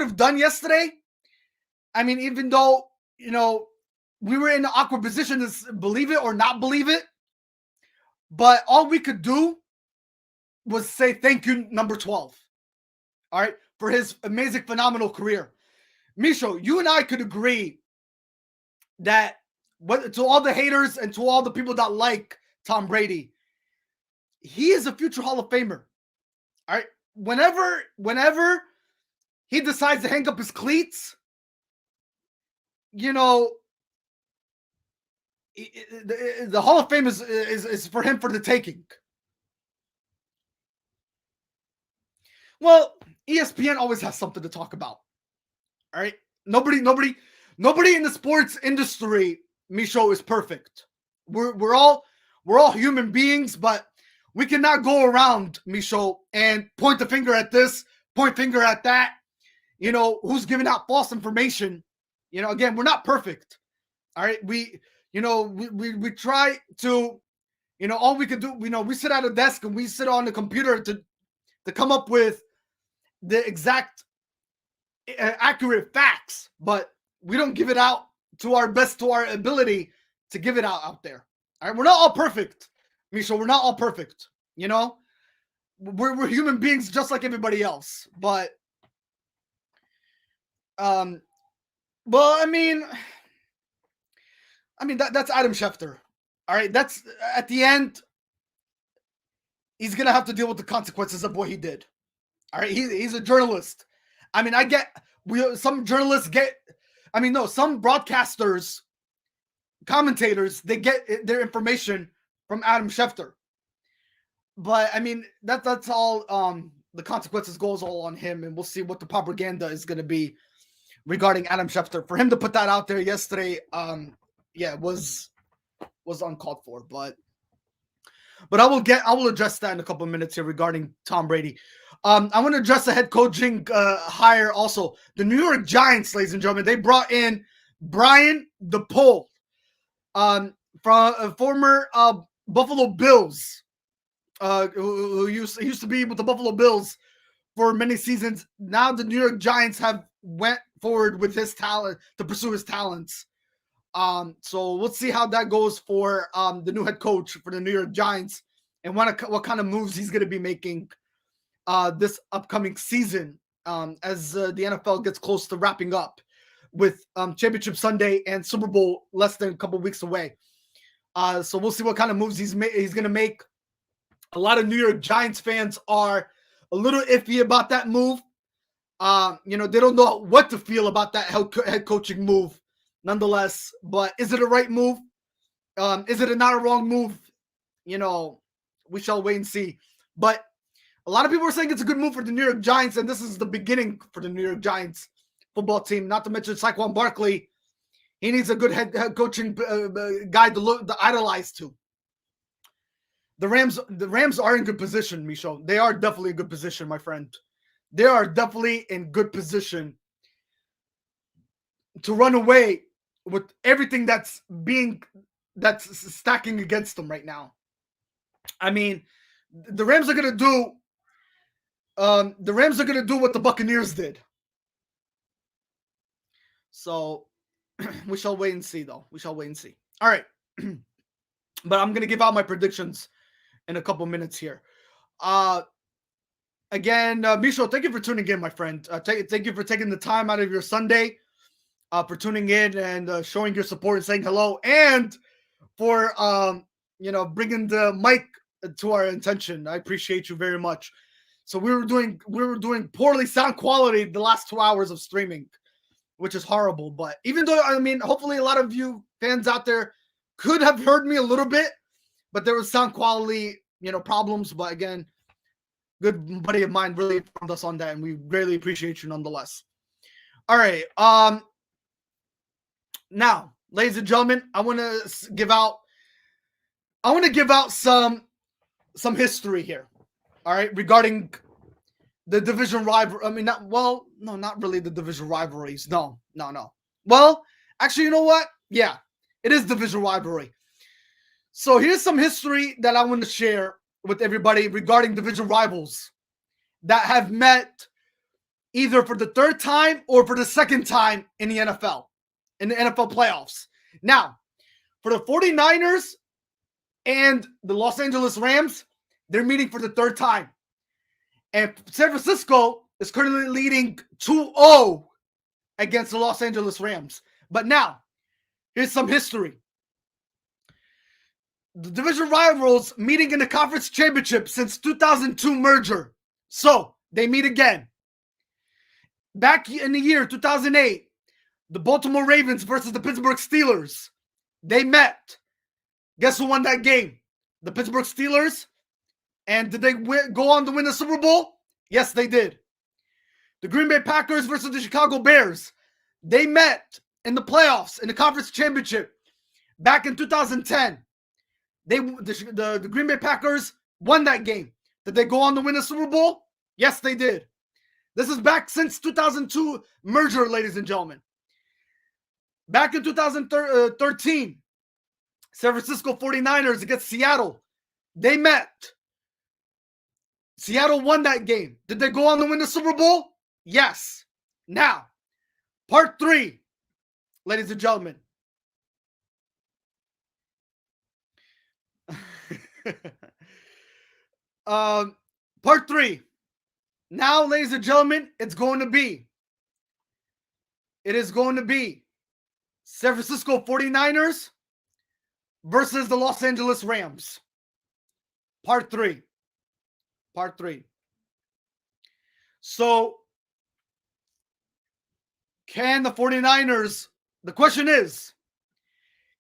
have done yesterday, I mean, even though, we were in an awkward position to believe it or not believe it, but all we could do was say thank you, number 12. All right, for his amazing, phenomenal career. Misho, you and I could agree that to all the haters and to all the people that like Tom Brady, he is a future Hall of Famer. All right, whenever he decides to hang up his cleats, the Hall of Fame is for him for the taking. Well, ESPN always has something to talk about. All right. Nobody in the sports industry, Misho, is perfect. We're all human beings, but we cannot go around, Misho, and point the finger at this, point finger at that. Who's giving out false information. Again, we're not perfect. All right. We try to, all we can do, we sit at a desk and we sit on the computer to come up with the exact accurate facts, but we don't give it out to our best, to our ability to give it out there. All right, we're not all perfect, Misha. We're not all perfect. We're human beings just like everybody else. But, well, I mean that's Adam Schefter. All right, that's at the end. He's gonna have to deal with the consequences of what he did. All right, he's a journalist. I mean, some journalists some broadcasters, commentators, they get their information from Adam Schefter. But I mean, that's all. The consequences goes all on him, and we'll see what the propaganda is going to be regarding Adam Schefter. For him to put that out there yesterday, was uncalled for. But I will address that in a couple of minutes here regarding Tom Brady. I want to address the head coaching hire also. The New York Giants, ladies and gentlemen, they brought in Brian DePaul, from a former Buffalo Bills, who used to be with the Buffalo Bills for many seasons. Now the New York Giants have went forward with his talent to pursue his talents. So we'll see how that goes for the new head coach for the New York Giants and what kind of moves he's going to be making this upcoming season as the NFL gets close to wrapping up with Championship Sunday and Super Bowl less than a couple weeks away. So we'll see what kind of moves he's going to make. A lot of New York Giants fans are a little iffy about that move. They don't know what to feel about that head coaching move nonetheless. But is it a right move? Is it not a wrong move? We shall wait and see. But a lot of people are saying it's a good move for the New York Giants, and this is the beginning for the New York Giants football team. Not to mention Saquon Barkley. He needs a good head coaching guy to idolize to. The Rams are in good position, Micho. They are definitely in good position, my friend. They are definitely in good position to run away with everything that's stacking against them right now. I mean, the Rams are gonna do. The Rams are gonna do what the Buccaneers did. So we shall wait and see, though. We shall wait and see. All right, but I'm gonna give out my predictions in a couple minutes here. Again, Micho, thank you for tuning in, my friend. Thank you for taking the time out of your Sunday, for tuning in and showing your support and saying hello, and for bringing the mic to our attention. I appreciate you very much. So we were doing poorly sound quality the last 2 hours of streaming, which is horrible. But even though, I mean, hopefully a lot of you fans out there could have heard me a little bit, but there was sound quality, problems. But again, good buddy of mine really informed us on that, and we greatly appreciate you nonetheless. All right. Now, ladies and gentlemen, I want to give out some history here. All right, regarding the division rivalry. I mean, not really the division rivalries. No. Well, actually, you know what? Yeah, it is division rivalry. So here's some history that I want to share with everybody regarding division rivals that have met either for the third time or for the second time in the NFL, in the NFL playoffs. Now, for the 49ers and the Los Angeles Rams, they're meeting for the third time. And San Francisco is currently leading 2-0 against the Los Angeles Rams. But now, here's some history. The division rivals meeting in the conference championship since 2002 merger. So, they meet again. Back in the year 2008, the Baltimore Ravens versus the Pittsburgh Steelers. They met. Guess who won that game? The Pittsburgh Steelers. And did they go on to win the Super Bowl? Yes, they did. The Green Bay Packers versus the Chicago Bears. They met in the playoffs in the conference championship back in 2010. The Green Bay Packers won that game. Did they go on to win the Super Bowl? Yes, they did. This is back since 2002 merger, ladies and gentlemen. Back in 2013, San Francisco 49ers against Seattle. They met. Seattle won that game. Did they go on to win the Super Bowl? Yes. Now, part 3, ladies and gentlemen. Part 3. Now, ladies and gentlemen, it is going to be San Francisco 49ers versus the Los Angeles Rams. Part 3. So, can the 49ers, the question is,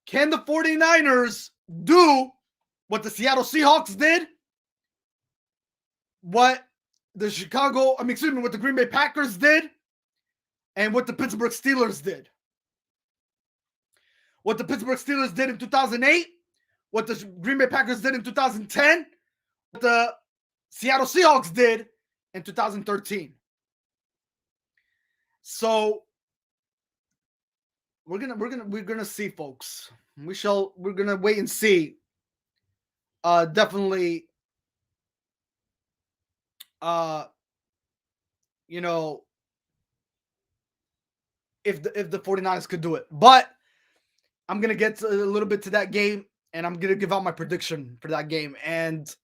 can the 49ers do what the Seattle Seahawks did? What the what the Green Bay Packers did? And what the Pittsburgh Steelers did? What the Pittsburgh Steelers did in 2008? What the Green Bay Packers did in 2010? What the Seattle Seahawks did in 2013. So we're gonna see, folks. We're gonna wait and see. Definitely. If the 49ers could do it, but I'm gonna get a little bit to that game, and I'm gonna give out my prediction for that game, and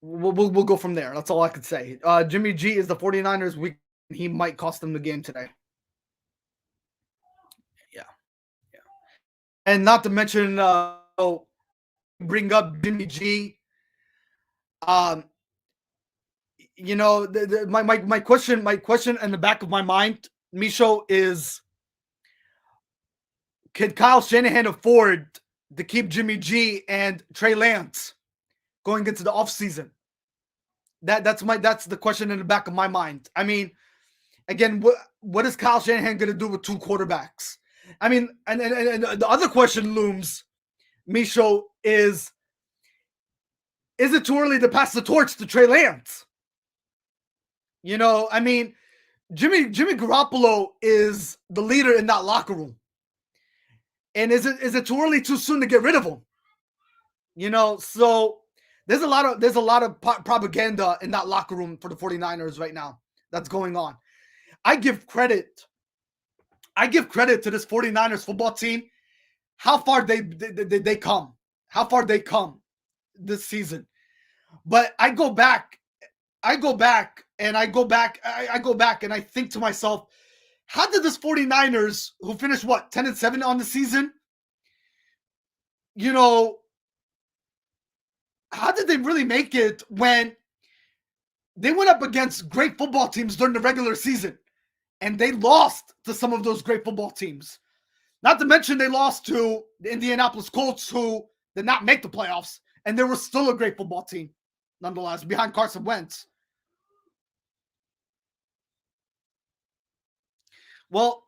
we'll go from there. That's all I could say. Jimmy G is the 49ers week. He might cost them the game today. Yeah. And not to mention, bring up Jimmy G. My question in the back of my mind, Micho, is, can Kyle Shanahan afford to keep Jimmy G and Trey Lance going into the offseason? That's the question in the back of my mind. I mean, again, what is Kyle Shanahan going to do with 2 quarterbacks? I mean, and the other question looms Micho, is it too early to pass the torch to Trey Lance? You know, I mean, Jimmy Garoppolo is the leader in that locker room. And is it too early, too soon to get rid of him? You know, so there's a lot of propaganda in that locker room for the 49ers right now that's going on. I give credit to this 49ers football team, how far they come, how far they come this season. But I go back and I think to myself, how did this 49ers, who finished 10-7 on the season, you know, how did they really make it when they went up against great football teams during the regular season and they lost to some of those great football teams? Not to mention they lost to the Indianapolis Colts, who did not make the playoffs, and they were still a great football team nonetheless, behind Carson Wentz. Well,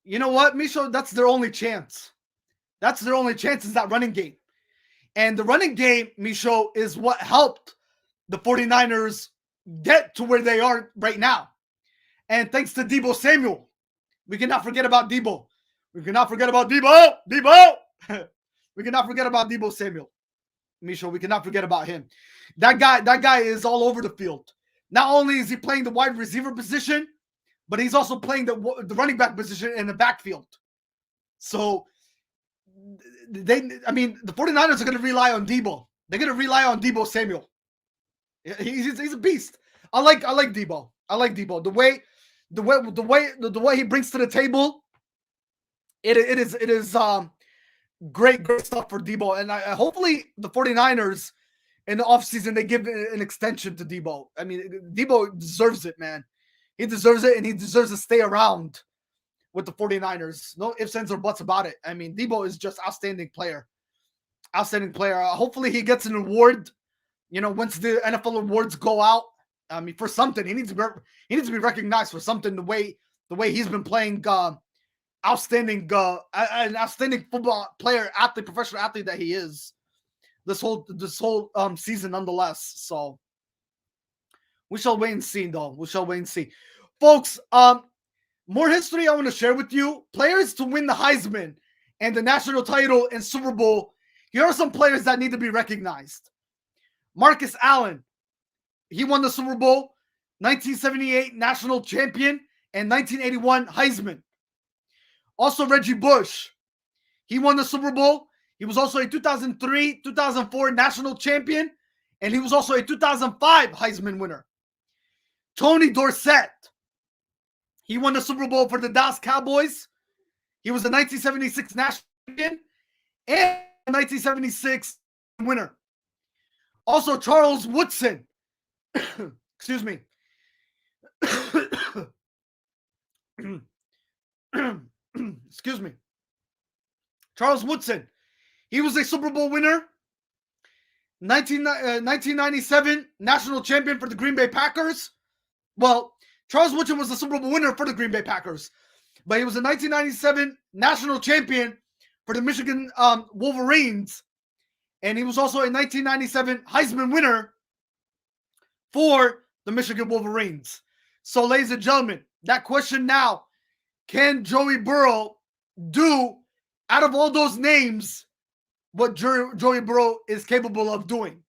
you know what, Micho? That's their only chance. That's their only chance, is that running game. And the running game, Micho, is what helped the 49ers get to where they are right now. And thanks to Deebo Samuel. We cannot forget about Deebo. We cannot forget about Deebo. We cannot forget about Deebo Samuel. Micho, we cannot forget about him. That guy is all over the field. Not only is he playing the wide receiver position, but he's also playing the running back position in the backfield. So the 49ers are going to rely on Deebo. They're going to rely on Deebo Samuel. He's a beast. I like Deebo. I like Deebo. The way he brings to the table, it is great stuff for Deebo. And hopefully the 49ers in the offseason, they give an extension to Deebo. I mean, Deebo deserves it, man. He deserves it, and he deserves to stay around with the 49ers. No ifs, ands, or buts about it. I mean, Deebo is just outstanding player. Outstanding player. Hopefully he gets an award, you know, once the NFL awards go out. I mean, for something. He needs to be recognized for something, the way he's been playing an outstanding football player, athlete, professional athlete that he is this whole season nonetheless. So we shall wait and see, though. We shall wait and see. Folks, more history I want to share with you. Players to win the Heisman and the national title and Super Bowl. Here are some players that need to be recognized. Marcus Allen. He won the Super Bowl, 1978 national champion, and 1981 Heisman. Also, Reggie Bush. He won the Super Bowl. He was also a 2003, 2004 national champion, and he was also a 2005 Heisman winner. Tony Dorsett. He won the Super Bowl for the Dallas Cowboys. He was the 1976 national champion and 1976 winner. Also, Charles Woodson. Excuse me. Excuse me. Charles Woodson. He was a Super Bowl winner. 1997 national champion for the Green Bay Packers. Well, Charles Woodson was the Super Bowl winner for the Green Bay Packers, but he was a 1997 national champion for the Michigan Wolverines, and he was also a 1997 Heisman winner for the Michigan Wolverines. So, ladies and gentlemen, that question now, can Joey Burrow do, out of all those names, what Joey Burrow is capable of doing?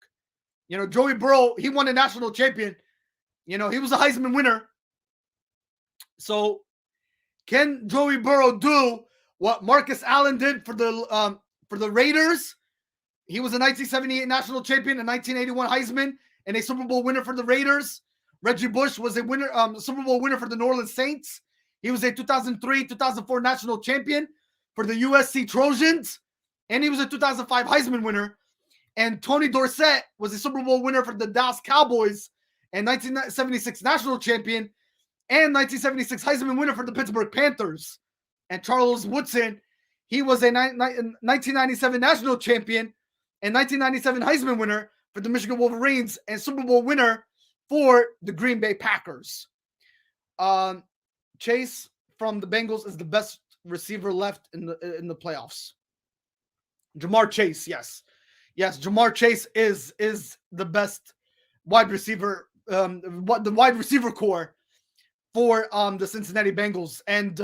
You know, Joey Burrow, he won a national champion. You know, he was a Heisman winner. So, can Joey Burrow do what Marcus Allen did for the Raiders? He was a 1978 national champion, a 1981 Heisman, and a Super Bowl winner for the Raiders. Reggie Bush was a winner, Super Bowl winner for the New Orleans Saints. He was a 2003, 2004 national champion for the USC Trojans, and he was a 2005 Heisman winner. And Tony Dorsett was a Super Bowl winner for the Dallas Cowboys and 1976 national champion and 1976 Heisman winner for the Pittsburgh Panthers. And Charles Woodson, he was a 1997 national champion and 1997 Heisman winner for the Michigan Wolverines and Super Bowl winner for the Green Bay Packers. Chase from the Bengals is the best receiver left in the playoffs. Jamar Chase, yes. Yes, Jamar Chase is the best wide receiver, what the wide receiver core for the Cincinnati Bengals. And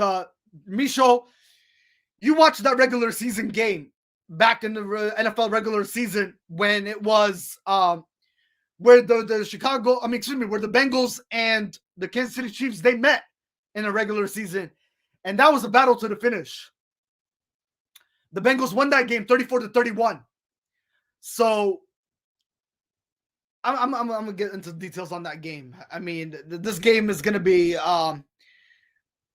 Micho, you watched that regular season game back in the NFL regular season when it was where the Chicago, I mean, excuse me, where the Bengals and the Kansas City Chiefs, they met in a regular season. And that was a battle to the finish. The Bengals won that game 34-31. So I'm gonna get into details on that game. I mean, this game is gonna be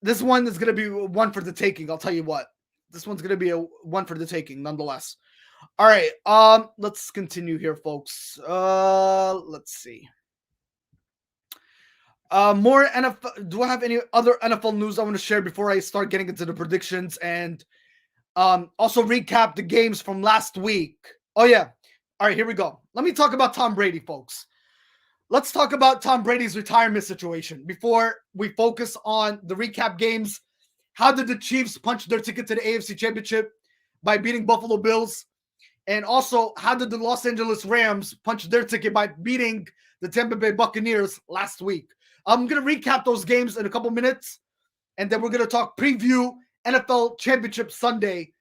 this one is gonna be one for the taking. I'll tell you what, this one's gonna be a one for the taking, nonetheless. All right, let's continue here, folks. Let's see. More NFL. Do I have any other NFL news I want to share before I start getting into the predictions and also recap the games from last week? Oh yeah. All right, here we go. Let me talk about Tom Brady, folks. Let's talk about Tom Brady's retirement situation before we focus on the recap games. How did the Chiefs punch their ticket to the AFC Championship by beating Buffalo Bills? And also, how did the Los Angeles Rams punch their ticket by beating the Tampa Bay Buccaneers last week? I'm going to recap those games in a couple minutes, and then we're going to talk preview NFL Championship Sunday,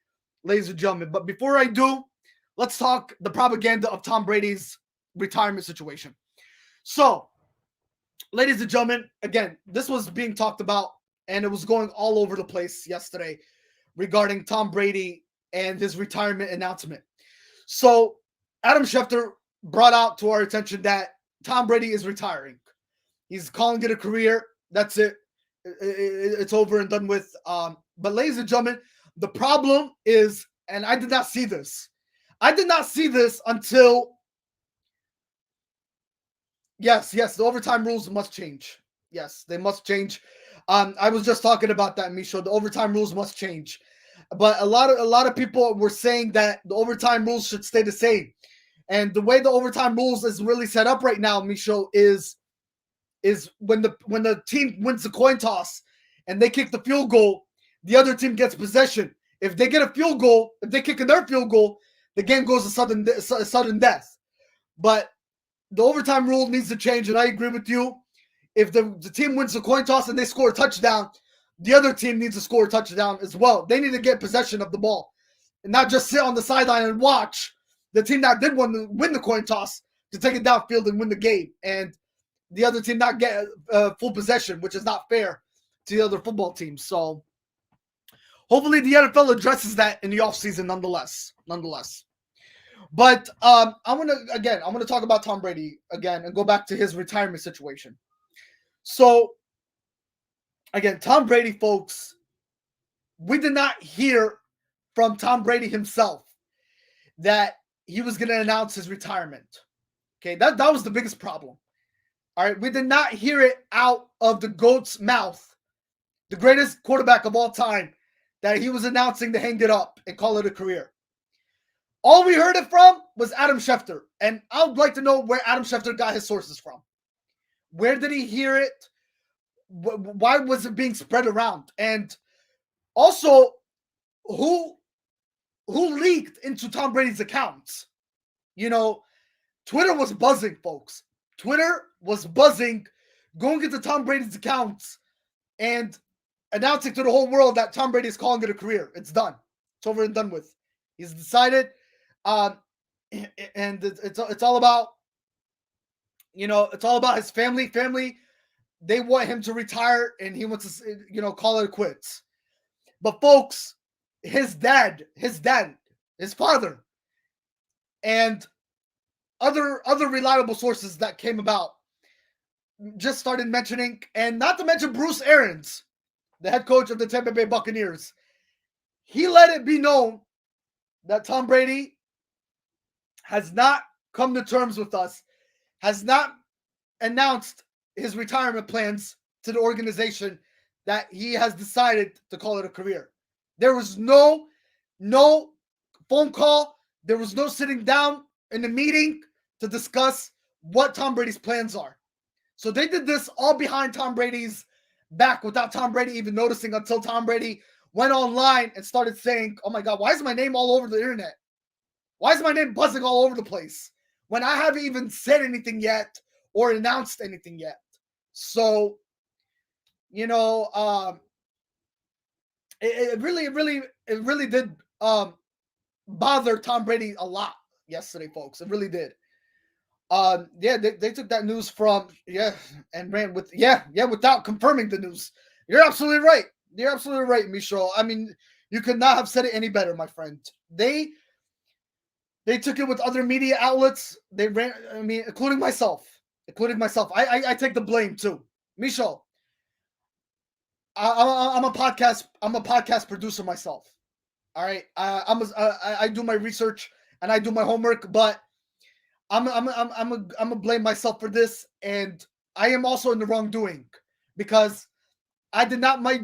ladies and gentlemen. But before I do, let's talk the propaganda of Tom Brady's retirement situation. So, ladies and gentlemen, again, this was being talked about, and it was going all over the place yesterday regarding Tom Brady and his retirement announcement. So, Adam Schefter brought out to our attention that Tom Brady is retiring. He's calling it a career. That's it. It's over and done with. But ladies and gentlemen, the problem is, and I did not see this. I did not see this until, yes, the overtime rules must change. Yes, they must change. I was just talking about that, Micho. The overtime rules must change. But a lot of people were saying that the overtime rules should stay the same. And the way the overtime rules is really set up right now, Micho, is when the team wins the coin toss and they kick the field goal, the other team gets possession. If they get a field goal, if they kick their field goal, the game goes to sudden death. But the overtime rule needs to change, and I agree with you. If the team wins the coin toss and they score a touchdown, the other team needs to score a touchdown as well. They need to get possession of the ball and not just sit on the sideline and watch the team that did win the coin toss to take it downfield and win the game, and the other team not get full possession, which is not fair to the other football teams. So hopefully the NFL addresses that in the offseason nonetheless. But I want to talk about Tom Brady again and go back to his retirement situation. So again, Tom Brady, folks, we did not hear from Tom Brady himself that he was going to announce his retirement. Okay, that was the biggest problem. All right, we did not hear it out of the GOAT's mouth, the greatest quarterback of all time, that he was announcing to hang it up and call it a career. All we heard it from was Adam Schefter, and I would like to know where Adam Schefter got his sources from. Where did he hear it? Why was it being spread around? And also, who leaked into Tom Brady's accounts? You know, Twitter was buzzing, folks. Twitter was buzzing, going into Tom Brady's accounts and announcing to the whole world that Tom Brady is calling it a career. It's done. It's over and done with. He's decided, and it's all about, it's all about his family. They want him to retire, and he wants to, call it quits. But folks, his dad, his father, and other reliable sources that came about just started mentioning, and not to mention Bruce Arians, the head coach of the Tampa Bay Buccaneers. He let it be known that Tom Brady has not come to terms with us, has not announced his retirement plans to the organization, that he has decided to call it a career. There was no phone call. There was no sitting down in a meeting to discuss what Tom Brady's plans are. So they did this all behind Tom Brady's back without Tom Brady even noticing, until Tom Brady went online and started saying, "Oh my God, why is my name all over the internet? Why is my name buzzing all over the place when I haven't even said anything yet or announced anything yet? So, you know, it really did bother Tom Brady a lot yesterday, folks. It really did. Yeah, they took that news from and ran with without confirming the news. You're absolutely right. You're absolutely right, Michel. I mean, you could not have said it any better, my friend. They took it with other media outlets. They ran. I mean, including myself. I take the blame too, Michel. I'm a podcast producer myself. All right, I do my research and I do my homework, but I'm gonna blame myself for this, and I am also in the wrongdoing because I did not I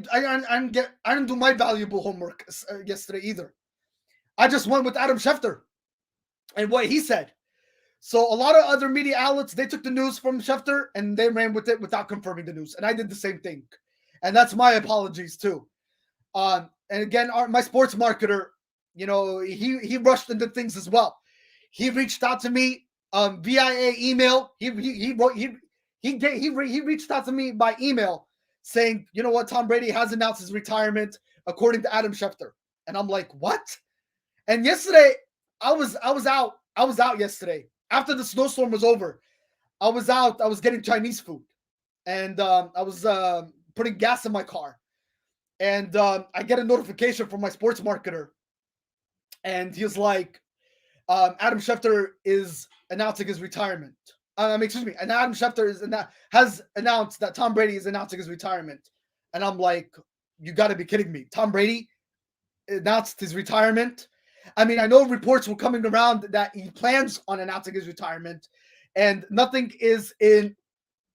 didn't do my valuable homework yesterday either. I just went with Adam Schefter and what he said. So a lot of other media outlets, they took the news from Schefter and they ran with it without confirming the news, and I did the same thing, and that's my apologies too. And again, my sports marketer, he rushed into things as well. He reached out to me via email. He reached out to me by email saying, you know what, Tom Brady has announced his retirement according to Adam Schefter, and I'm like, what? And yesterday, I was out yesterday after the snowstorm was over. I was out. I was getting Chinese food, and I was putting gas in my car. And I get a notification from my sports marketer, and he's like, Adam Schefter is announcing his retirement. And Adam Schefter has announced that Tom Brady is announcing his retirement. And I'm like, you got to be kidding me. Tom Brady announced his retirement. I mean, I know reports were coming around that he plans on announcing his retirement, and nothing is in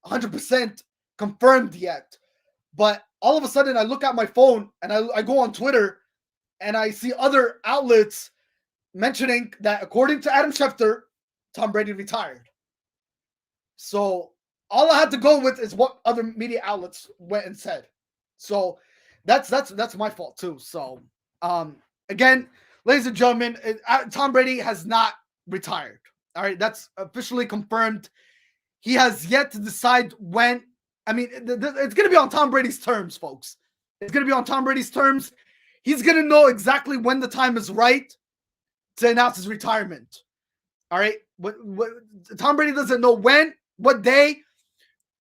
100% confirmed yet. But all of a sudden, I look at my phone and I go on Twitter and I see other outlets mentioning that according to Adam Schefter, Tom Brady retired. So all I had to go with is what other media outlets went and said. So that's my fault too. So again, ladies and gentlemen, Tom Brady has not retired. All right, that's officially confirmed. He has yet to decide when. I mean, it's going to be on Tom Brady's terms, folks. It's going to be on Tom Brady's terms. He's going to know exactly when the time is right to announce his retirement. All right? What Tom Brady doesn't know when, what day.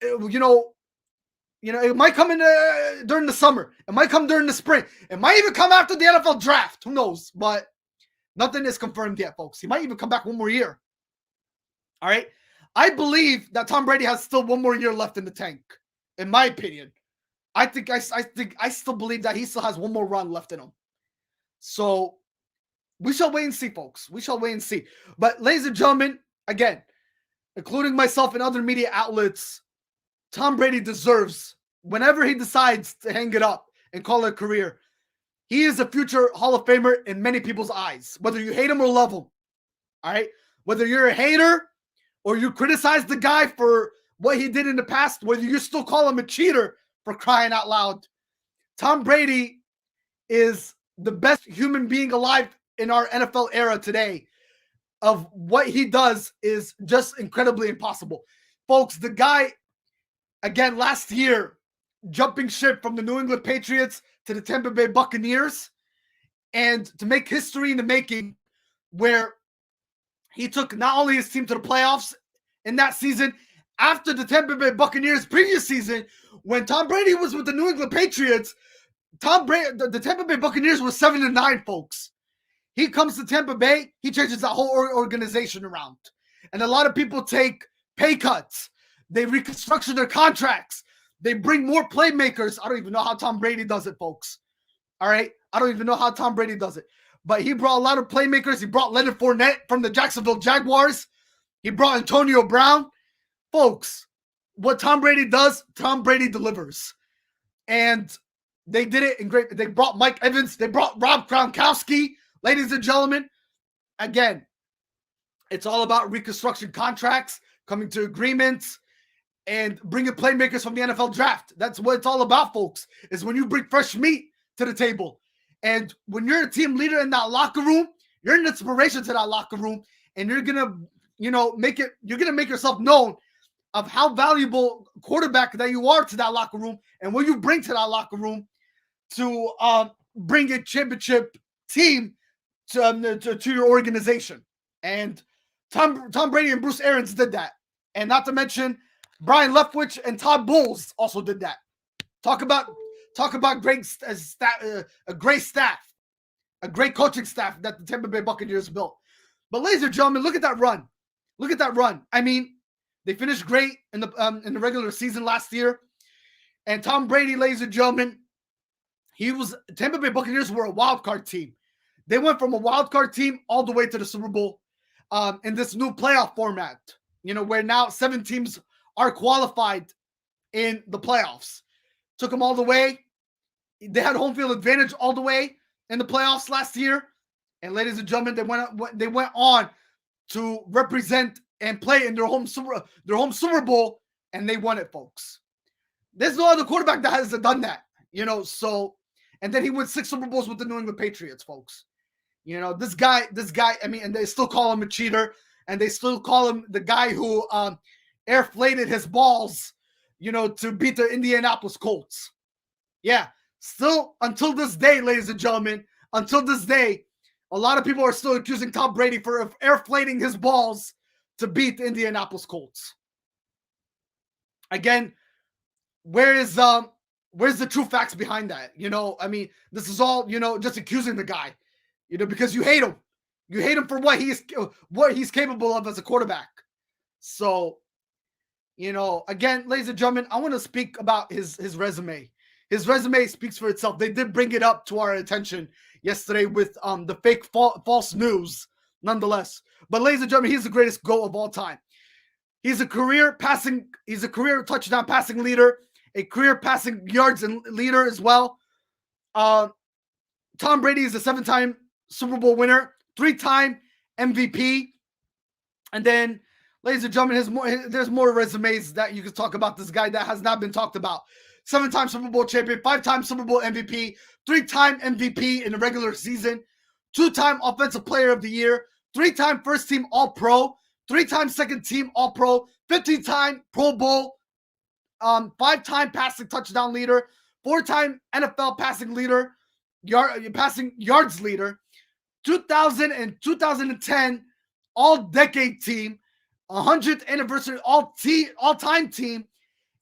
It might come in during the summer. It might come during the spring. It might even come after the NFL draft. Who knows? But nothing is confirmed yet, folks. He might even come back one more year. All right? I believe that Tom Brady has still one more year left in the tank, in my opinion. I still believe that he still has one more run left in him. So we shall wait and see, folks. We shall wait and see. But ladies and gentlemen, again, including myself and other media outlets, Tom Brady deserves, whenever he decides to hang it up and call it a career, he is a future Hall of Famer in many people's eyes, whether you hate him or love him. All right? Whether you're a hater or you criticize the guy for what he did in the past, whether you still call him a cheater, for crying out loud, Tom Brady is the best human being alive in our NFL era today. Of what he does is just incredibly impossible. Folks, the guy, again, last year, jumping ship from the New England Patriots to the Tampa Bay Buccaneers, and to make history in the making, where he took not only his team to the playoffs in that season, after the Tampa Bay Buccaneers previous season, when Tom Brady was with the New England Patriots, the Tampa Bay Buccaneers were 7-9, folks. He comes to Tampa Bay, he changes that whole organization around. And a lot of people take pay cuts. They reconstruct their contracts. They bring more playmakers. I don't even know how Tom Brady does it, folks. All right? I don't even know how Tom Brady does it. But he brought a lot of playmakers. He brought Leonard Fournette from the Jacksonville Jaguars. He brought Antonio Brown. Folks, what Tom Brady does, Tom Brady delivers. And they did it in great. They brought Mike Evans. They brought Rob Gronkowski. Ladies and gentlemen, again, it's all about reconstruction contracts, coming to agreements, and bringing playmakers from the NFL draft. That's what it's all about, folks, is when you bring fresh meat to the table. And when you're a team leader in that locker room, You're an inspiration to that locker room, and you're gonna, make yourself known of how valuable quarterback that you are to that locker room and what you bring to that locker room to bring a championship team to your organization. And Tom Brady and Bruce Arians did that. And not to mention, Brian Leftwich and Todd Bowles also did that. Talk about a great staff, a great coaching staff that the Tampa Bay Buccaneers built. But ladies and gentlemen, look at that run. Look at that run. I mean, they finished great in the regular season last year. And Tom Brady, ladies and gentlemen, Tampa Bay Buccaneers were a wild card team. They went from a wild card team all the way to the Super Bowl in this new playoff format, where now 7 teams are qualified in the playoffs. Took them all the way. They had home field advantage all the way in the playoffs last year. And ladies and gentlemen, they went on to represent and play in their home Super Bowl, and they won it, folks. There's no other quarterback that has done that, so, and then he won 6 Super Bowls with the New England Patriots, folks. This guy, I mean, and they still call him a cheater, and they still call him the guy who airflated his balls, to beat the Indianapolis Colts. Yeah, still, until this day, ladies and gentlemen, until this day, a lot of people are still accusing Tom Brady for airflating his balls to beat the Indianapolis Colts. Again, where's the true facts behind that? I mean, this is all, just accusing the guy, because you hate him. You hate him for what he's capable of as a quarterback. So, again, ladies and gentlemen, I want to speak about his resume. His resume speaks for itself. They did bring it up to our attention yesterday with the fake false news, nonetheless. But ladies and gentlemen, he's the greatest GOAT of all time. He's a career touchdown passing leader, a career passing yards and leader as well. Tom Brady is a 7-time Super Bowl winner, 3-time MVP. And then, ladies and gentlemen, there's more resumes that you could talk about this guy that has not been talked about. 7-time Super Bowl champion, 5-time Super Bowl MVP, 3-time MVP in the regular season, 2-time Offensive Player of the Year, 3-time First Team All-Pro, 3-time Second Team All-Pro, 15-time Pro Bowl, 5-time passing touchdown leader, 4-time NFL passing leader, passing yards leader, 2000 and 2010 All-Decade Team, 100th Anniversary All-Time Team,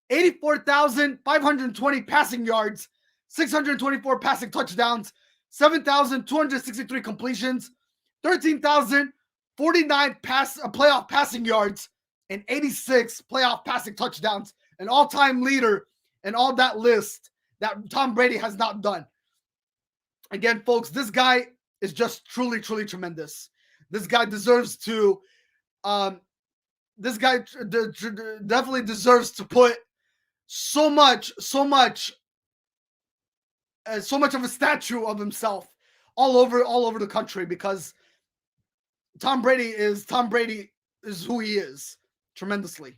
84,520 passing yards, 624 passing touchdowns, 7,263 completions, 13,049 playoff passing yards, and 86 playoff passing touchdowns, an all-time leader in all that list that Tom Brady has not done. Again, folks, this guy is just truly, truly tremendous. This guy deserves to, definitely deserves to put so much of a statue of himself all over the country, because Tom Brady is who he is. Tremendously.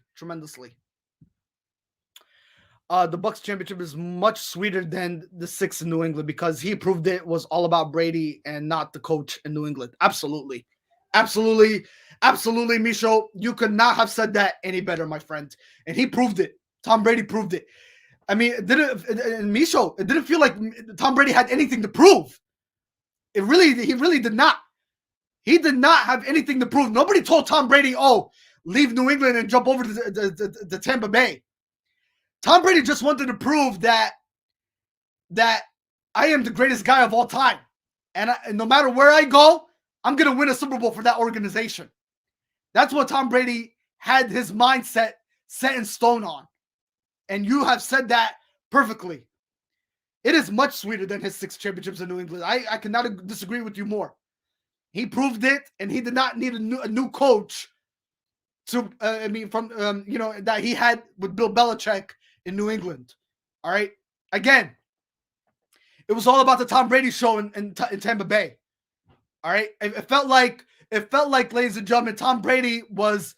The Bucs championship is much sweeter than the 6 in New England, because he proved it was all about Brady and not the coach in New England. Absolutely, Micho. You could not have said that any better, my friend. And he proved it. Tom Brady proved it. I mean, it didn't feel like Tom Brady had anything to prove. He really did not. He did not have anything to prove. Nobody told Tom Brady, "Oh, leave New England and jump over to the Tampa Bay." Tom Brady just wanted to prove that I am the greatest guy of all time, and no matter where I go, I'm gonna win a Super Bowl for that organization. That's what Tom Brady had his mindset set in stone on. And you have said that perfectly. It is much sweeter than his 6 championships in New England. I cannot disagree with you more. He proved it, and he did not need a new coach to, that he had with Bill Belichick in New England. All right. Again, it was all about the Tom Brady show in Tampa Bay. All right. It felt like, ladies and gentlemen, Tom Brady was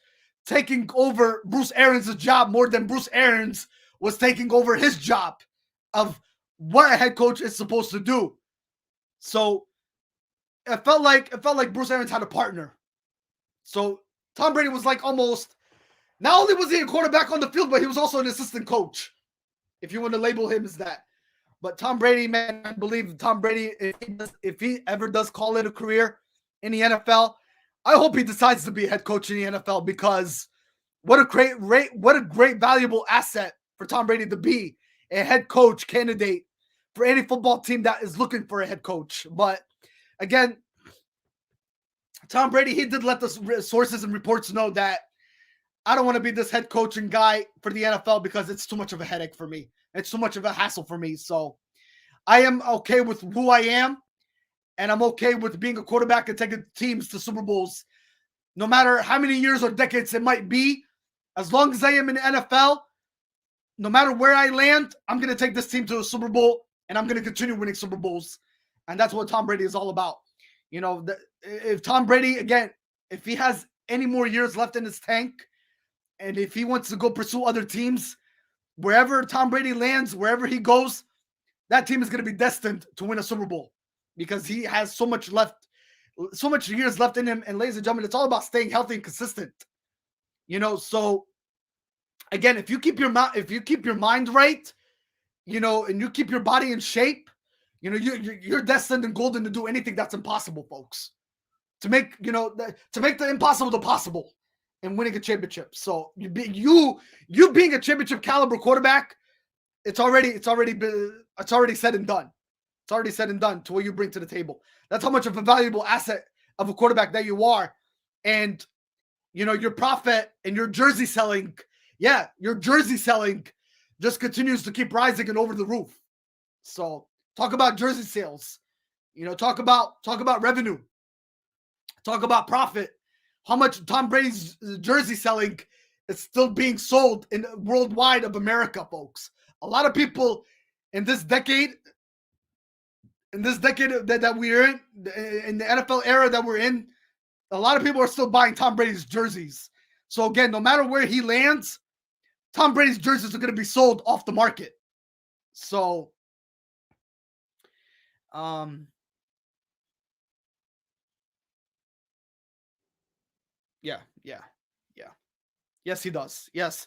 taking over Bruce Arians' job more than Bruce Arians was taking over his job of what a head coach is supposed to do. So it felt like Bruce Arians had a partner. So Tom Brady was like almost, not only was he a quarterback on the field, but he was also an assistant coach, if you want to label him as that. But Tom Brady, man, I believe Tom Brady, if he ever does call it a career in the NFL, I hope he decides to be a head coach in the NFL, because what a great valuable asset for Tom Brady to be a head coach candidate for any football team that is looking for a head coach. But again, Tom Brady, he did let the sources and reports know that I don't want to be this head coaching guy for the NFL because it's too much of a headache for me. It's too much of a hassle for me. So I am okay with who I am, and I'm okay with being a quarterback and taking teams to Super Bowls, no matter how many years or decades it might be. As long as I am in the NFL, no matter where I land, I'm going to take this team to a Super Bowl, and I'm going to continue winning Super Bowls. And that's what Tom Brady is all about. You know, if Tom Brady, again, if he has any more years left in his tank, and if he wants to go pursue other teams, wherever Tom Brady lands, wherever he goes, that team is going to be destined to win a Super Bowl, because he has so much years left in him. And ladies and gentlemen, it's all about staying healthy and consistent. You know, so again, if you keep your mind right, you know, and you keep your body in shape, you know, you're destined and golden to do anything that's impossible, folks. To make the impossible possible and winning a championship. So you being a championship caliber quarterback, it's already said and done. It's already said and done to what you bring to the table. That's how much of a valuable asset of a quarterback that you are. And you know, your profit and your jersey selling, just continues to keep rising and over the roof. So talk about jersey sales, you know, talk about revenue, talk about profit. How much Tom Brady's jersey selling is still being sold in worldwide of America, folks. A lot of people in this decade that we're in the NFL era that we're in, a lot of people are still buying Tom Brady's jerseys. So again, no matter where he lands, Tom Brady's jerseys are going to be sold off the market. So, yeah. Yes, he does. Yes.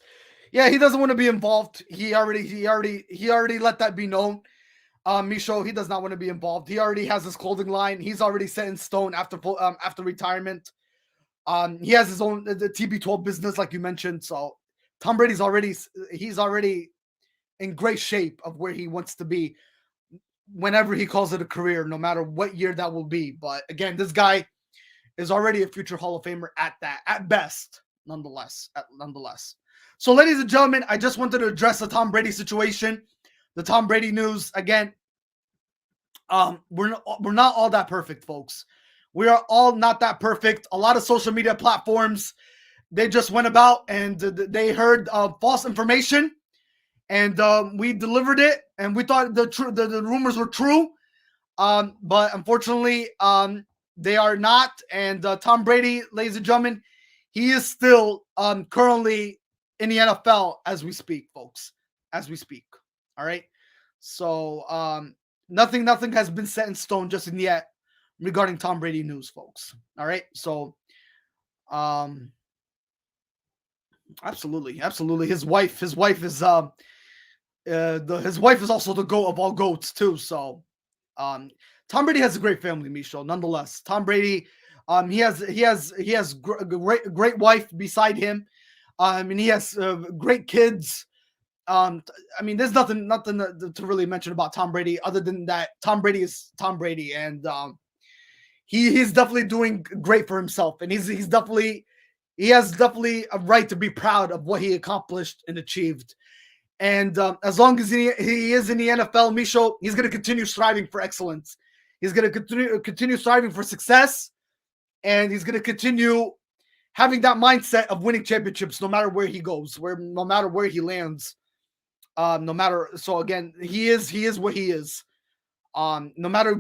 Yeah, he doesn't want to be involved. He already let that be known. Micho, he does not want to be involved. He already has his clothing line. He's already set in stone after retirement. He has his own the TB12 business, like you mentioned. So Tom Brady's already in great shape of where he wants to be whenever he calls it a career, no matter what year that will be. But again, this guy is already a future Hall of Famer at best, nonetheless. So, ladies and gentlemen, I just wanted to address the Tom Brady situation, the Tom Brady news. Again, we're not all that perfect, folks. We are all not that perfect. A lot of social media platforms, they just went about and they heard false information, and we delivered it, and we thought the rumors were true, but unfortunately, they are not. And Tom Brady, ladies and gentlemen, he is still currently in the NFL as we speak, folks. As we speak. All right. So nothing has been set in stone just in yet regarding Tom Brady news, folks. All right. So absolutely. His wife is also the GOAT of all GOATs too. So Tom Brady has a great family, Micho. Nonetheless, Tom Brady, he has great wife beside him. And he has great kids. I mean, there's nothing to really mention about Tom Brady other than that Tom Brady is Tom Brady, and he's definitely doing great for himself, and he has definitely a right to be proud of what he accomplished and achieved. And as long as he is in the NFL, Micho, he's going to continue striving for excellence. He's going to continue striving for success, and he's going to continue having that mindset of winning championships no matter where he goes, no matter where he lands. So again, he is what he is. No matter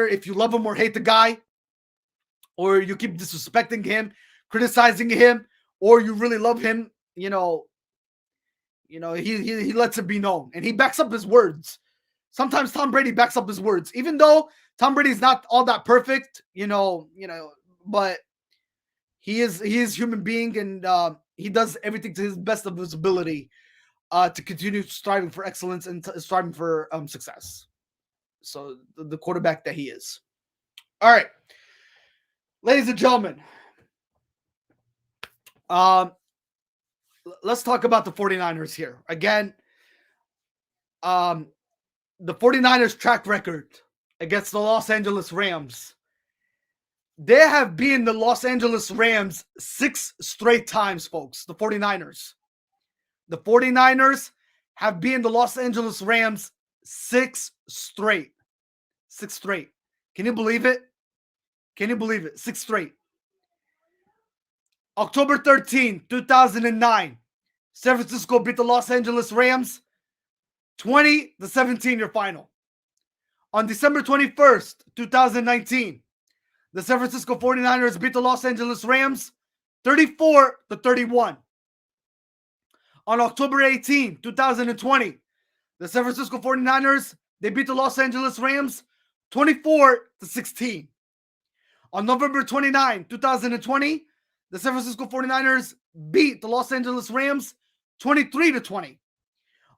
if you love him or hate the guy, or you keep disrespecting him, criticizing him, or you really love him, he lets it be known, and he backs up his words. sometimes Tom Brady backs up his words, even though Tom Brady's not all that perfect, but he is human being, and he does everything to his best of his ability to continue striving for excellence and striving for success. So the quarterback that he is. All right, ladies and gentlemen, let's talk about the 49ers here. Again, the 49ers track record against the Los Angeles Rams. They have beaten the Los Angeles Rams 6 straight times, folks. The 49ers. The 49ers have beaten the Los Angeles Rams 6 straight. 6 straight. Can you believe it? Can you believe it? 6 straight. October 13, 2009, San Francisco beat the Los Angeles Rams 20-17 your final. On December 21st, 2019, the San Francisco 49ers beat the Los Angeles Rams 34-31. On October 18, 2020, the San Francisco 49ers, they beat the Los Angeles Rams 24-16. On November 29, 2020, the San Francisco 49ers beat the Los Angeles Rams 23-20.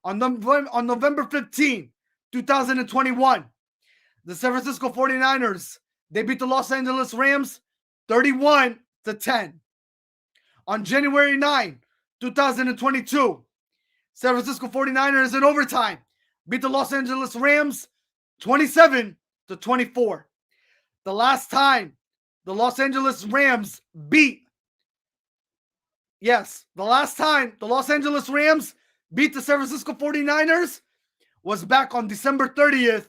On November 15, 2021, the San Francisco 49ers, they beat the Los Angeles Rams 31-10. On January 9, 2022, San Francisco 49ers in overtime beat the Los Angeles Rams 27-24. The last time the Los Angeles Rams beat the last time the Los Angeles Rams beat the San Francisco 49ers was back on December 30th,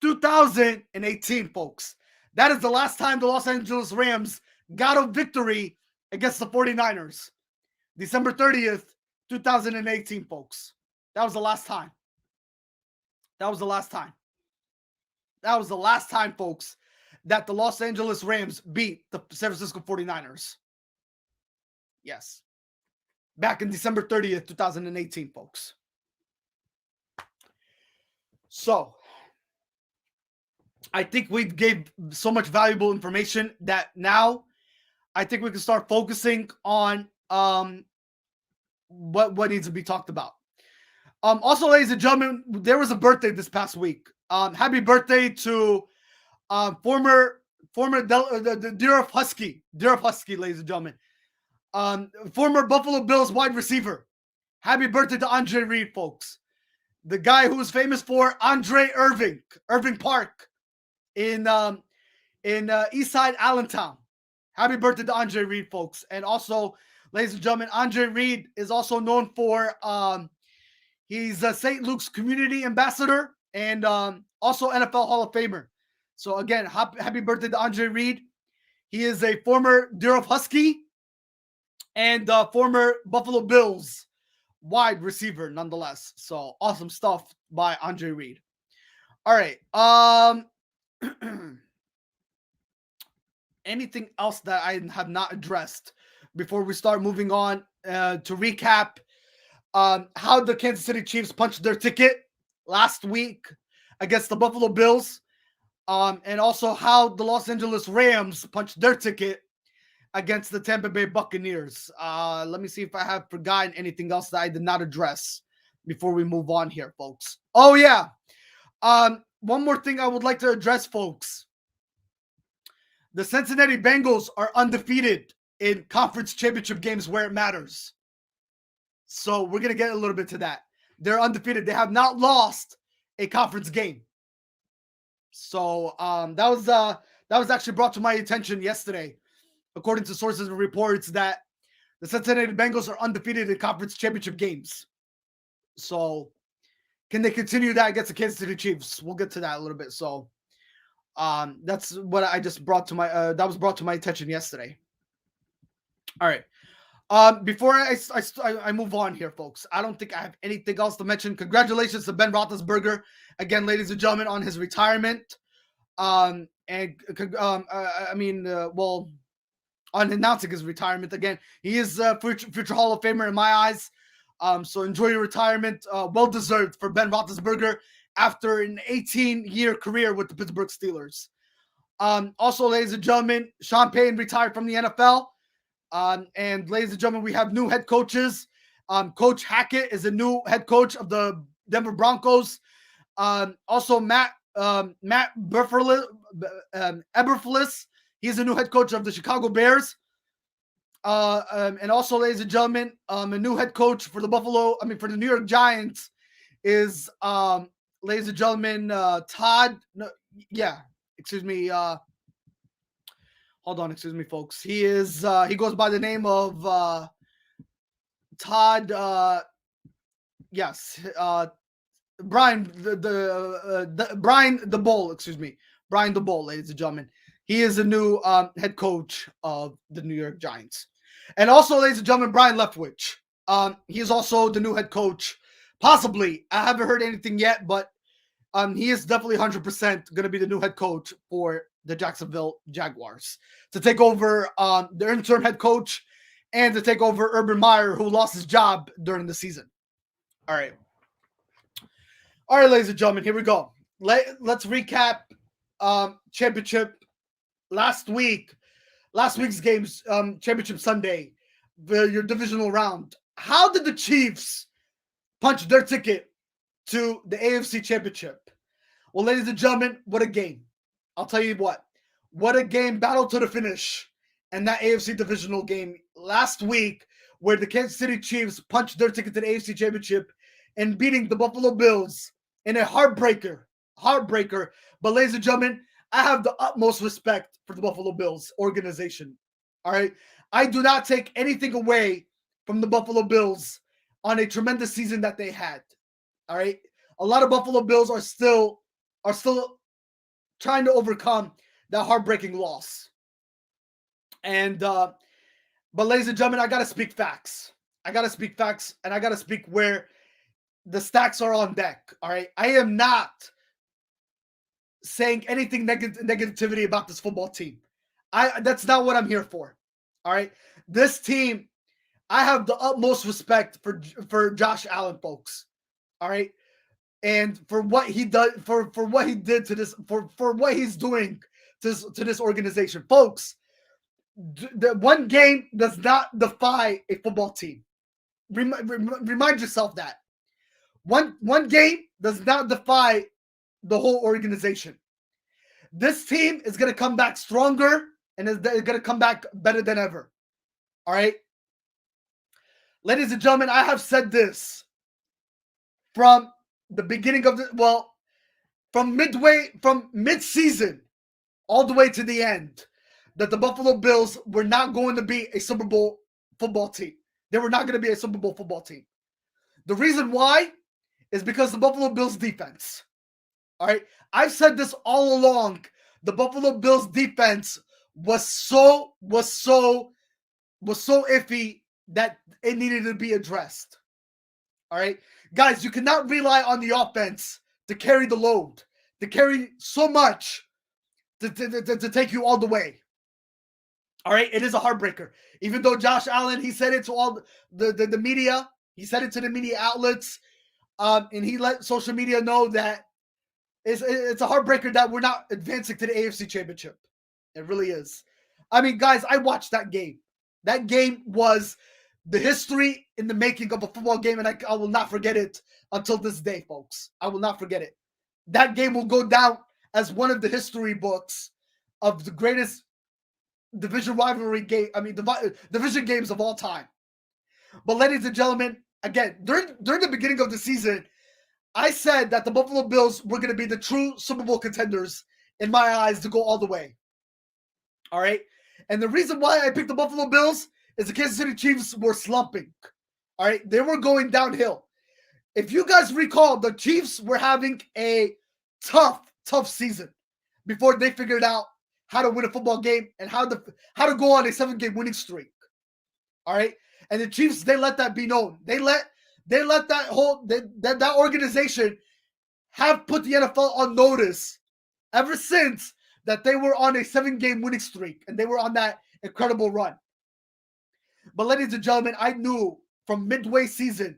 2018, folks. That is the last time the Los Angeles Rams got a victory against the 49ers. December 30th, 2018, folks. That was the last time. That was the last time. That was the last time, folks, that the Los Angeles Rams beat the San Francisco 49ers. Yes. Back in December 30th, 2018, folks. So, I think we gave so much valuable information that now I think we can start focusing on what needs to be talked about. Also, ladies and gentlemen, there was a birthday this past week. Happy birthday to former Deer Husky, ladies and gentlemen. Former Buffalo Bills wide receiver. Happy birthday to Andre Reed, folks. The guy who was famous for Andre Irving Park in Eastside Allentown. Happy birthday to Andre Reed, folks. And also, ladies and gentlemen, Andre Reed is also known for he's a St. Luke's community ambassador and also NFL Hall of Famer. So again, happy birthday to Andre Reed. He is a former Durham Husky and former Buffalo Bills wide receiver nonetheless. So awesome stuff by Andre Reed. All right. Anything else that I have not addressed before we start moving on to recap how the Kansas City Chiefs punched their ticket last week against the Buffalo Bills, and also how the Los Angeles Rams punched their ticket against the Tampa Bay Buccaneers. Let me see if I have forgotten anything else that I did not address before we move on here, folks. Oh, yeah. One more thing I would like to address, folks. The Cincinnati Bengals are undefeated in conference championship games where it matters. So we're going to get a little bit to that. They're undefeated. They have not lost a conference game. So that was actually brought to my attention yesterday, according to sources and reports, that the Cincinnati Bengals are undefeated in conference championship games. So can they continue that against the Kansas City Chiefs? We'll get to that a little bit. So that's what I just brought to my that was brought to my attention yesterday. All right. Before I move on here, folks, I don't think I have anything else to mention. Congratulations to Ben Roethlisberger again, ladies and gentlemen, on his retirement. On announcing his retirement again. He is a future Hall of Famer in my eyes. So enjoy your retirement. Well deserved for Ben Roethlisberger after an 18-year career with the Pittsburgh Steelers. Also, ladies and gentlemen, Sean Payton retired from the NFL. And ladies and gentlemen, we have new head coaches. Coach Hackett is the new head coach of the Denver Broncos. Also, Matt Eberflus, he's the new head coach of the Chicago Bears. And also, ladies and gentlemen, a new head coach for the New York Giants is, ladies and gentlemen, Todd. No, yeah, excuse me. Hold on, excuse me, folks. He goes by the name of Todd. Yes, Brian Brian DeBoll. Excuse me, Brian DeBoll, ladies and gentlemen. He is the new head coach of the New York Giants. And also, ladies and gentlemen, Brian Leftwich. He is also the new head coach. Possibly. I haven't heard anything yet, but he is definitely 100% going to be the new head coach for the Jacksonville Jaguars to take over their interim head coach and to take over Urban Meyer, who lost his job during the season. All right, ladies and gentlemen, here we go. Let's recap championship last week's games, championship Sunday, your divisional round. How did the Chiefs punch their ticket to the AFC Championship? Well, ladies and gentlemen, what a game. I'll tell you what a game, battle to the finish, and that AFC divisional game last week where the Kansas City Chiefs punched their ticket to the AFC Championship and beating the Buffalo Bills in a heartbreaker. But ladies and gentlemen, I have the utmost respect for the Buffalo Bills organization. All right. I do not take anything away from the Buffalo Bills on a tremendous season that they had. All right. A lot of Buffalo Bills are still trying to overcome that heartbreaking loss. And but ladies and gentlemen, I gotta speak facts. And I gotta speak where the stacks are on deck. All right. I am not saying anything negativity about this football team. That's not what I'm here for. All right. This team, I have the utmost respect for Josh Allen, folks. All right. And for what he does, for what he did to this, for what he's doing to this organization, folks. The one game does not defy a football team. Remind yourself that one game does not defy the whole organization. This team is going to come back stronger and is going to come back better than ever. All right. Ladies and gentlemen, I have said this from the beginning of from mid-season all the way to the end, that the Buffalo Bills were not going to be a Super Bowl football team. They were not going to be a Super Bowl football team. The reason why is because the Buffalo Bills defense. All right. I've said this all along. The Buffalo Bills defense was so iffy that it needed to be addressed. All right. Guys, you cannot rely on the offense to carry the load, to carry so much to take you all the way. All right. It is a heartbreaker. Even though Josh Allen, he said it to all the media. He said it to the media outlets. And he let social media know that it's a heartbreaker that we're not advancing to the AFC Championship. It really is. I mean, guys, I watched that game. That game was the history in the making of a football game, and I will not forget it until this day, folks. I will not forget it. That game will go down as one of the history books of the greatest division rivalry game. I mean, division games of all time. But ladies and gentlemen, again, during the beginning of the season, I said that the Buffalo Bills were going to be the true Super Bowl contenders in my eyes to go all the way. All right. And the reason why I picked the Buffalo Bills is the Kansas City Chiefs were slumping. All right. They were going downhill. If you guys recall, the Chiefs were having a tough season before they figured out how to win a football game and how to go on a 7-game winning streak. All right. And the Chiefs, they let that be known. They let that organization have put the NFL on notice ever since that they were on a 7-game winning streak and they were on that incredible run. But ladies and gentlemen, I knew from midway season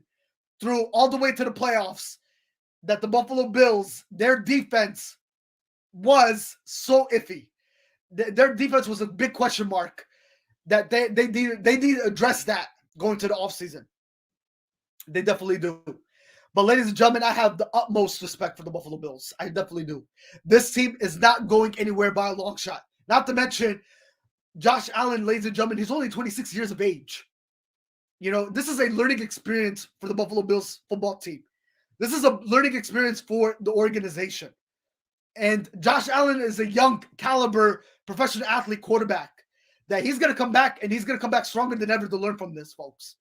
through all the way to the playoffs that the Buffalo Bills, their defense was so iffy. Their defense was a big question mark that they need to address that going to the offseason. They definitely do. But ladies and gentlemen, I have the utmost respect for the Buffalo Bills. I definitely do. This team is not going anywhere by a long shot. Not to mention, Josh Allen, ladies and gentlemen, he's only 26 years of age. You know, this is a learning experience for the Buffalo Bills football team. This is a learning experience for the organization. And Josh Allen is a young caliber professional athlete quarterback that he's going to come back, and he's going to come back stronger than ever to learn from this, folks.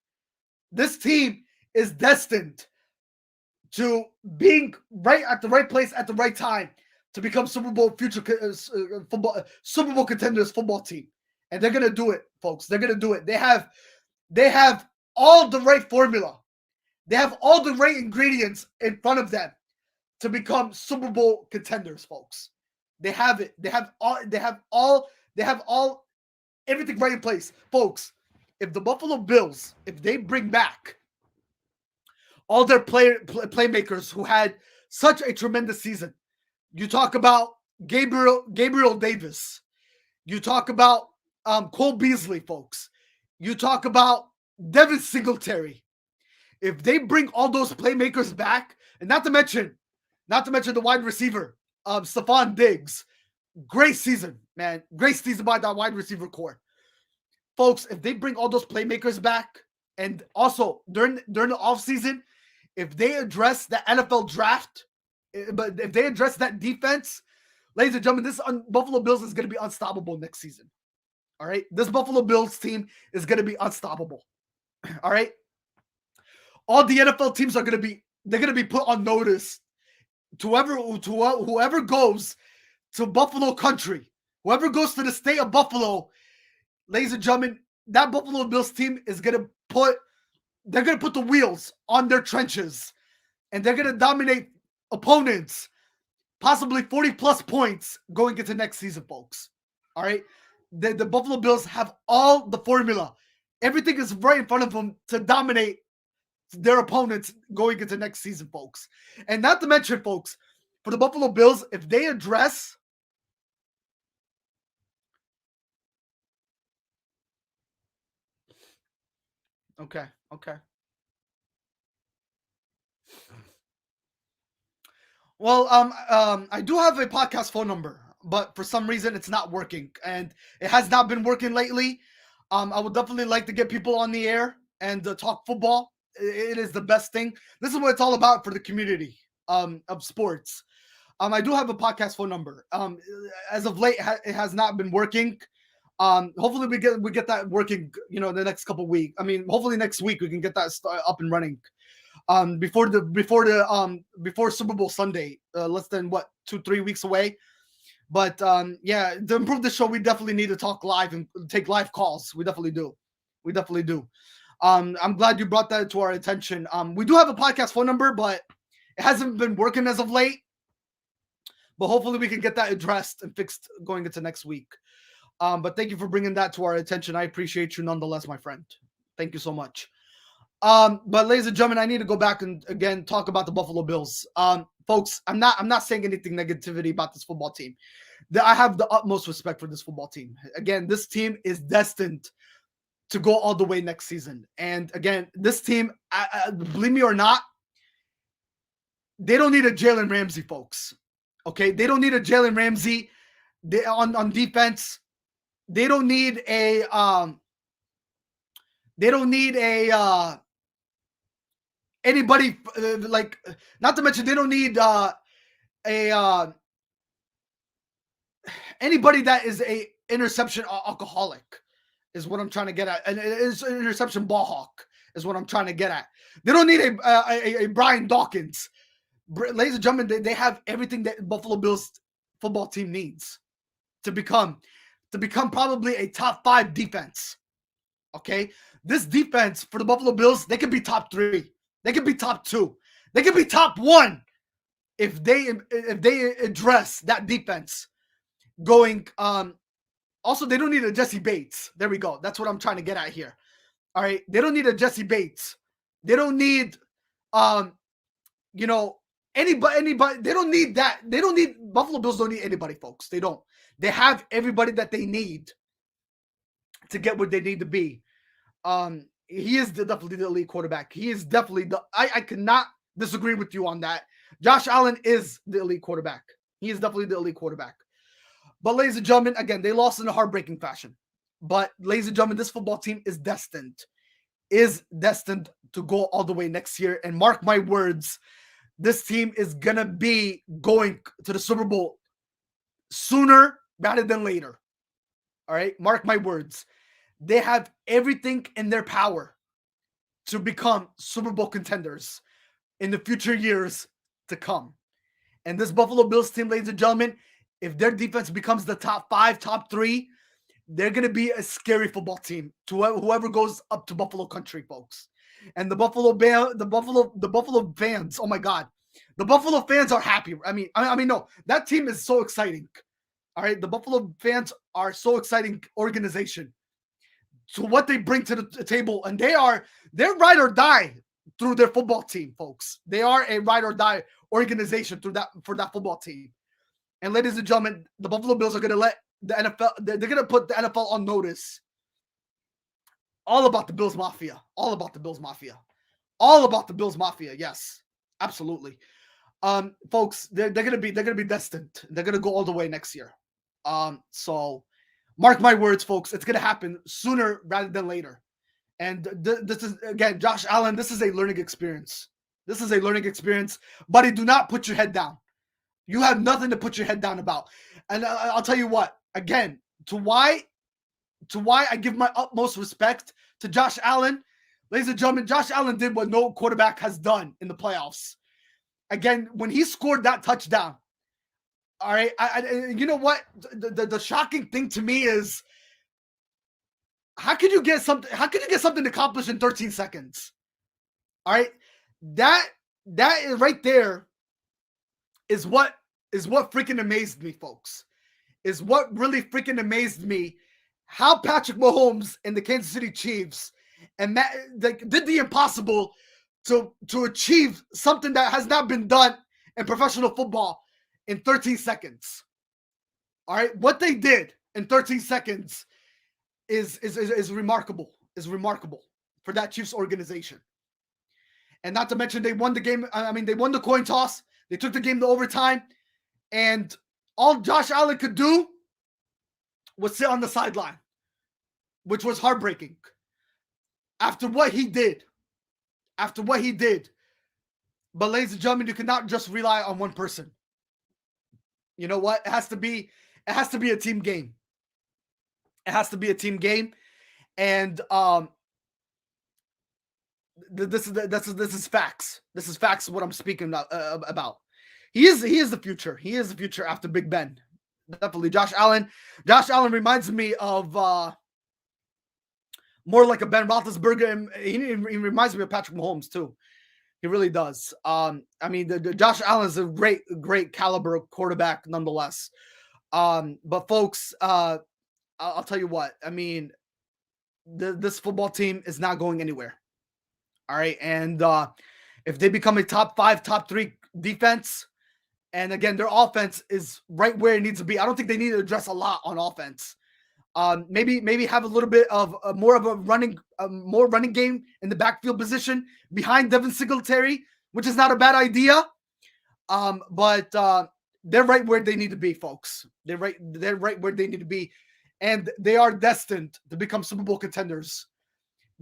This team is destined to being right at the right place at the right time to become Super Bowl Super Bowl contenders football team. And they're going to do it, folks. They're going to do it. They have all the right formula. They have all the right ingredients in front of them to become Super Bowl contenders, folks. They have it. They have all everything right in place. Folks, if the Buffalo Bills, if they bring back all their playmakers who had such a tremendous season, you talk about Gabriel Davis, you talk about Cole Beasley, folks, you talk about Devin Singletary. If they bring all those playmakers back, and not to mention the wide receiver, Stephon Diggs, great season, man. Great season by that wide receiver core. Folks, if they bring all those playmakers back, and also during the offseason, if they address the NFL draft, but if they address that defense, ladies and gentlemen, this Buffalo Bills is going to be unstoppable next season. All right? This Buffalo Bills team is going to be unstoppable. All right? All the NFL teams are going to be put on notice. To whoever goes to Buffalo country, whoever goes to the state of Buffalo, ladies and gentlemen, that Buffalo Bills team is going to put the wheels on their trenches, and they're going to dominate opponents, possibly 40 plus points going into next season, folks. All right. The Buffalo Bills have all the formula. Everything is right in front of them to dominate their opponents going into next season, folks. And not to mention, folks, for the Buffalo Bills, if they address Okay. Well, I do have a podcast phone number, but for some reason it's not working, and it has not been working lately. I would definitely like to get people on the air and talk football. It is the best thing. This is what it's all about for the community of sports. I do have a podcast phone number. As of late, it has not been working. Hopefully we get that working, the next couple of weeks. I mean, hopefully next week we can get that up and running. Before Super Bowl Sunday, less than 2-3 weeks away. But yeah, to improve the show, we definitely need to talk live and take live calls. We definitely do. I'm glad you brought that to our attention. We do have a podcast phone number, but it hasn't been working as of late. But hopefully we can get that addressed and fixed going into next week. But thank you for bringing that to our attention. I appreciate you nonetheless, my friend. Thank you so much. But ladies and gentlemen, I need to go back and again talk about the Buffalo Bills. Folks, I'm not saying anything negativity about this football team. I have the utmost respect for this football team. Again, this team is destined to go all the way next season. And again, this team, believe me or not, they don't need a Jalen Ramsey, folks. Okay, they don't need a Jalen Ramsey. On defense, they don't need a anybody like, not to mention they don't need anybody that is a interception alcoholic is what I'm trying to get at, and it is an interception ball hawk is what I'm trying to get at. They don't need a Brian Dawkins. Ladies and gentlemen, they have everything that Buffalo Bills football team needs to become probably a top 5 defense. Okay, this defense for the Buffalo Bills, they could be top 3, they could be top 2, they could be top 1 if they address that defense going. Also, they don't need a Jesse Bates. There we go. That's what I'm trying to get at here. All right, they don't need a Jesse Bates. They don't need Anybody. They don't need that. They don't need Buffalo Bills. Don't need anybody, folks. They don't. They have everybody that they need to get where they need to be. He is definitely the elite quarterback. He is definitely I cannot disagree with you on that. Josh Allen is the elite quarterback. He is definitely the elite quarterback. But ladies and gentlemen, again, they lost in a heartbreaking fashion. But ladies and gentlemen, this football team is destined to go all the way next year. And mark my words, this team is gonna be going to the Super Bowl sooner rather than later. All right, mark my words. They have everything in their power to become Super Bowl contenders in the future years to come. And this Buffalo Bills team, ladies and gentlemen, if their defense becomes the top 5, top 3, they're going to be a scary football team to whoever goes up to Buffalo country, folks. And the Buffalo fans, oh my God, the Buffalo fans are happy. I mean, no, that team is so exciting. All right, the Buffalo fans are so exciting organization to what they bring to the table, and they're ride or die through their football team, folks. They are a ride or die organization for that football team. And ladies and gentlemen, the Buffalo Bills are going to let the NFL, they're going to put the NFL on notice. All about the Bills Mafia. All about the Bills Mafia. All about the Bills Mafia. Yes, absolutely. Folks, they're going to be destined. They're going to go all the way next year. So mark my words, folks. It's going to happen sooner rather than later. And this is, again, Josh Allen, this is a learning experience. This is a learning experience. Buddy, do not put your head down. You have nothing to put your head down about. And I'll tell you what, again, to why I give my utmost respect to Josh Allen. Ladies and gentlemen, Josh Allen did what no quarterback has done in the playoffs. Again, when he scored that touchdown, all right, you know what? The shocking thing to me is, how could you get something accomplished in 13 seconds? All right, that is right there is what freaking amazed me, folks. Is what really freaking amazed me. How Patrick Mahomes and the Kansas City Chiefs did the impossible to achieve something that has not been done in professional football in 13 seconds. All right, what they did in 13 seconds is remarkable. Is remarkable for that Chiefs organization. And not to mention, they won the game. I mean, they won the coin toss. They took the game to overtime, and all Josh Allen could do was sit on the sideline, which was heartbreaking. After what he did. But ladies and gentlemen, you cannot just rely on one person. You know what? It has to be a team game. It has to be a team game. And this is facts. This is facts what I'm speaking about. He is the future. He is the future after Big Ben. Definitely. Josh Allen reminds me of more like a Ben Roethlisberger, and he reminds me of Patrick Mahomes too. He really does. I mean, the Josh Allen is a great caliber quarterback nonetheless. But folks, I'll tell you what. I mean, this football team is not going anywhere. All right, and if they become a top 5, top 3 defense, and again, their offense is right where it needs to be. I don't think they need to address a lot on offense. Maybe have a little bit of more running game in the backfield position behind Devin Singletary, which is not a bad idea. But they're right where they need to be, folks. They're right where they need to be, and they are destined to become Super Bowl contenders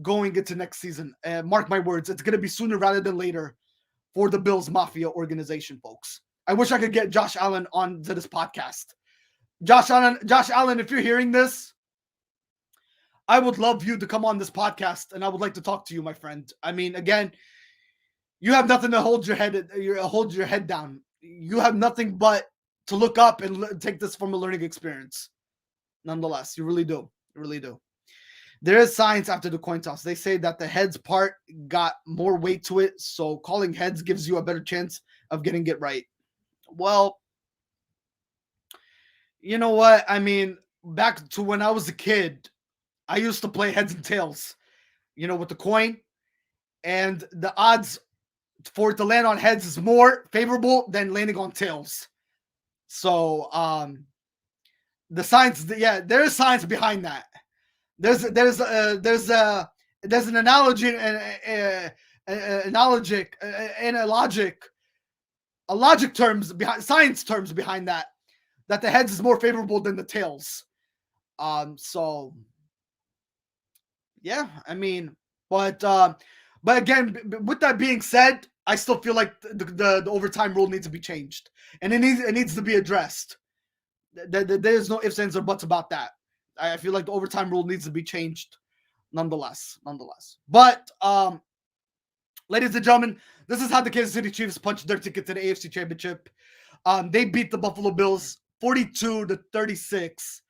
going into next season. Mark my words, it's going to be sooner rather than later for the Bills Mafia organization, folks. I wish I could get Josh Allen on to this podcast. Josh Allen, if you're hearing this, I would love you to come on this podcast, and I would like to talk to you, my friend. I mean, again, you have nothing to hold your head down. You have nothing but to look up and take this from a learning experience. Nonetheless, you really do. You really do. There is science after the coin toss. They say that the heads part got more weight to it, so calling heads gives you a better chance of getting it right. Well, you know what? I mean, back to when I was a kid, I used to play heads and tails, with the coin. And the odds for it to land on heads is more favorable than landing on tails. So the science, there's science behind that. There's an analogy and a logic terms behind science terms behind that the heads is more favorable than the tails. So yeah, I mean, but again, with that being said, I still feel like the overtime rule needs to be changed, and it needs to be addressed. There's no ifs, ands, or buts about that. I feel like the overtime rule needs to be changed, nonetheless. But ladies and gentlemen, this is how the Kansas City Chiefs punched their ticket to the AFC Championship. They beat the Buffalo Bills 42-36.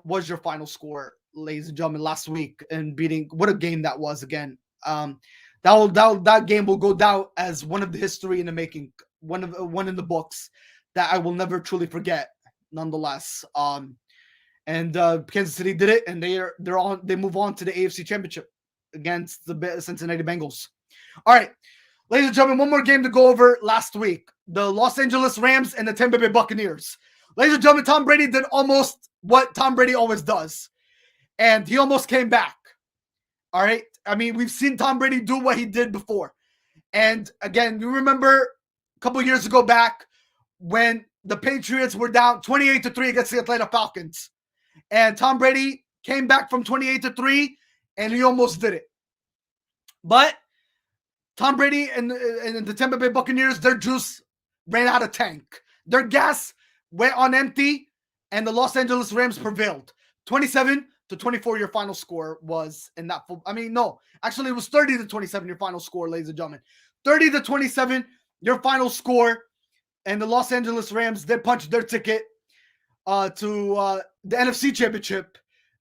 Was your final score, ladies and gentlemen, last week, and beating, what a game that was again. That game will go down as one of the history in the making, one in the books that I will never truly forget, nonetheless. And Kansas City did it, and they move on to the AFC Championship against the Cincinnati Bengals. All right, ladies and gentlemen, one more game to go over last week. The Los Angeles Rams and the Tampa Bay Buccaneers. Ladies and gentlemen, Tom Brady did almost what Tom Brady always does, and he almost came back. All right, I mean, we've seen Tom Brady do what he did before. And again, you remember a couple years ago back when the Patriots were down 28-3 against the Atlanta Falcons. And Tom Brady came back from 28-3, and he almost did it. But Tom Brady and the Tampa Bay Buccaneers, their juice ran out of tank. Their gas went on empty, and the Los Angeles Rams prevailed. 27-24, your final score was in that. Actually, it was 30-27, your final score, ladies and gentlemen. 30-27, your final score, and the Los Angeles Rams, they punched their ticket to the NFC Championship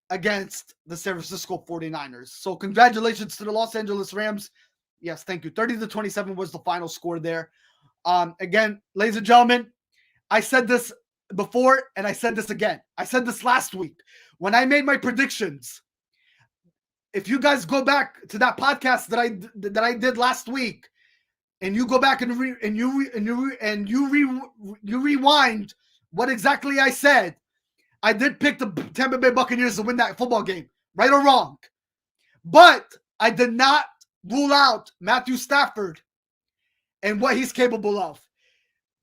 against the San Francisco 49ers. So congratulations to the Los Angeles Rams. Yes, thank you. 30-27 was the final score there. Again, ladies and gentlemen, I said this before, and I said this again. I said this last week when I made my predictions. If you guys go back to that podcast that I did last week, and you go back and you rewind what exactly I said, I did pick the Tampa Bay Buccaneers to win that football game, right or wrong. But I did not rule out Matthew Stafford and what he's capable of.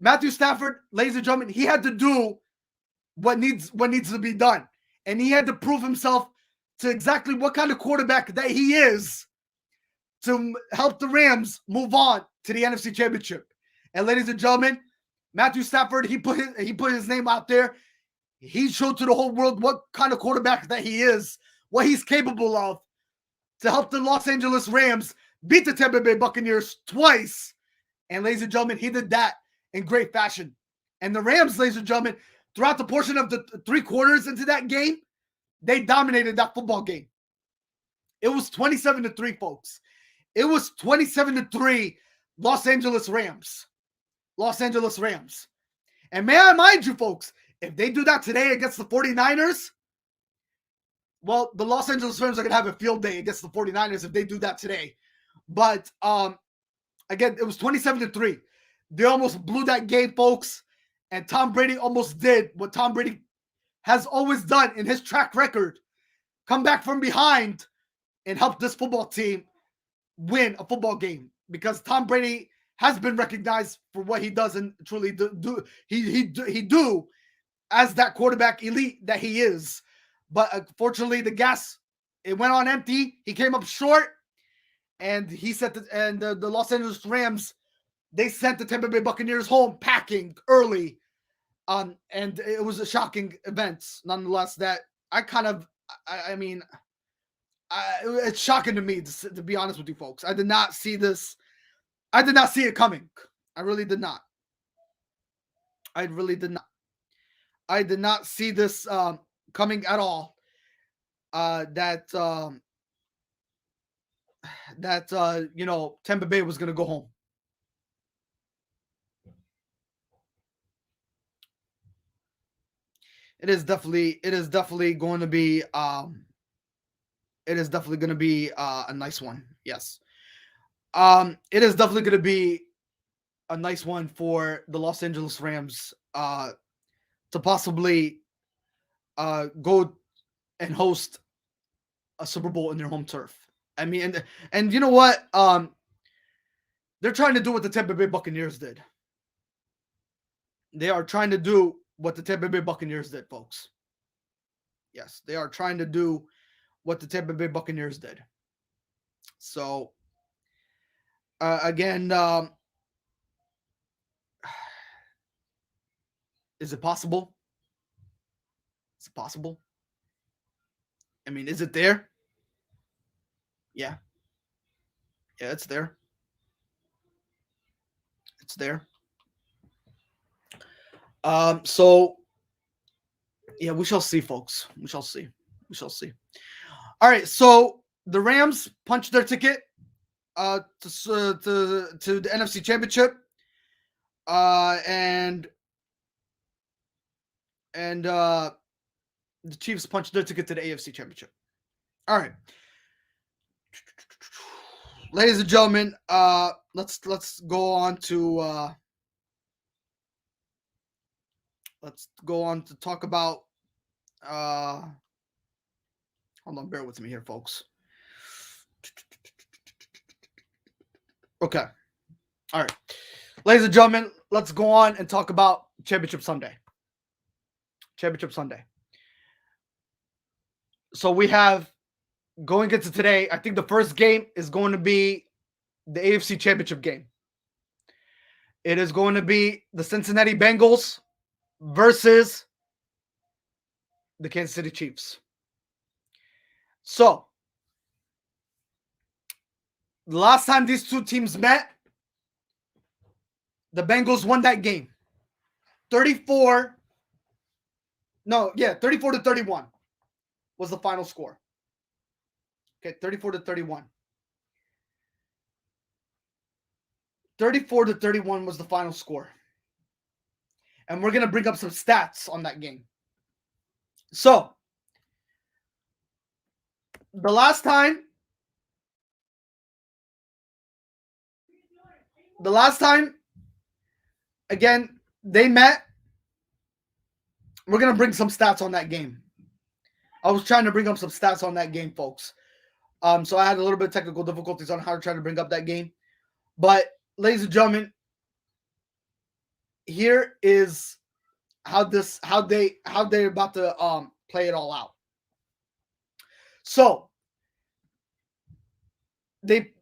Matthew Stafford, ladies and gentlemen, he had to do what needs to be done. And he had to prove himself to exactly what kind of quarterback that he is to help the Rams move on to the NFC Championship. And ladies and gentlemen, Matthew Stafford, he put his name out there. He showed to the whole world what kind of quarterback that he is, what he's capable of to help the Los Angeles Rams beat the Tampa Bay Buccaneers twice. And ladies and gentlemen, he did that in great fashion. And the Rams, ladies and gentlemen, throughout the portion of the 3 quarters into that game, they dominated that football game. It was 27-3, folks. It was 27-3 Los Angeles Rams. Los Angeles Rams. And may I remind you, folks, if they do that today against the 49ers, well, the Los Angeles Rams are going to have a field day against the 49ers if they do that today. But, again, it was 27-3. They almost blew that game, folks. And Tom Brady almost did what Tom Brady has always done in his track record. Come back from behind and help this football team win a football game. Because Tom Brady has been recognized for what he does and truly do as that quarterback elite that he is. But unfortunately, the gas, it went on empty. He came up short, and the Los Angeles Rams, they sent the Tampa Bay Buccaneers home packing early. And it was a shocking event, nonetheless. That it's shocking to me, to be honest with you folks. I did not see this. I did not see it coming. I really did not. I did not see this coming at all. That Tampa Bay was going to go home. It is definitely going to be a nice one. Yes. It is definitely going to be a nice one for the Los Angeles Rams to possibly go and host a Super Bowl in their home turf. I mean, and you know what? They're trying to do what the Tampa Bay Buccaneers did. They are trying to do what the Tampa Bay Buccaneers did, folks. Yes, they are trying to do what the Tampa Bay Buccaneers did. So, again, is it possible? Is it possible? I mean, is it there? Yeah. Yeah, it's there. It's there. So yeah, we shall see, folks. We shall see. We shall see. All right, so the Rams punched their ticket to the NFC Championship, and the Chiefs punched their ticket to the AFC Championship. All right, ladies and gentlemen, let's go on to talk about. Hold on, bear with me here, folks. Okay. All right. Ladies and gentlemen, let's go on and talk about Championship Sunday. Championship Sunday. So we have, going into today, I think the first game is going to be the AFC Championship game. It is going to be the Cincinnati Bengals versus the Kansas City Chiefs. So, the last time these two teams met, the Bengals won that game. 34 to 31 was the final score. Okay, 34 to 31. 34 to 31 was the final score. And we're going to bring up some stats on that game. So, the last time again they met, we're going to bring some stats on that game. I was trying to bring up some stats on that game, folks. So I had a little bit of technical difficulties on how to try to bring up that game. But ladies and gentlemen, here is how they're about to play it all out. So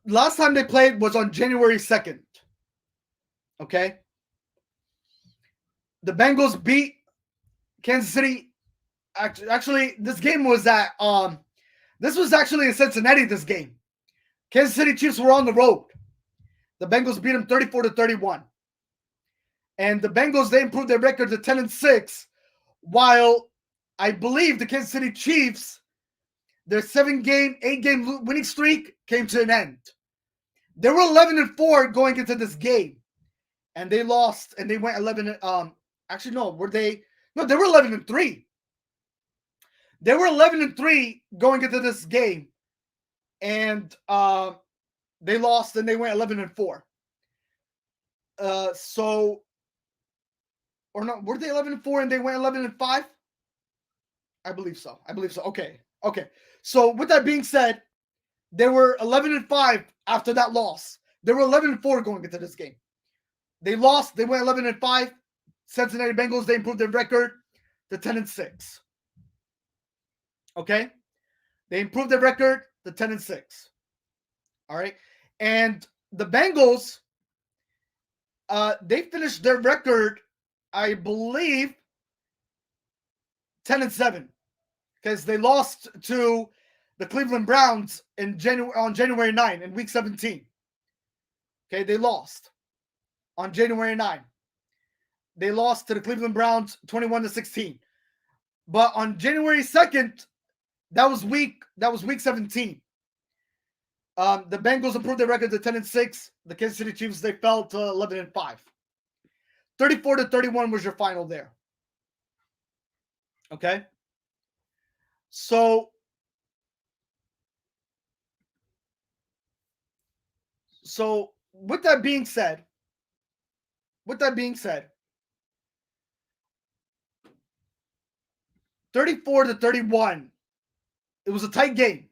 last time they played was on January 2nd. Okay? The Bengals beat Kansas City. Actually, this game was at this was actually in Cincinnati, this game. Kansas City Chiefs were on the road. The Bengals beat them 34 to 31. And the Bengals, they improved their record to 10-6, while I believe the Kansas City Chiefs, their 8-game winning streak came to an end. They were 11-4 going into this game, and they lost, and they went 11. Actually, no, were they? No, they were 11-3. They were 11-3 going into this game, and they lost, and they went 11-4. So, or no, were they 11-4 and they went 11-5? I believe so. Okay. So with that being said, they were 11-5 after that loss. They were 11-4 going into this game. They lost. They went 11-5. Cincinnati Bengals, they improved their record to 10-6. Okay? They improved their record to 10-6. All right? And the Bengals, they finished their record, I believe, 10-7, because they lost to the Cleveland Browns on January 9 in Week 17. Okay, they lost on January 9. They lost to the Cleveland Browns 21-16. But on January 2nd, that was week 17. The Bengals improved their record to 10-6. The Kansas City Chiefs, they fell to 11-5. 34 to 31 was your final there. Okay? So So with that being said, 34-31. It was a tight game.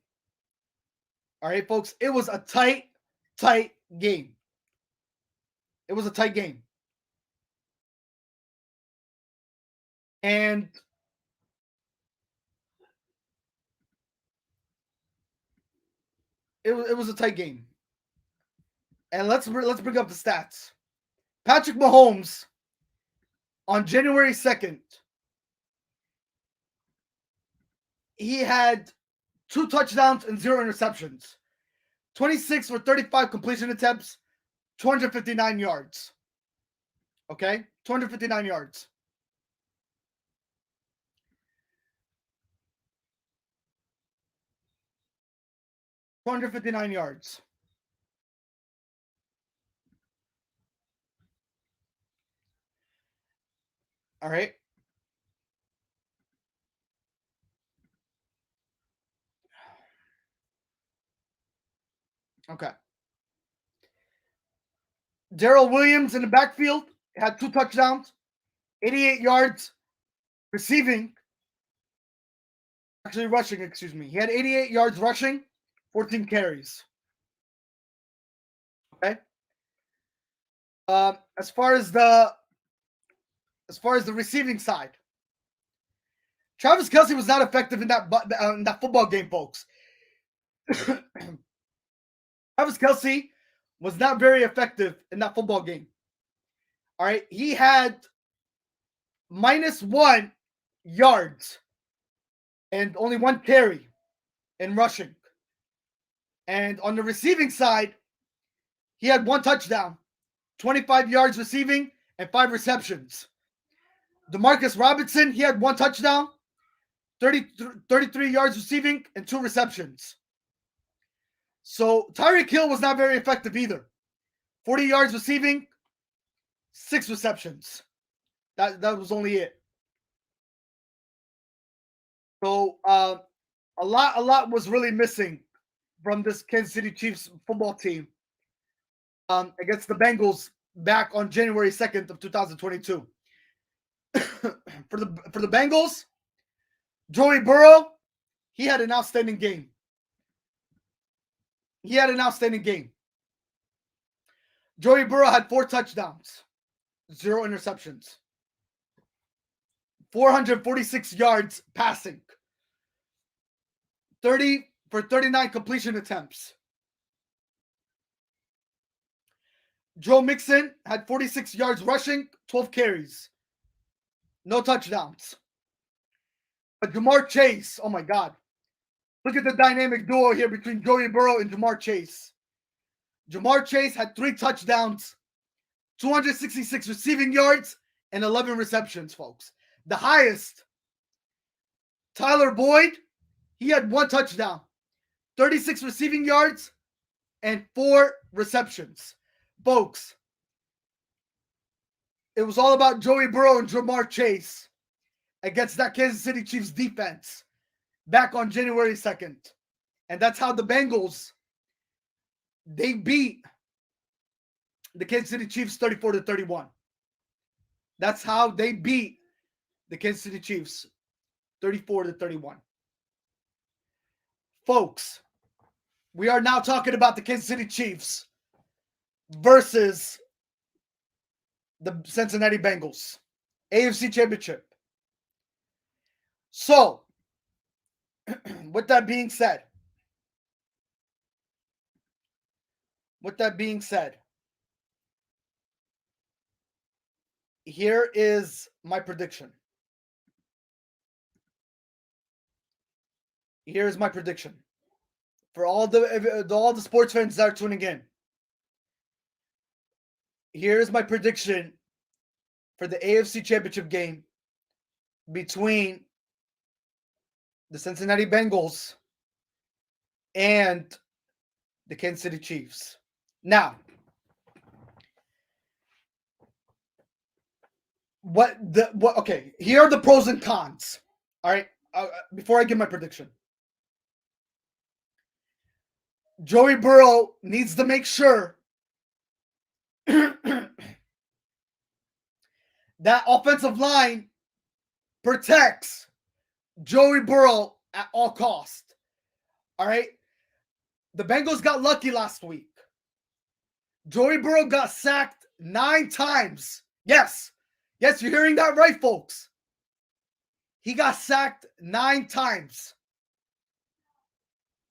All right, folks. It was a tight game. It was a tight game. And it was a tight game. And let's bring up the stats. Patrick Mahomes on January 2nd, he had 2 touchdowns and 0 interceptions. 26 for 35 completion attempts, 259 yards. Okay? 259 yards. All right. Okay. Darrell Williams in the backfield had 2 touchdowns, 88 yards receiving. Actually, rushing, excuse me. He had 88 yards rushing, 14 carries. Okay. As far as the receiving side, Travis Kelce was not effective in that football game, folks. Travis Kelce was not very effective in that football game. All right. He had -1 yards and only 1 carry in rushing. And on the receiving side, he had 1 touchdown, 25 yards receiving, and 5 receptions. Demarcus Robinson, he had 1 touchdown, 33 yards receiving, and 2 receptions. So Tyreek Hill was not very effective either. 40 yards receiving, 6 receptions. That was only it. So a lot was really missing from this Kansas City Chiefs football team against the Bengals back on January 2nd of 2022. For the Bengals, Joey Burrow, he had an outstanding game. Joey Burrow had 4 touchdowns, 0 interceptions, 446 yards passing, 30 for 39 completion attempts. Joe Mixon had 46 yards rushing, 12 carries, no touchdowns. But Jamar Chase, oh my God. Look at the dynamic duo here between Joey Burrow and Jamar Chase. Jamar Chase had 3 touchdowns, 266 receiving yards, and 11 receptions, folks. The highest, Tyler Boyd, he had 1 touchdown, 36 receiving yards, and 4 receptions. Folks, it was all about Joey Burrow and Jamar Chase against that Kansas City Chiefs defense back on January 2nd. And that's how the Bengals, they beat the Kansas City Chiefs 34-31. That's how they beat the Kansas City Chiefs 34-31. Folks, we are now talking about the Kansas City Chiefs versus the Cincinnati Bengals. AFC Championship. So, with that being said, here is my prediction. Here's my prediction for all the sports fans that are tuning in. Here's my prediction for the AFC Championship game between the Cincinnati Bengals and the Kansas City Chiefs. Now, okay, here are the pros and cons. All right, before I give my prediction. Joey Burrow needs to make sure That offensive line protects Joey Burrow at all costs. All right? The Bengals got lucky last week. Joey Burrow got sacked 9 times. Yes. Yes, you're hearing that right, folks. He got sacked 9 times.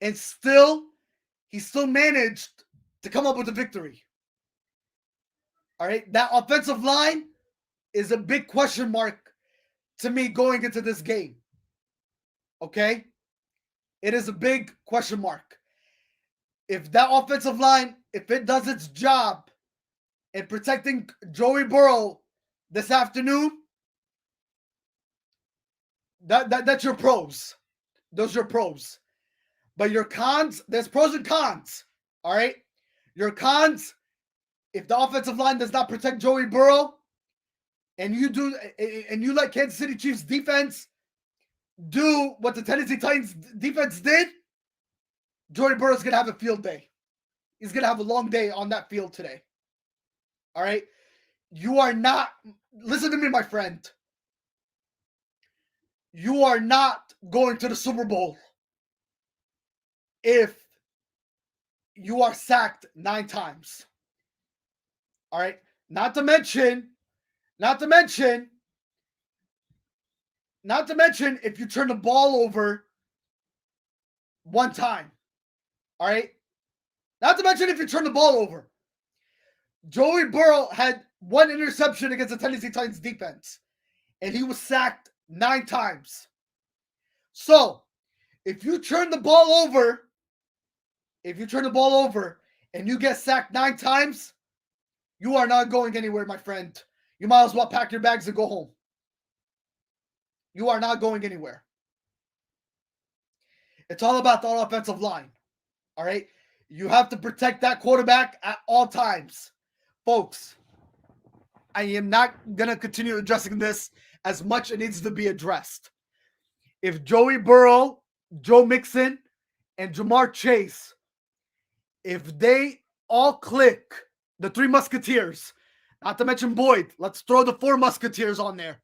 And he still managed to come up with a victory. All right? That offensive line is a big question mark to me going into this game. Okay? It is a big question mark. If that offensive line, if it does its job in protecting Joey Burrow this afternoon, that's your pros. Those are your pros. But your cons, there's pros and cons. All right? Your cons, if the offensive line does not protect Joey Burrow, and you let Kansas City Chiefs defense do what the Tennessee Titans defense did, Joey Burrow's going to have a field day. He's going to have a long day on that field today. All right? You are not, listen to me, my friend. You are not going to the Super Bowl if you are sacked 9 times. All right? Not to mention, if you turn the ball over 1 time. All right? Not to mention if you turn the ball over. Joey Burrow had 1 interception against the Tennessee Titans defense, and he was sacked 9 times. So, if you turn the ball over, and you get sacked 9 times, you are not going anywhere, my friend. You might as well pack your bags and go home. You are not going anywhere. It's all about the offensive line. All right? You have to protect that quarterback at all times. Folks, I am not going to continue addressing this as much it needs to be addressed. If Joey Burrow, Joe Mixon, and Jamar Chase, if they all click, the 3 Musketeers, not to mention Boyd, let's throw the 4 Musketeers on there.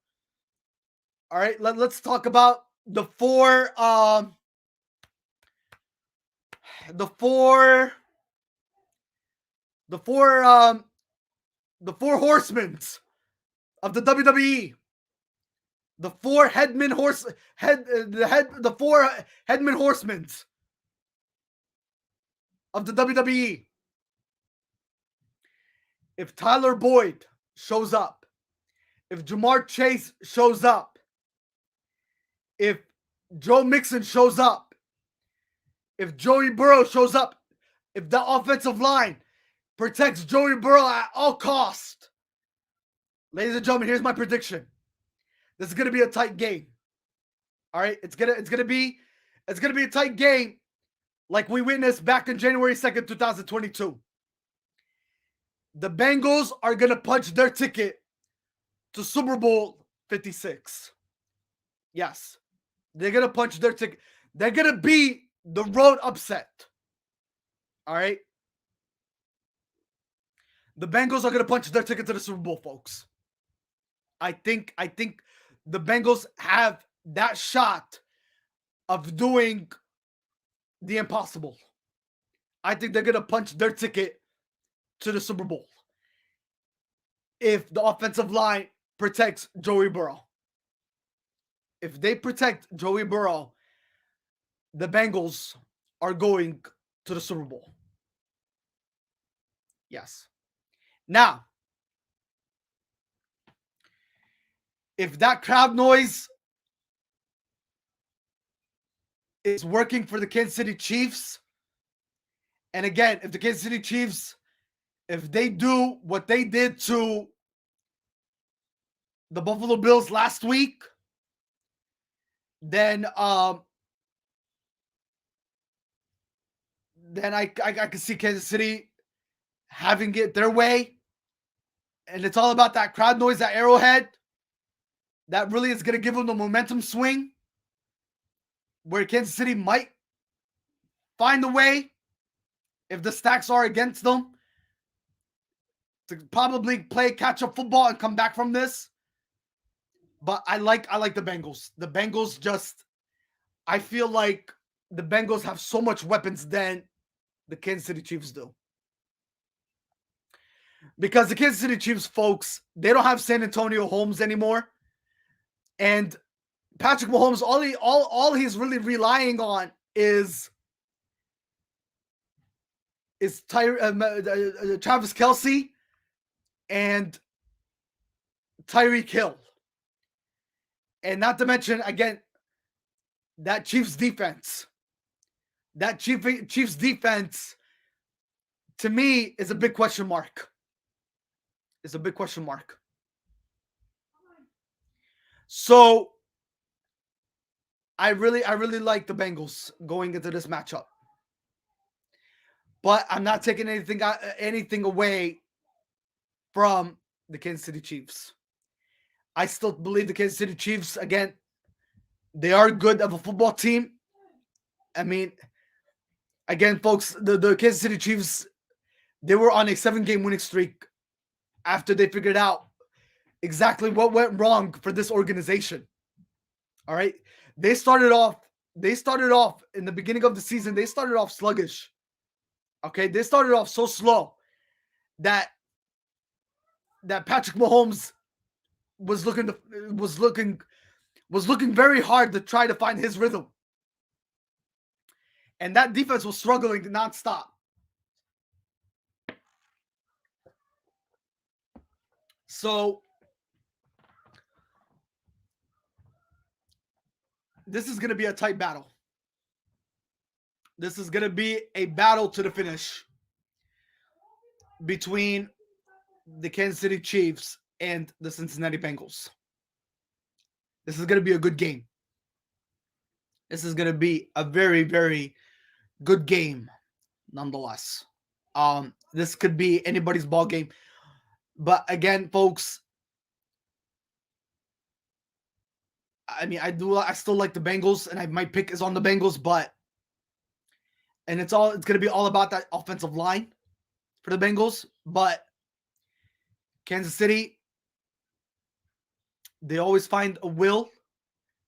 All right, let's talk about the 4 horsemen of the WWE. The 4 Headman Horsemen of the WWE. If Tyler Boyd shows up, if Jamar Chase shows up, if Joe Mixon shows up, if Joey Burrow shows up, if the offensive line protects Joey Burrow at all costs, ladies and gentlemen, here's my prediction. This is going to be a tight game. All right, it's going to be a tight game like we witnessed back on January 2nd, 2022. The Bengals are going to punch their ticket to Super Bowl 56. Yes. They're going to punch their ticket. They're going to be the road upset. All right? The Bengals are going to punch their ticket to the Super Bowl, folks. I think the Bengals have that shot of doing the impossible. I think they're going to punch their ticket to the Super Bowl if the offensive line protects Joey Burrow. If they protect Joey Burrow, the Bengals are going to the Super Bowl. Yes. Now, if that crowd noise is working for the Kansas City Chiefs, and again, if the Kansas City Chiefs, if they do what they did to the Buffalo Bills last week, then I can see Kansas City having it their way. And it's all about that crowd noise at Arrowhead. That really is going to give them the momentum swing where Kansas City might find a way, if the stacks are against them, to probably play catch-up football and come back from this. But I like the Bengals. The Bengals just, I feel like the Bengals have so much weapons than the Kansas City Chiefs do. Because the Kansas City Chiefs, folks, they don't have San Antonio Holmes anymore. And Patrick Mahomes, all he's really relying on is Travis Kelce and Tyreek Hill. And not to mention, again, that Chiefs defense. That Chiefs defense, to me, is a big question mark. It's a big question mark. So, I really like the Bengals going into this matchup. But I'm not taking anything away from the Kansas City Chiefs. I still believe the Kansas City Chiefs, again, they are good of a football team. I mean, again, folks, the Kansas City Chiefs, they were on a 7-game winning streak after they figured out exactly what went wrong for this organization. All right. They started off in the beginning of the season, they started off sluggish. Okay. They started off so slow that Patrick Mahomes was looking very hard to try to find his rhythm. And that defense was struggling nonstop. So this is going to be a tight battle. This is going to be a battle to the finish between the Kansas City Chiefs and the Cincinnati Bengals. This is going to be a good game. This is going to be a very, very good game, nonetheless. This could be anybody's ball game. But again, folks, I mean, I still like the Bengals, and my pick is on the Bengals, and it's going to be all about that offensive line for the Bengals. But Kansas City, they always find a will,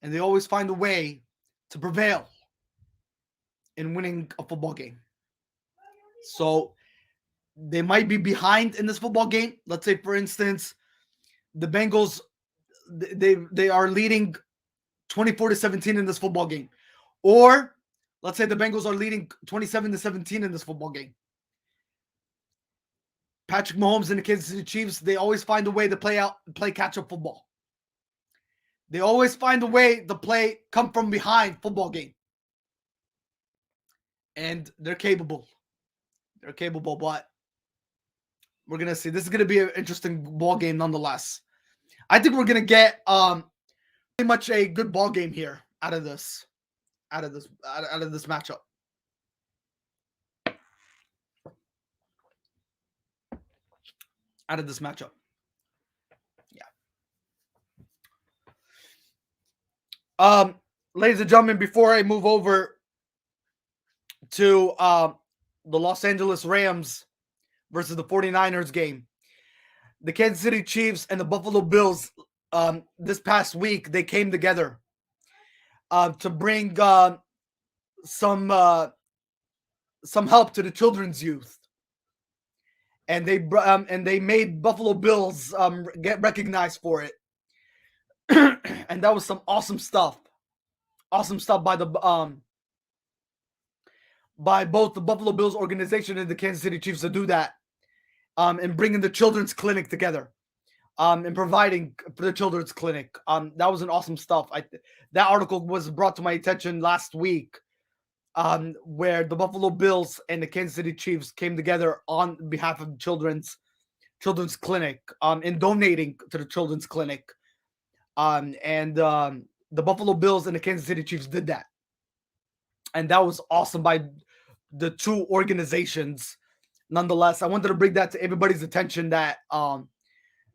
and they always find a way to prevail in winning a football game. So they might be behind in this football game. Let's say, for instance, the Bengals, they are leading 24-17 in this football game. Or let's say the Bengals are leading 27-17 in this football game. Patrick Mahomes and the Kansas City Chiefs, they always find a way to play catch-up football. They always find a way to play come from behind football game. And they're capable. They're capable, but we're going to see. This is going to be an interesting ball game nonetheless. I think we're going to get pretty much a good ball game here out of this matchup. Out of this matchup. Yeah. Ladies and gentlemen, before I move over to the Los Angeles Rams versus the 49ers game, the Kansas City Chiefs and the Buffalo Bills, this past week, they came together to bring some help to the children's youth. And they made Buffalo Bills get recognized for it. And that was some awesome stuff. Awesome stuff by by both the Buffalo Bills organization and the Kansas City Chiefs to do that. And bringing the children's clinic together. And providing for the children's clinic. That was an awesome stuff. That article was brought to my attention last week. Where the Buffalo Bills and the Kansas City Chiefs came together on behalf of children's clinic, in donating to the children's clinic. The Buffalo Bills and the Kansas City Chiefs did that. And that was awesome by the two organizations. Nonetheless, I wanted to bring that to everybody's attention that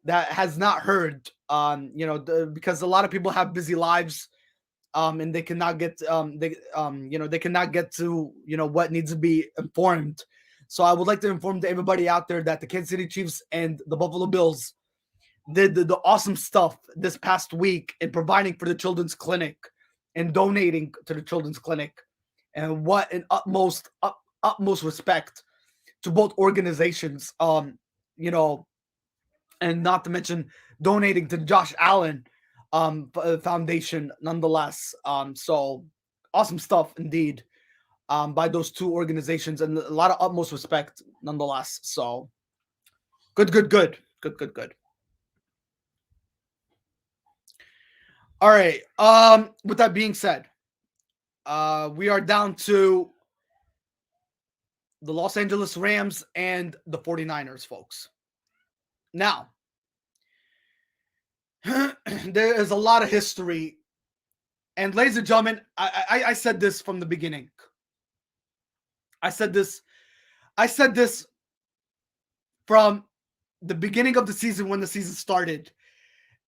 has not heard, because a lot of people have busy lives. And they cannot get they cannot get to what needs to be informed So I would like to inform to everybody out there that the Kansas City Chiefs and the Buffalo Bills did the awesome stuff this past week in providing for the children's clinic and donating to the children's clinic. And what an utmost respect to both organizations. You know, and not to mention donating to Josh Allen Foundation nonetheless. So awesome stuff indeed by those two organizations, and a lot of utmost respect nonetheless. So good. All right. With that being said, we are down to the Los Angeles Rams and the 49ers, folks. Now, there is a lot of history. And ladies and gentlemen, I said this from the beginning. I said this from the beginning of the season when the season started,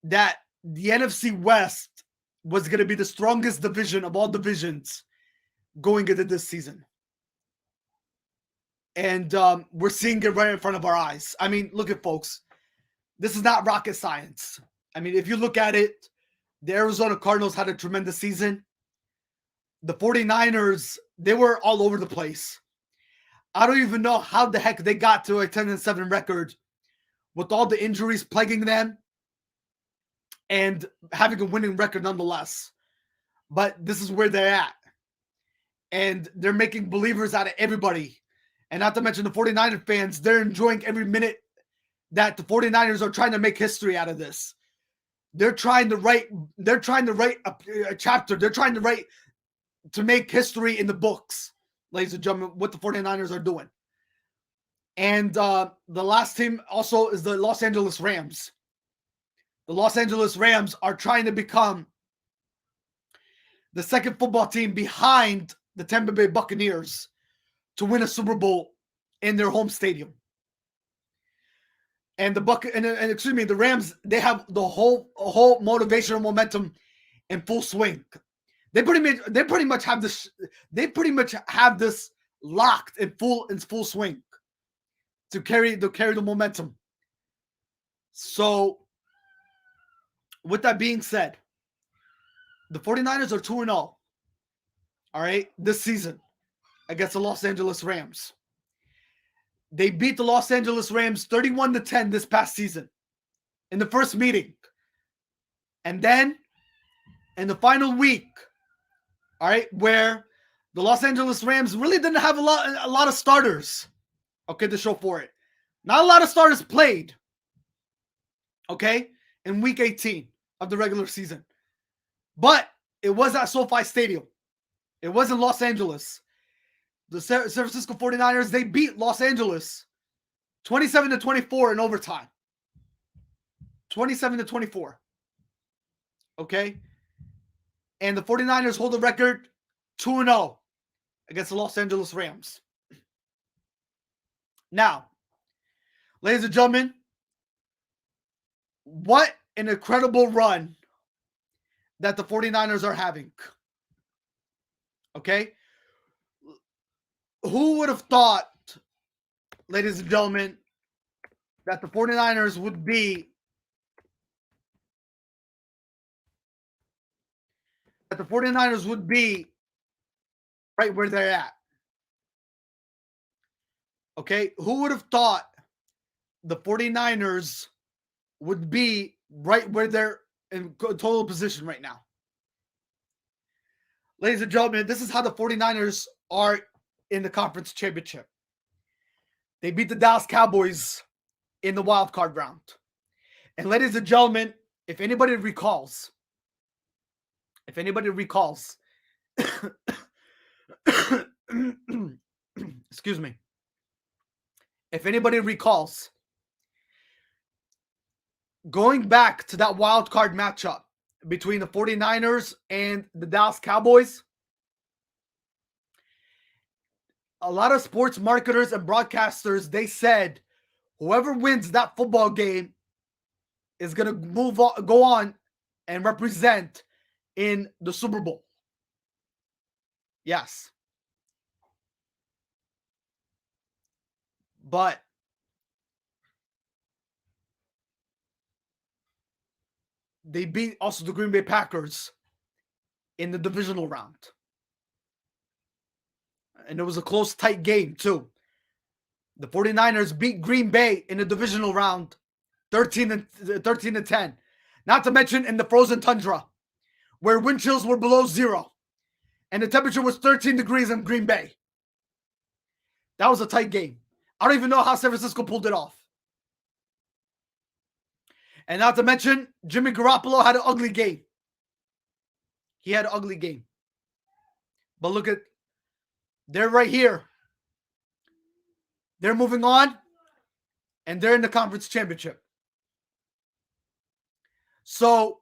that the NFC West was going to be the strongest division of all divisions going into this season. And we're seeing it right in front of our eyes. I mean, look at folks. This is not rocket science. I mean, if you look at it, the Arizona Cardinals had a tremendous season. The 49ers, they were all over the place. I don't even know how the heck they got to a 10-7 record with all the injuries plaguing them and having a winning record nonetheless. But this is where they're at. And they're making believers out of everybody. And not to mention the 49er fans, they're enjoying every minute that the 49ers are trying to make history out of this. They're trying to write a chapter. They're trying to make history in the books, ladies and gentlemen, what the 49ers are doing. And the last team also is the Los Angeles Rams. The Los Angeles Rams are trying to become the second football team behind the Tampa Bay Buccaneers to win a Super in their home stadium. And the Rams, they have the whole motivational momentum in full swing. They pretty much have this locked in full swing to carry the momentum. So with that being said, the 49ers are 2-0. All right, this season against the Los Angeles Rams. They beat the Los Angeles Rams 31-10 this past season in the first meeting. And then in the final week, all right, where the Los Angeles Rams really didn't have a lot of starters, okay, to show for it. Not a lot of starters played, okay, in week 18 of the regular season. But it was at SoFi Stadium. It was in Los Angeles. The San Francisco 49ers, they beat Los Angeles 27-24 in overtime. 27-24. Okay? And the 49ers hold the record 2-0 against the Los Angeles Rams. Now, ladies and gentlemen, what an incredible run that the 49ers are having. Okay? Who would have thought, ladies and gentlemen, that the 49ers would be right where they're at? Okay? Who would have thought the 49ers would be right where they're in total position right now? Ladies and gentlemen, this is how the 49ers are in the conference championship. They beat the Dallas Cowboys in the wild card round. And ladies and gentlemen, if anybody recalls, excuse me. If anybody recalls, going back to that wild card matchup between the 49ers and the Dallas Cowboys, a lot of sports marketers and broadcasters, they said whoever wins that football game is going to go on and represent in the Super Bowl. Yes. But they beat also the Green Bay Packers in the divisional round. And it was a close, tight game, too. The 49ers beat Green Bay in the divisional round 13-10. Not to mention in the frozen tundra, where wind chills were below zero and the temperature was 13 degrees in Green Bay. That was a tight game. I don't even know how San Francisco pulled it off. And not to mention, Jimmy Garoppolo had an ugly game. He had an ugly game. But look at, they're right here. They're moving on, and they're in the conference championship. So,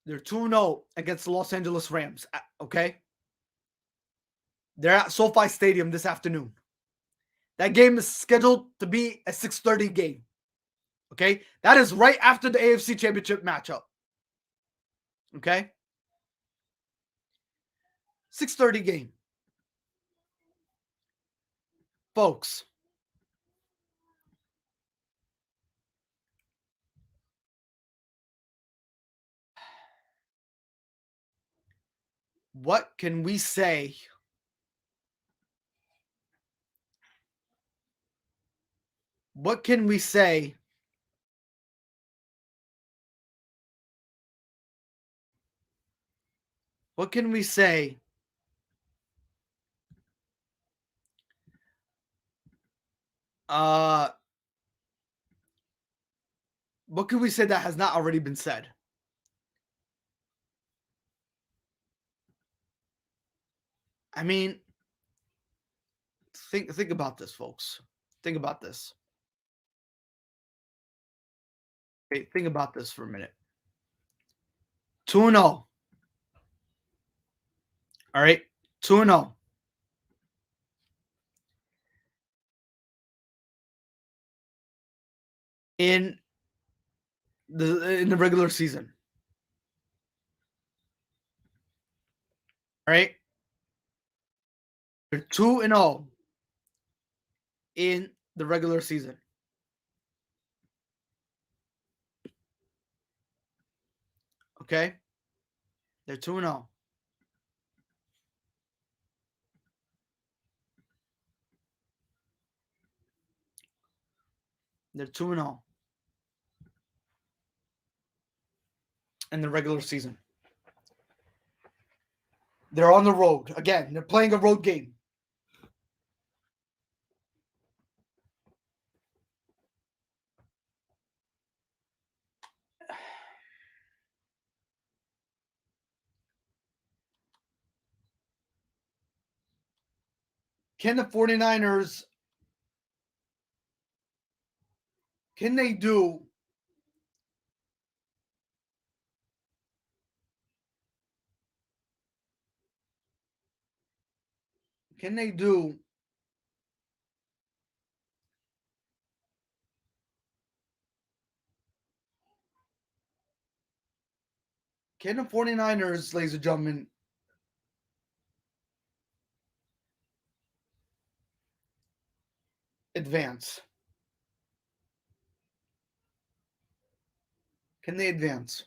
they're 2-0 against the Los Angeles Rams, okay? They're at SoFi Stadium this afternoon. That game is scheduled to be a 6:30 game, okay? That is right after the AFC Championship matchup, okay? 6:30 game. Folks, what can we say? What can we say? What can we say? What can we say that has not already been said? I mean, think about this, folks. Think about this. Okay, think about this for a minute. 2-0. All right, 2-0. In the regular season. All right? They're 2-0 in the regular season. Okay? They're 2-0. They're 2-0 in the regular season. They're on the road. Again, they're playing a road game. Can the 49ers, can they do Can the 49ers, ladies and gentlemen, advance? Can they advance?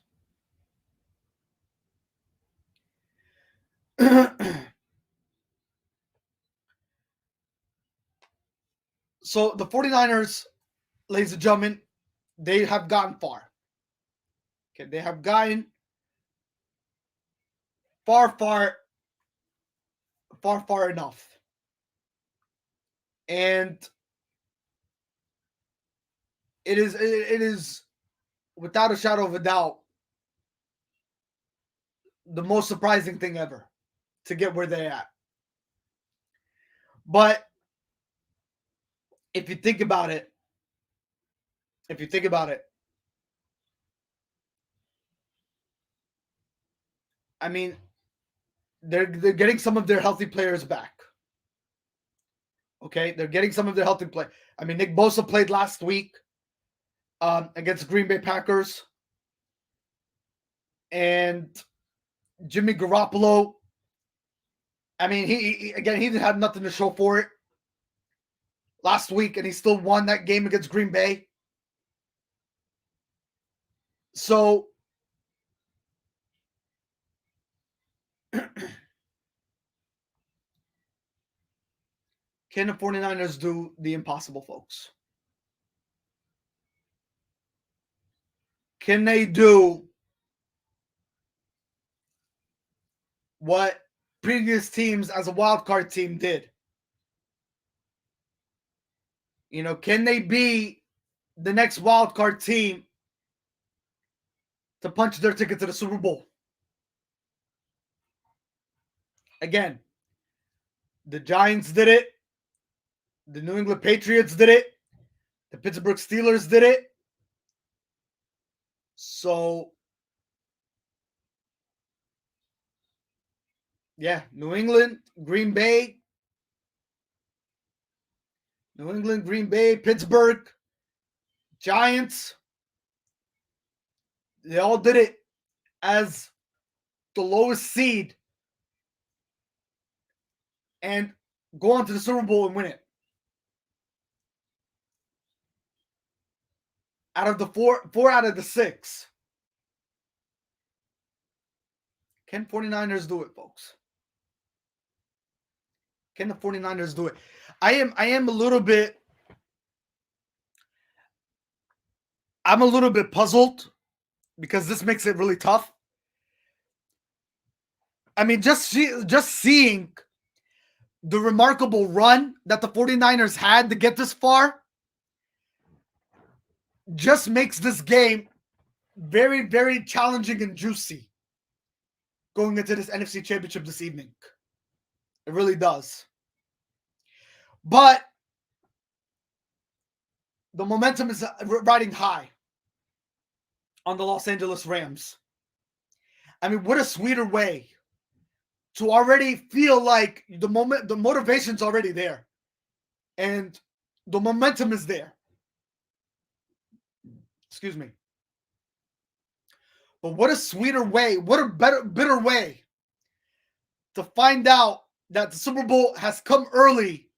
So the 49ers, ladies and gentlemen, they have gotten far. Okay, they have gotten far enough. And it is without a shadow of a doubt the most surprising thing ever to get where they're at. But if you think about it, I mean, they're getting some of their healthy players back. Okay, they're getting some of their healthy play. I mean, Nick Bosa played last week against Green Bay Packers, and Jimmy Garoppolo, I mean, he again, he had nothing to show for it last week, and he still won that game against Green Bay. So can the 49ers do the impossible, folks? Can they do what previous teams as a wild card team did? You know, can they be the next wild card team to punch their ticket to the Super Bowl? Again, the Giants did it. The New England Patriots did it. The Pittsburgh Steelers did it. So, yeah, New England, Green Bay, Pittsburgh, Giants, they all did it as the lowest seed and go on to the Super Bowl and win it. Out of the four out of the six. Can 49ers do it, folks? Can the 49ers do it? I am a little bit puzzled because this makes it really tough. I mean, just seeing the remarkable run that the 49ers had to get this far just makes this game very, very challenging and juicy going into this NFC Championship this evening. It really does. But the momentum is riding high on the Los Angeles Rams. I mean, what a sweeter way to already feel like the motivation's already there. And the momentum is there. Excuse me. But what a sweeter way, what a bitter way to find out that the Super Bowl has come early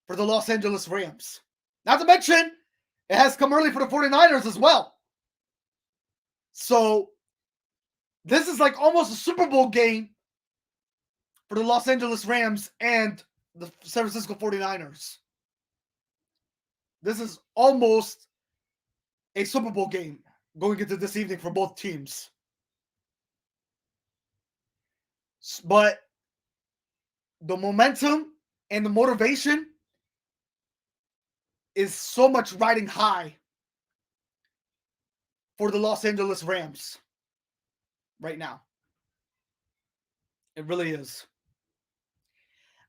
for the Los Angeles Rams. Not to mention, it has come early for the 49ers as well. So, this is like almost a Super Bowl game for the Los Angeles Rams and the San Francisco 49ers. This is almost a Super Bowl game going into this evening for both teams. But the momentum and the motivation is so much riding high for the Los Angeles Rams right now. It really is.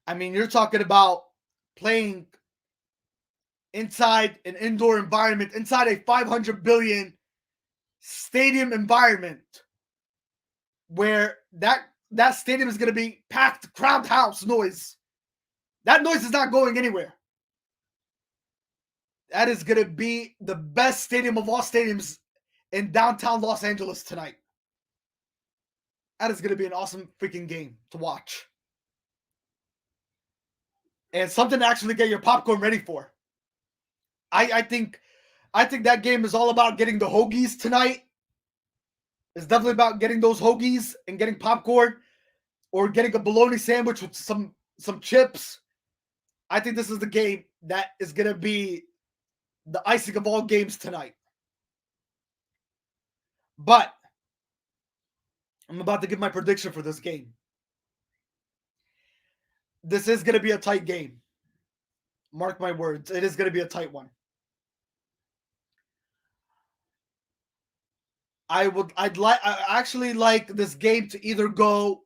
I mean, you're talking about playing inside an indoor environment, inside a 500 billion stadium environment where that stadium is going to be packed, crowd house noise. That noise is not going anywhere. That is going to be the best stadium of all stadiums in downtown Los Angeles tonight. That is going to be an awesome freaking game to watch. And something to actually get your popcorn ready for. I think that game is all about getting the hoagies tonight. It's definitely about getting those hoagies and getting popcorn or getting a bologna sandwich with some chips. I think this is the game that is going to be the icing of all games tonight. But I'm about to give my prediction for this game. This is going to be a tight game. Mark my words. It is going to be a tight one. I actually like this game to either go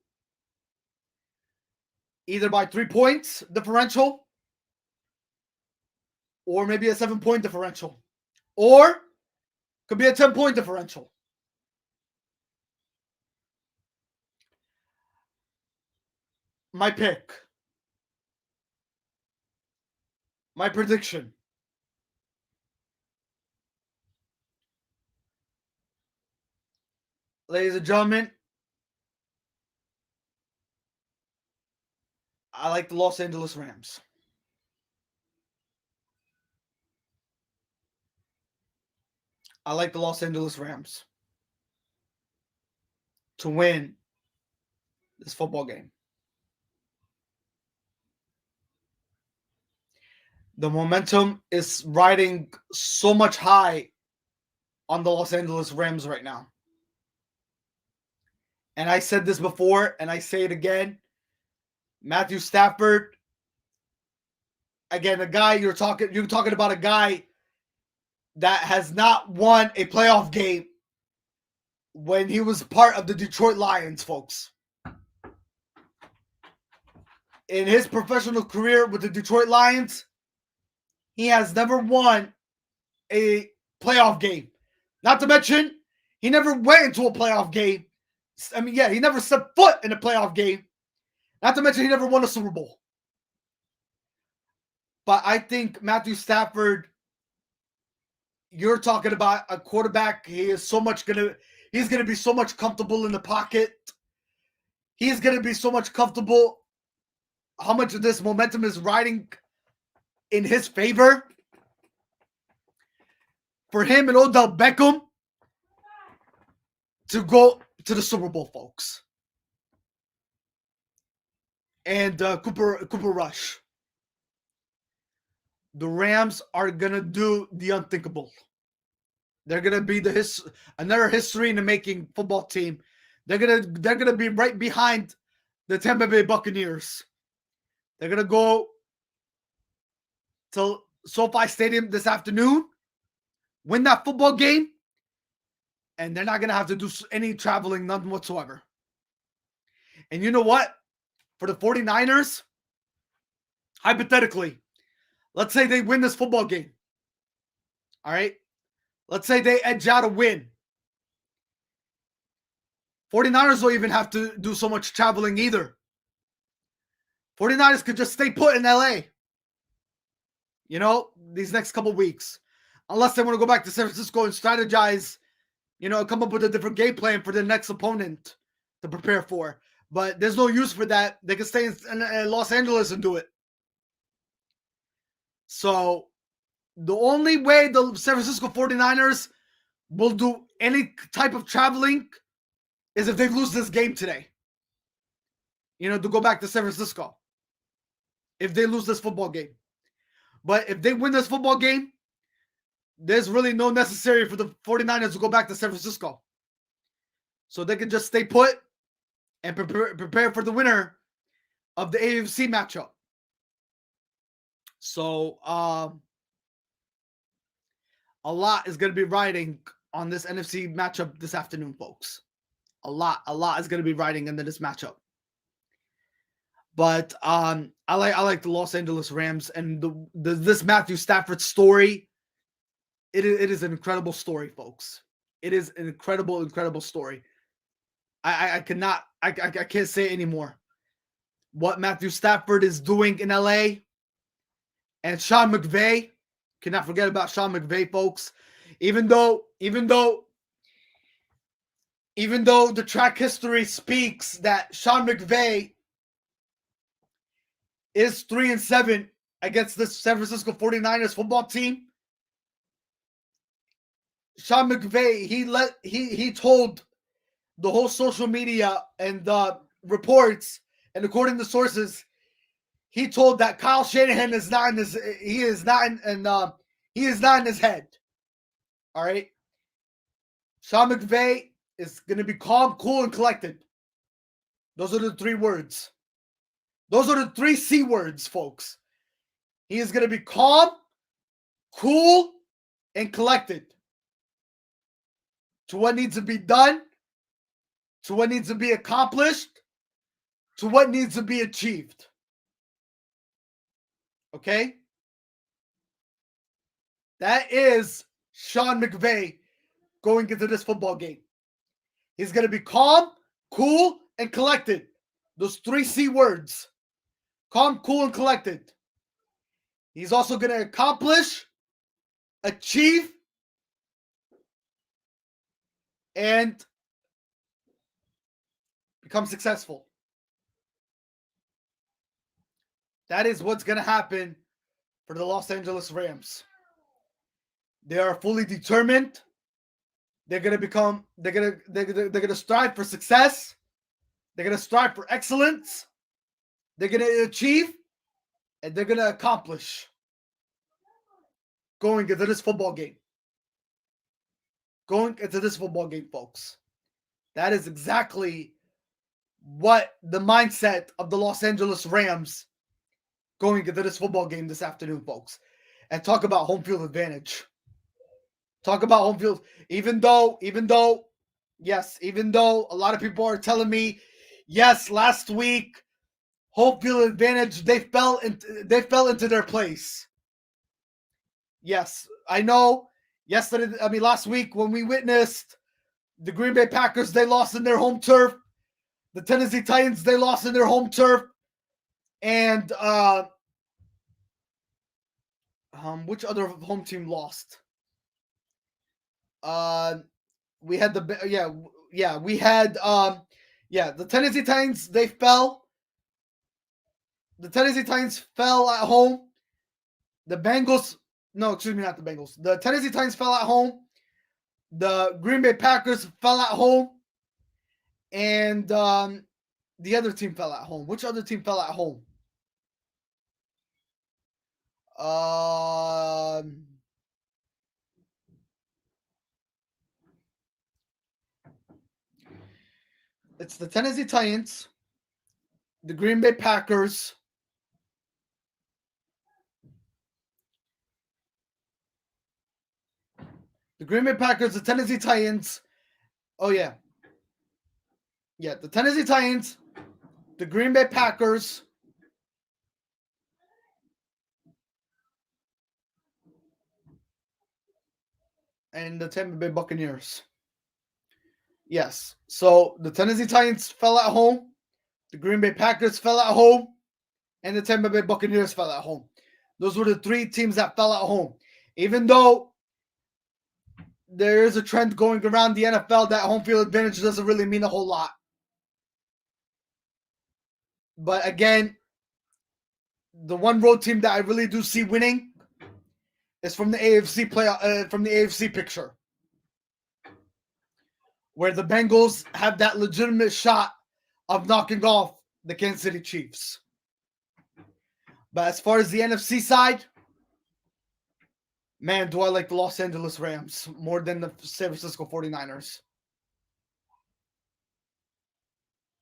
by 3 points differential or maybe a 7-point differential, or could be a 10-point differential. My pick. My prediction. Ladies and gentlemen, I like the Los Angeles Rams. I like the Los Angeles Rams to win this football game. The momentum is riding so much high on the Los Angeles Rams right now. And I said this before, and I say it again. Matthew Stafford, again, a guy you're talking about a guy that has not won a playoff game when he was part of the Detroit Lions, folks. In his professional career with the Detroit Lions, he has never won a playoff game. Not to mention, he never went into a playoff game. I mean, yeah, he never set foot in a playoff game. Not to mention, he never won a Super Bowl. But I think Matthew Stafford, you're talking about a quarterback. He's going to be so much comfortable in the pocket. He's going to be so much comfortable. How much of this momentum is riding in his favor? For him and Odell Beckham to go to the Super Bowl, folks. And Cooper Rush. The Rams are gonna do the unthinkable. They're gonna be another history in the making football team. They're gonna be right behind the Tampa Bay Buccaneers. They're gonna go to SoFi Stadium this afternoon, win that football game, and they're not gonna have to do any traveling, none whatsoever. And you know what? For the 49ers, hypothetically, let's say they win this football game. All right? Let's say they edge out a win. 49ers don't even have to do so much traveling either. 49ers could just stay put in LA. These next couple weeks. Unless they want to go back to San Francisco and strategize, come up with a different game plan for the next opponent to prepare for. But there's no use for that. They can stay in Los Angeles and do it. So the only way the San Francisco 49ers will do any type of traveling is if they lose this game today. To go back to San Francisco. If they lose this football game. But if they win this football game, there's really no necessary for the 49ers to go back to San Francisco. So they can just stay put and prepare for the winner of the AFC matchup. So a lot is going to be riding on this NFC matchup this afternoon, folks. A lot is going to be riding into this matchup. But I like the Los Angeles Rams and this Matthew Stafford story. It is an incredible story, folks. It is an incredible story. I can't say it anymore. What Matthew Stafford is doing in LA and Sean McVay, cannot forget about Sean McVay, folks. Even though the track history speaks that Sean McVay is 3-7 against the San Francisco 49ers football team. Sean McVay, he told the whole social media and the reports, and according to sources, he told that Kyle Shanahan is not in his head. All right. Sean McVay is going to be calm, cool, and collected. Those are the three words. Those are the three C words, folks. He is going to be calm, cool, and collected to what needs to be done, to what needs to be accomplished, to what needs to be achieved. Okay? That is Sean McVay going into this football game. He's going to be calm, cool, and collected. Those three C words. Calm, cool, and collected. He's also going to accomplish, achieve, and become successful. That is what's going to happen for the Los Angeles Rams. They are fully determined. They're going to become, they're going to strive for success. They're going to strive for excellence. They're going to achieve, and they're going to accomplish going into this football game. Going into this football game, folks. That is exactly what the mindset of the Los Angeles Rams going into this football game this afternoon, folks. And talk about home field advantage. Talk about home field. Even though a lot of people are telling me, yes, last week, home field advantage, they fell into their place. Yes, I know. Last week when we witnessed the Green Bay Packers, they lost in their home turf. The Tennessee Titans, they lost in their home turf. And which other home team lost? We had the Tennessee Titans, they fell. The Tennessee Titans fell at home. The Bengals, not the Bengals. The Tennessee Titans fell at home. The Green Bay Packers fell at home. And the other team fell at home. Which other team fell at home? It's the Tennessee Titans, the Green Bay Packers, the Tennessee Titans. Oh, yeah. Yeah, the Tennessee Titans, the Green Bay Packers, and the Tampa Bay Buccaneers. Yes. So the Tennessee Titans fell at home, the Green Bay Packers fell at home, and the Tampa Bay Buccaneers fell at home. Those were the three teams that fell at home. Even though there is a trend going around the NFL that home field advantage doesn't really mean a whole lot. But again, the one road team that I really do see winning is from the AFC from the AFC picture, where the Bengals have that legitimate shot of knocking off the Kansas City Chiefs. But as far as the NFC side, man, do I like the Los Angeles Rams more than the San Francisco 49ers.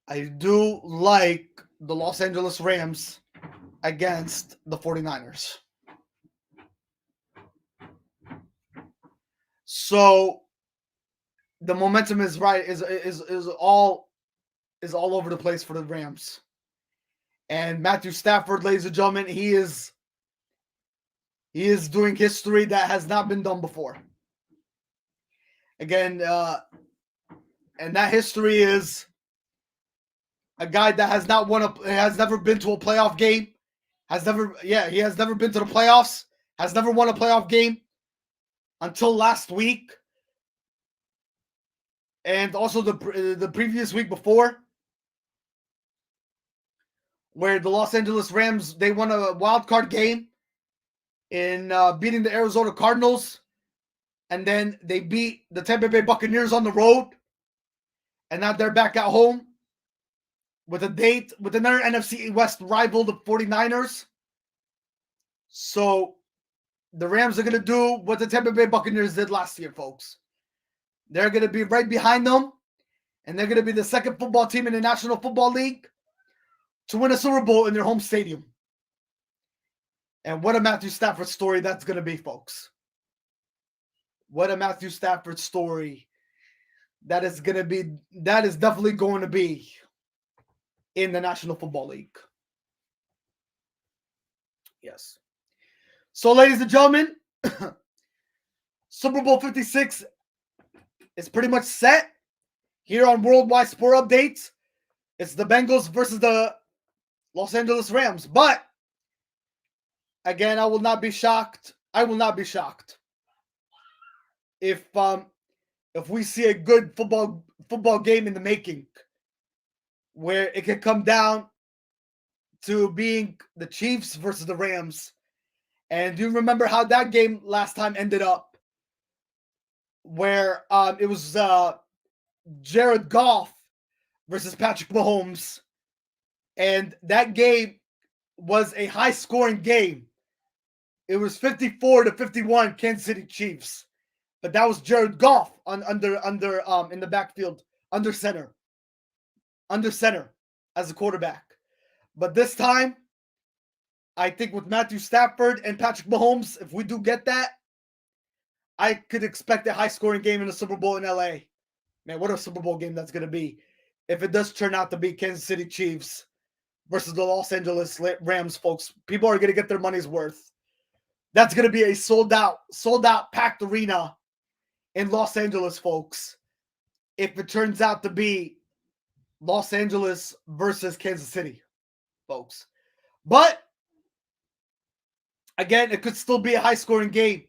I do like the Los Angeles Rams against the 49ers. So the momentum is right, is all over the place for the Rams. And Matthew Stafford, ladies and gentlemen, he is doing history that has not been done before. Again, and that history is a guy that has never been to a playoff game, he has never been to the playoffs, has never won a playoff game until last week, and also the previous week before, where the Los Angeles Rams, they won a wild card game in beating the Arizona Cardinals, and then they beat the Tampa Bay Buccaneers on the road, and now they're back at home with another NFC West rival, the 49ers. So the Rams are going to do what the Tampa Bay Buccaneers did last year, folks. They're going to be right behind them, and they're going to be the second football team in the National Football League to win a Super Bowl in their home stadium. And what a Matthew Stafford story that's going to be, folks. What a Matthew Stafford story that is definitely going to be in the National Football League. Yes. So, ladies and gentlemen, Super Bowl 56 is pretty much set here on Worldwide Sport Updates. It's the Bengals versus the Los Angeles Rams. But again, I will not be shocked. If we see a good football game in the making, where it could come down to being the Chiefs versus the Rams. And do you remember how that game last time ended up? Where it was Jared Goff versus Patrick Mahomes. And that game was a high-scoring game. It was 54-51 Kansas City Chiefs. But that was Jared Goff under in the backfield, under center as a quarterback. But this time, I think with Matthew Stafford and Patrick Mahomes, if we do get that, I could expect a high-scoring game in the Super Bowl in LA. Man, what a Super Bowl game that's going to be if it does turn out to be Kansas City Chiefs versus the Los Angeles Rams, folks. People are going to get their money's worth. That's going to be a sold-out, packed arena in Los Angeles, folks, if it turns out to be Los Angeles versus Kansas City, folks. But, again, it could still be a high-scoring game.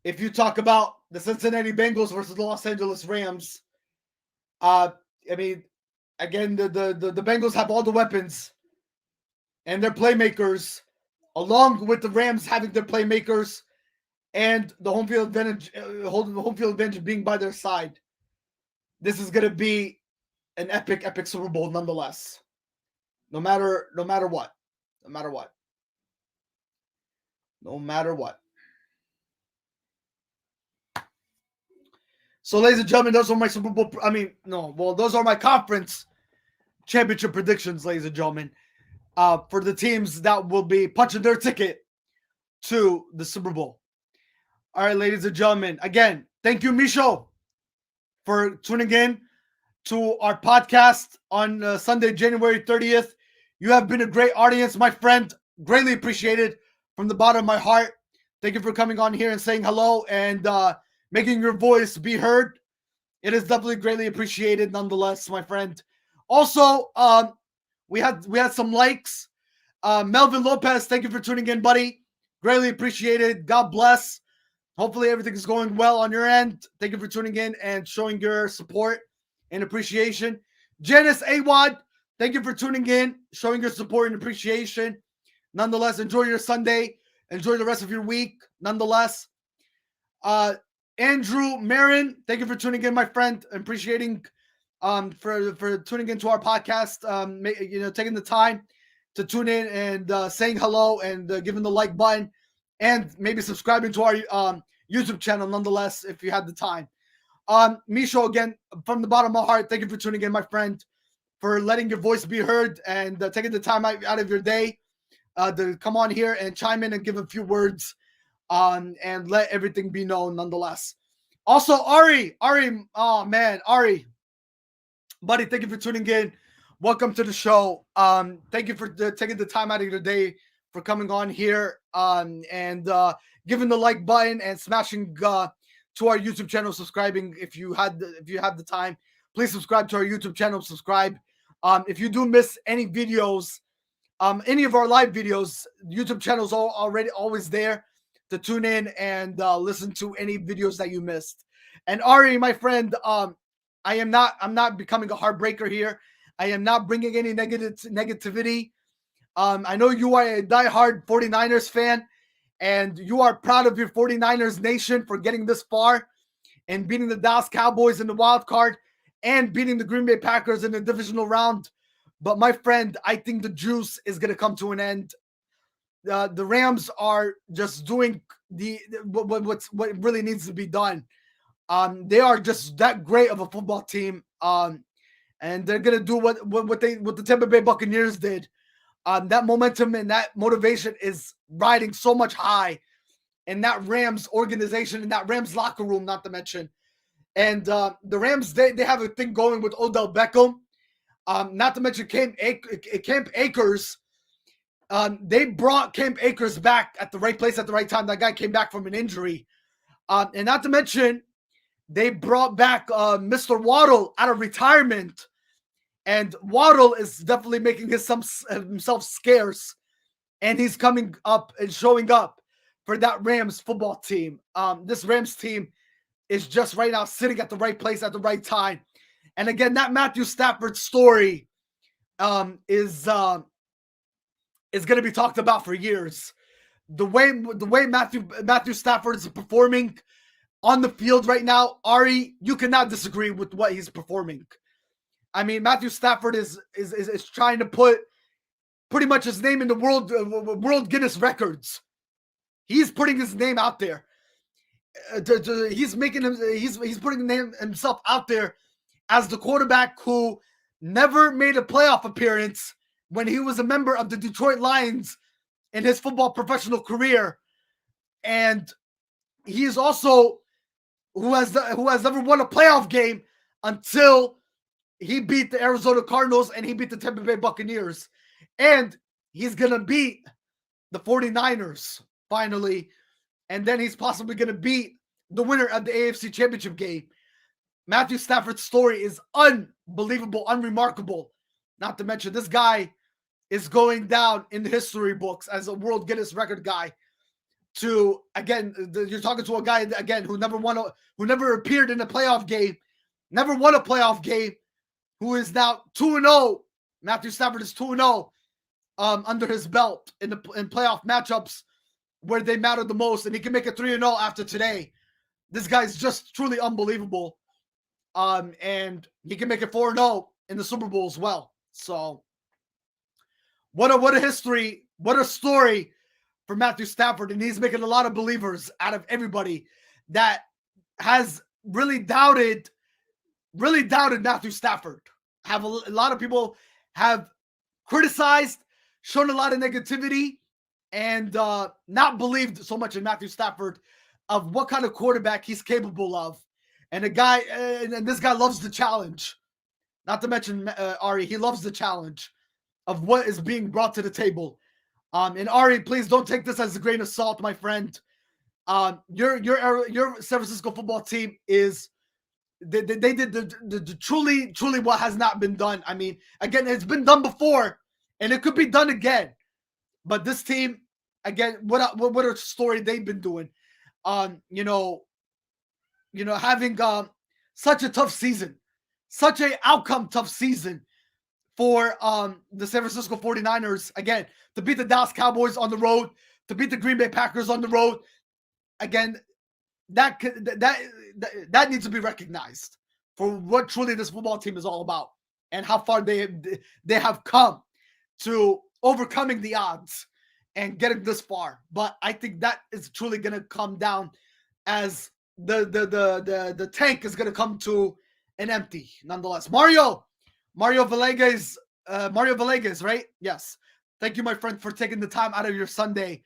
If you talk about the Cincinnati Bengals versus the Los Angeles Rams, I mean, again, the Bengals have all the weapons and their playmakers, along with the Rams having their playmakers and the home field advantage, holding the home field advantage being by their side. This is going to be an epic Super Bowl nonetheless. No matter what. So, ladies and gentlemen, those are my Super Bowl. Those are my conference championship predictions, ladies and gentlemen, for the teams that will be punching their ticket to the Super Bowl. All right, ladies and gentlemen, again, thank you, Misho, for tuning in to our podcast on Sunday, January 30th. You have been a great audience, my friend. Greatly appreciated from the bottom of my heart. Thank you for coming on here and saying hello and making your voice be heard. It is definitely greatly appreciated nonetheless, my friend. Also, we had some likes. Melvin Lopez, thank you for tuning in, buddy. Greatly appreciated. God bless. Hopefully everything is going well on your end. Thank you for tuning in and showing your support and appreciation. Janice Awad, thank you for tuning in, showing your support and appreciation. Nonetheless, enjoy your Sunday. Enjoy the rest of your week. Nonetheless, Andrew Marin, thank you for tuning in, my friend. Appreciating for tuning into our podcast. Taking the time to tune in and saying hello and giving the like button and maybe subscribing to our YouTube channel, nonetheless, if you had the time. Misho, again, from the bottom of my heart, thank you for tuning in, my friend, for letting your voice be heard and taking the time out of your day to come on here and chime in and give a few words and let everything be known, nonetheless. Also, Ari, oh man, Ari, buddy, thank you for tuning in. Welcome to the show. Thank you for taking the time out of your day for coming on here and giving the like button and smashing to our YouTube channel, subscribing if you have the time. Please subscribe to our YouTube channel. Subscribe. If you do miss any videos, any of our live videos, YouTube channel's always there to tune in and listen to any videos that you missed. And Ari, my friend, I'm not becoming a heartbreaker here. I am not bringing any negativity. I know you are a diehard 49ers fan, and you are proud of your 49ers nation for getting this far and beating the Dallas Cowboys in the wild card and beating the Green Bay Packers in the divisional round. But my friend, I think the juice is going to come to an end. The Rams are just doing what really needs to be done. They are just that great of a football team. And they're gonna do what the Tampa Bay Buccaneers did. That momentum and that motivation is riding so much high in that Rams organization, in that Rams locker room, not to mention. And the Rams, they have a thing going with Odell Beckham. Not to mention Camp Akers. They brought Camp Akers back at the right place at the right time. That guy came back from an injury. And not to mention, they brought back Mr. Waddle out of retirement. And Waddle is definitely making himself scarce. And he's coming up and showing up for that Rams football team. This Rams team is just right now sitting at the right place at the right time. And again, that Matthew Stafford story is is going to be talked about for years. The way Matthew Stafford is performing on the field right now, Ari, you cannot disagree with what he's performing. I mean, Matthew Stafford is trying to put pretty much his name in the world Guinness records. He's putting his name out there. He's putting himself out there as the quarterback who never made a playoff appearance when he was a member of the Detroit Lions in his football professional career, and he is also who has never won a playoff game until he beat the Arizona Cardinals and he beat the Tampa Bay Buccaneers, and he's gonna beat the 49ers finally, and then he's possibly gonna beat the winner of the AFC Championship game. Matthew Stafford's story is unbelievable, unremarkable. Not to mention, this guy is going down in the history books as a world Guinness record guy. To again, you're talking to a guy again who never appeared in a playoff game, never won a playoff game, who is now 2-0. Matthew Stafford is 2-0 under his belt in playoff matchups where they matter the most, and he can make it 3-0 after today. This guy's just truly unbelievable. And he can make it 4-0 in the Super Bowl as well. So what a history, what a story for Matthew Stafford. And he's making a lot of believers out of everybody that has really doubted Matthew Stafford. A lot of people have criticized, shown a lot of negativity, and not believed so much in Matthew Stafford of what kind of quarterback he's capable of. And this guy loves the challenge. Not to mention, Ari, he loves the challenge of what is being brought to the table. And Ari, please don't take this as a grain of salt, my friend. Your San Francisco football team is they did the truly what has not been done. I mean, again, it's been done before, and it could be done again. But this team, again, what a story they've been doing. Having such a tough season, such a outcome tough season for the San Francisco 49ers, again, to beat the Dallas Cowboys on the road, to beat the Green Bay Packers on the road. Again, that needs to be recognized for what truly this football team is all about and how far they have come to overcoming the odds and getting this far. But I think that is truly going to come down as the tank is going to come to an empty nonetheless. Mario Villegas, right? Yes. Thank you, my friend, for taking the time out of your Sunday.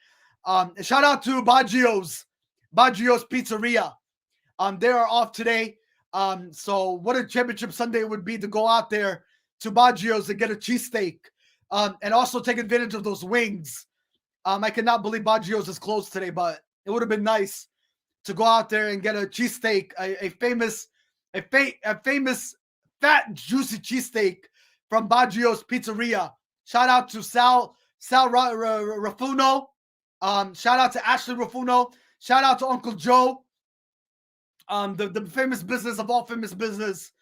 Shout out to Baggio's Pizzeria. They are off today. So what a championship Sunday it would be to go out there to Baggio's and get a cheesesteak. And also take advantage of those wings. I cannot believe Baggio's is closed today, but it would have been nice to go out there and get a cheesesteak, a famous fat, juicy cheesesteak from Baggio's Pizzeria. Shout out to Sal Rafuno. Shout out to Ashley Rafuno. Shout out to Uncle Joe. The famous business of all famous business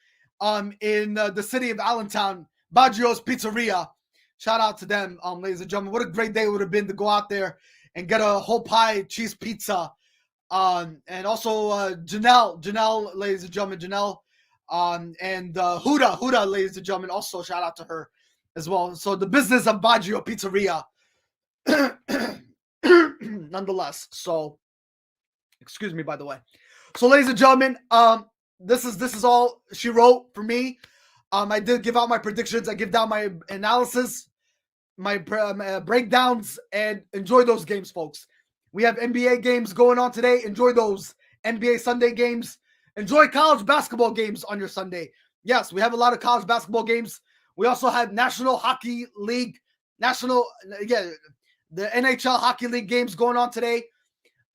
in the city of Allentown, Baggio's Pizzeria. Shout out to them, ladies and gentlemen. What a great day it would have been to go out there and get a whole pie cheese pizza. And also Janelle, ladies and gentlemen, Janelle, and Huda, ladies and gentlemen, also shout out to her as well. So the business of Baggio Pizzeria, nonetheless. So, excuse me, by the way. So, ladies and gentlemen, this is all she wrote for me. I did give out my predictions. I give down my analysis, my breakdowns, and enjoy those games, folks. We have NBA games going on today. Enjoy those NBA Sunday games. Enjoy college basketball games on your Sunday. Yes, we have a lot of college basketball games. We also have National Hockey League, the NHL Hockey League games going on today.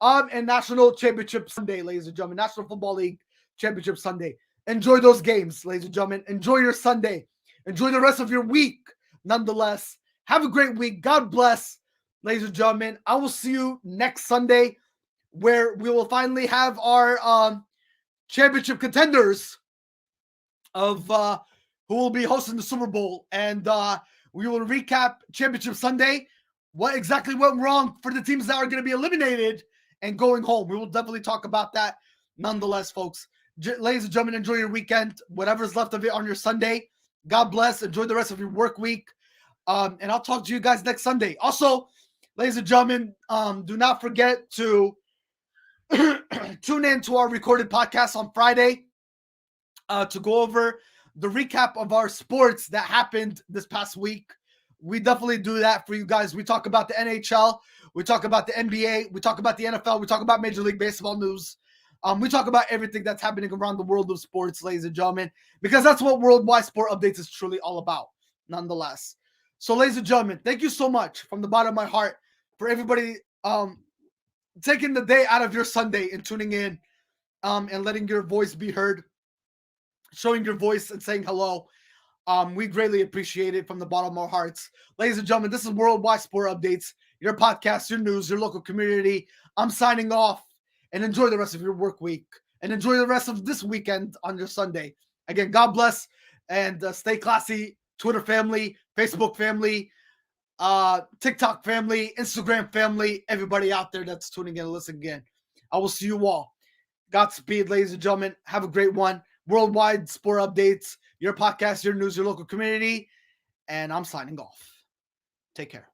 And National Championship Sunday, ladies and gentlemen. National Football League Championship Sunday. Enjoy those games, ladies and gentlemen. Enjoy your Sunday. Enjoy the rest of your week, nonetheless. Have a great week. God bless, ladies and gentlemen. I will see you next Sunday, where we will finally have our championship contenders of who will be hosting the Super Bowl. And we will recap Championship Sunday what exactly went wrong for the teams that are going to be eliminated and going home. We will definitely talk about that nonetheless, folks. Ladies and gentlemen, enjoy your weekend, whatever's left of it on your Sunday. God bless. Enjoy the rest of your work week. And I'll talk to you guys next Sunday. Also, ladies and gentlemen, do not forget to tune in to our recorded podcast on Friday to go over the recap of our sports that happened this past week. We definitely do that for you guys. We talk about the NHL. We talk about the NBA. We talk about the NFL. We talk about Major League Baseball news. We talk about everything that's happening around the world of sports, ladies and gentlemen, because that's what Worldwide Sport Updates is truly all about, nonetheless. So, ladies and gentlemen, thank you so much from the bottom of my heart for everybody taking the day out of your Sunday and tuning in and letting your voice be heard, showing your voice and saying hello. We greatly appreciate it from the bottom of our hearts. Ladies and gentlemen, this is Worldwide Sport Updates, your podcast, your news, your local community. I'm signing off, and enjoy the rest of your work week and enjoy the rest of this weekend on your Sunday. Again, God bless and stay classy, Twitter family, Facebook family, TikTok family, Instagram family, everybody out there that's tuning in and listening again. I will see you all. Godspeed, ladies and gentlemen. Have a great one. Worldwide Sport Updates, your podcast, your news, your local community. And I'm signing off. Take care.